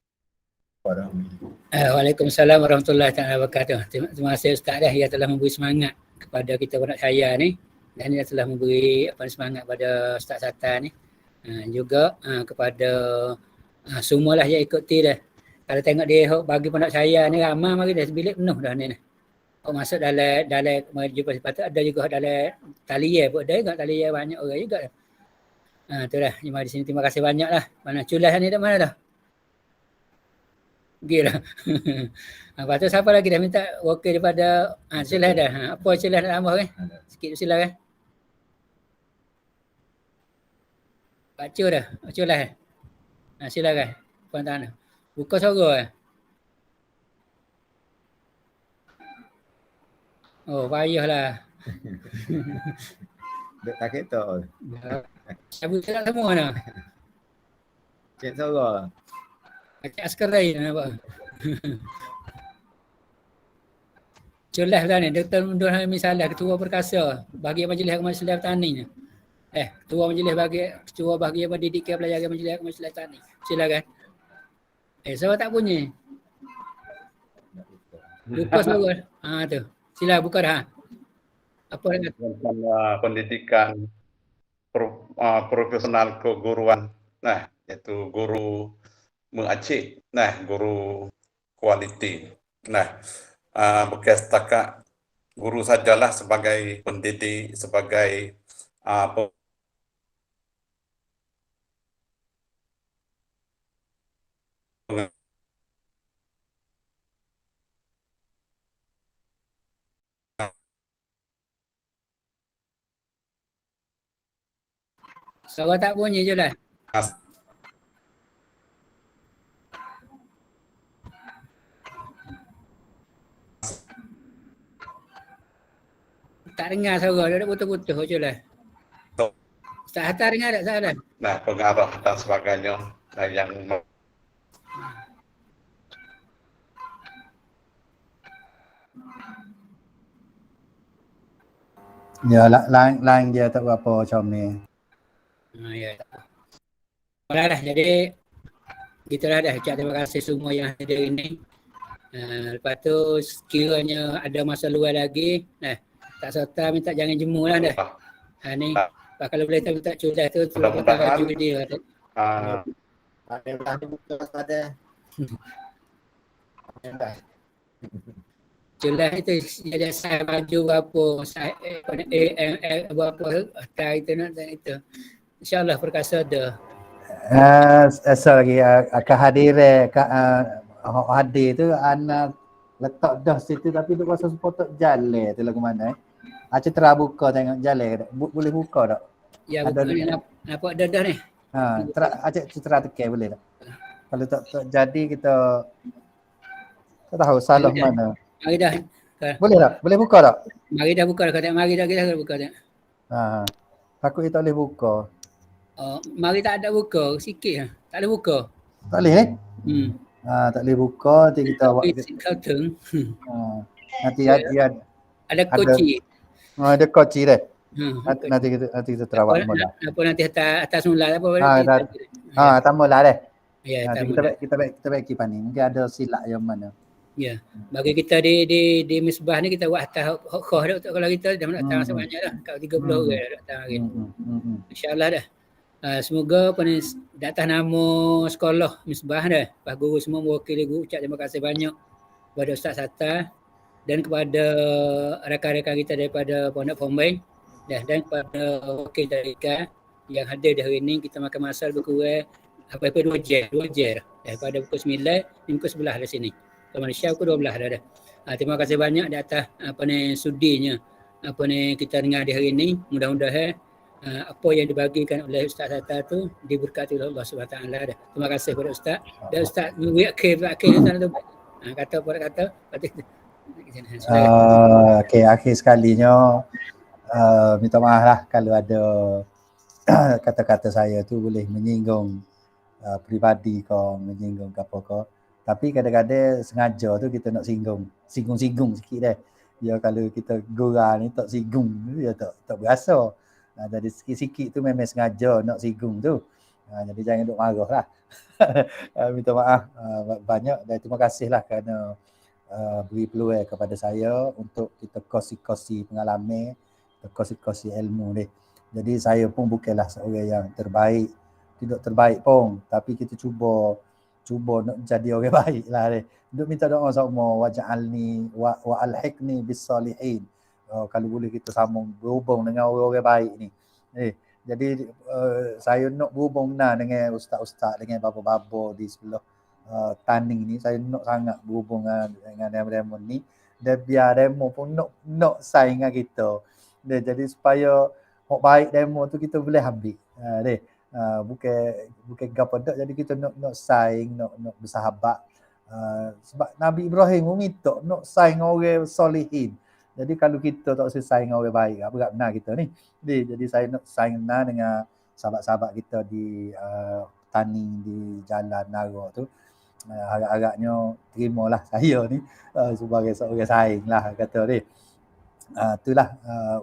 Waalaikumsalam warahmatullahi taala wabarakatuh. Terima kasih Ustaz dah yang telah memberi semangat kepada kita anak saya ni, dan dia telah memberi semangat pada Ustaz Satar ni. Juga kepada semualah yang ikuti dah. Kalau tengok dia bagi anak saya ni ramai mari dah bilik penuh dah ni. Masuk dalam jumpa sepatut ada juga dalam talian pun ada juga, talian banyak orang juga. Tu dah. Di sini terima kasih banyaklah. Mana Culas ni dah mana dah? Gila. Lepas tu siapa lagi dah minta wakil daripada Culas dah. Apa Culas nak tambah kan? Sikit silakan. Pak Cu dah. Culas eh. Silakan. Puan tanah. Buka suara eh. Oh, payahlah. Dek tak kereta. Abu Salam semua nak. Cik suara. Cik Askarai nampak. Culas dah ni, Dr. Mundur Hamid Salah, Ketua Perkasa bagi Majlis Masyarakat Tani ni. Ketua bagi pendidikan pelajar Majlis Masyarakat Tani. Silakan. Saya tak bunyi. Lupa suara. Tu. Sila buka dah. Apa nak pendidikan profesional keguruan. Nah, iaitu guru mengacik. Nah, guru kualiti. Nah, bukan setakat guru sajalah sebagai pendidik, sebagai Suara tak bunyi je lah. Tak dengar suara dia, putus-putus je lah. Ustaz Hatta dengar tak Ustaz? Nah, pengarah dan sebagainya yang Ya, line dia tak berapa comel. Ya. Dah, jadi gitulah dah. Ucap terima kasih semua yang hadir ini. Lepas tu sekiranya ada masa luar lagi, tak serta minta jangan jemu lah dah. Ni kalau boleh minta cudah tu kita mudah-mudahan baju dia. Ada buka ada. Cudah itu ada saya baju berapa, saya berapa harta itu nak itu. InsyaAllah perkasa ada. Sorry, kehadiran hadir tu anak letak dah situ tapi duk rasa sepotong jalan tu lagu mana Citra buka tengok jalan boleh buka tak? Ya, buka ni nampak dadah ni. Acik Citra tekan boleh tak? Kalau tak jadi kita tak tahu salah mana. Mari dah. Boleh tak? Boleh buka tak? Mari dah buka dah. Mari dah kita buka dah. Takut dia tak boleh buka. Mari tak ada buka sikit lah. Tak ada buka. Tak boleh tak boleh buka nanti kita buat nanti ada kunci. Ada kunci dah. Nanti kita terawat mula. Apa nanti atas mula apa tambah lah dah. Ya, kita baik kipan ni. Mungkin ada silap yang mana. Ya. Bagi kita di Misbah ni kita buat atas khoh dah kalau kita dah nak tahu sebanyak dah. Kat 30 orang dah nak tahu hari. Insya-Allah dah. Semoga di atas nama sekolah Misbah dah. Pak guru semua mewakili guru ucap terima kasih banyak kepada Ustaz Hatta dan kepada rakan-rakan kita daripada Pondok Fombay dan kepada wakil tarikat yang hadir di hari ini. Kita makan masa lebih kurang apa-apa 2 jam daripada pukul 9 pukul 11 di sini. Kalau Malaysia pukul 12 dah. Terima kasih banyak di atas sudinya kita dengar di hari ini. Mudah-mudahan apa yang dibagikan oleh Ustaz Hatta tu diberkati oleh Allah SWT dah. Terima kasih kepada Ustaz. Dan Ustaz akhir tu kata. Okey, akhir sekalinya minta maaf lah kalau ada kata-kata saya tu boleh menyinggung peribadi kau, menyinggung apa kau. Tapi kadang-kadang sengaja tu kita nak singgung sikit dah. Ya kalau kita gurau ni tak singgung dia tak berasa. Jadi sikit-sikit tu memang sengaja nak singgung tu. Jadi jangan duk marah lah. Minta maaf banyak dan terima kasih lah kerana beri peluang kepada saya untuk kita kongsi pengalaman, kongsi ilmu ni. Jadi saya pun bukanlah seorang yang terbaik, tidak terbaik pun, tapi kita cuba nak jadi orang baik lah ni. Duk minta doa sama waj'alni wa alhiqni bis salihin. Kalau boleh kita sambung berhubung dengan orang-orang baik ni. Jadi saya nak berhubung dengan ustaz-ustaz, dengan bapa-bapa di sebelah Taning ni. Saya nak sangat berhubung dengan demo ni. Dan biar demo pun nak saing dengan kita. Jadi supaya hak baik demo tu kita boleh ambil. Bukan gapo dak, jadi kita nak saing, nak bersahabat. Sebab Nabi Ibrahim pun minta nak saing orang solehin. Jadi kalau kita tak saing orang baik, berat benar kita ni. Jadi saya nak saing dengan sahabat-sahabat kita di Taning, di Jalan Nara tu. Harap-harapnya terimalah saya ni sebagai seorang saing lah kata ni. Itulah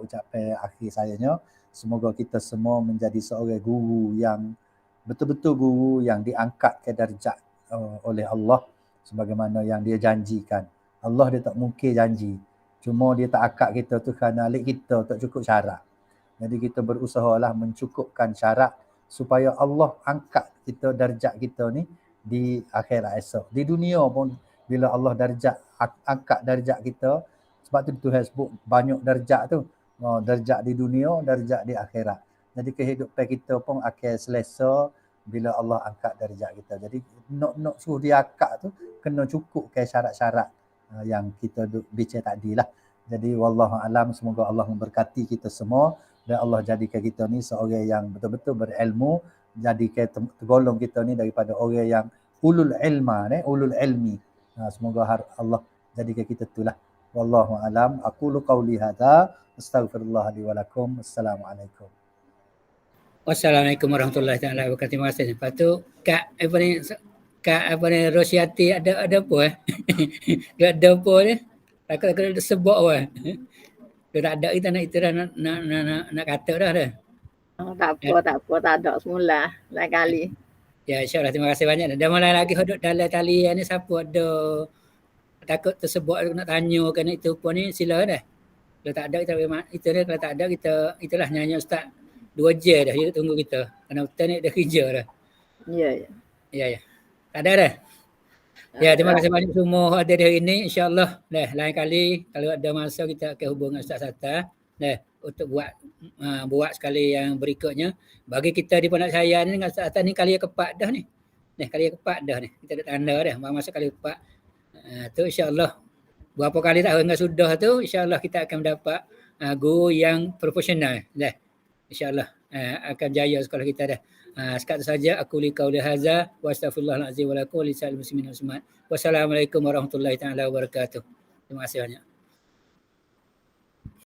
ucapan akhir sayanya. Semoga kita semua menjadi seorang guru yang betul-betul guru yang diangkat ke darjat oleh Allah sebagaimana yang dia janjikan. Allah dia tak mungkin janji. Cuma dia tak akak kita tu kerana alik kita tak cukup syarat. Jadi kita berusahalah mencukupkan syarat supaya Allah angkat kita darjat kita ni di akhirat esok. Di dunia pun bila Allah angkat darjat kita, sebab tu Tuhan sebut banyak darjat tu. Darjat di dunia, darjat di akhirat. Jadi kehidupan kita pun akan selesa bila Allah angkat darjat kita. Jadi nak suruh dia angkat tu kena cukup ke syarat-syarat yang kita bincang tadi lah. Jadi wallahu alam, semoga Allah memberkati kita semua dan Allah jadikan kita ni seorang yang betul-betul berilmu, jadikan tergolong kita ni daripada orang yang ulul ilmi. Semoga Allah jadikan kita itulah. Wallahu alam. Aqulu qawli hadza, astaghfirullah li wa lakum. Assalamualaikum. Wassalamualaikum warahmatullahi taala wabarakatuh. Terima kasih. Lepas tu Kak Rosiati ada apa Dia ada apa ni? Takut dia sebut apa. Dia tak ada, kita nak itu dah nak kata dah. Tak apa, tak ada semula lain kali. Ya, insyaAllah, terima kasih banyak. Dan malah lagi duduk dalam talian ni, siapa ada takut tersebut nak tanya kena itu pun ni, sila dah. Kalau tak ada, kita itu dah. Kalau tak ada, kita itulah nyanyi Ustaz 2 je dah, dia tunggu kita. Kerana betul ni dah kerja dah. Ya. Tak ada dah. Ya, terima kasih banyak semua hadir hari ini. InsyaAllah lain kali kalau ada masa kita akan hubung Ustaz Satta untuk buat sekali yang berikutnya. Bagi kita di Pondok Saya ni dengan Ustaz Satta ni kali yang keempat dah ni. Kali yang keempat dah ni. Kita ada tanda dah masa kali keempat. Tu insyaAllah berapa kali tak hingga sudah tu insyaAllah kita akan mendapat guru yang profesional. InsyaAllah akan jaya sekolah kita dah. Sekat saja aku li qauli hadza wa astaghfirullahal azim wa lakum wa lisal muslimin wal muslimat. Wassalamualaikum warahmatullahi taala wabarakatuh. Terima kasih banyak.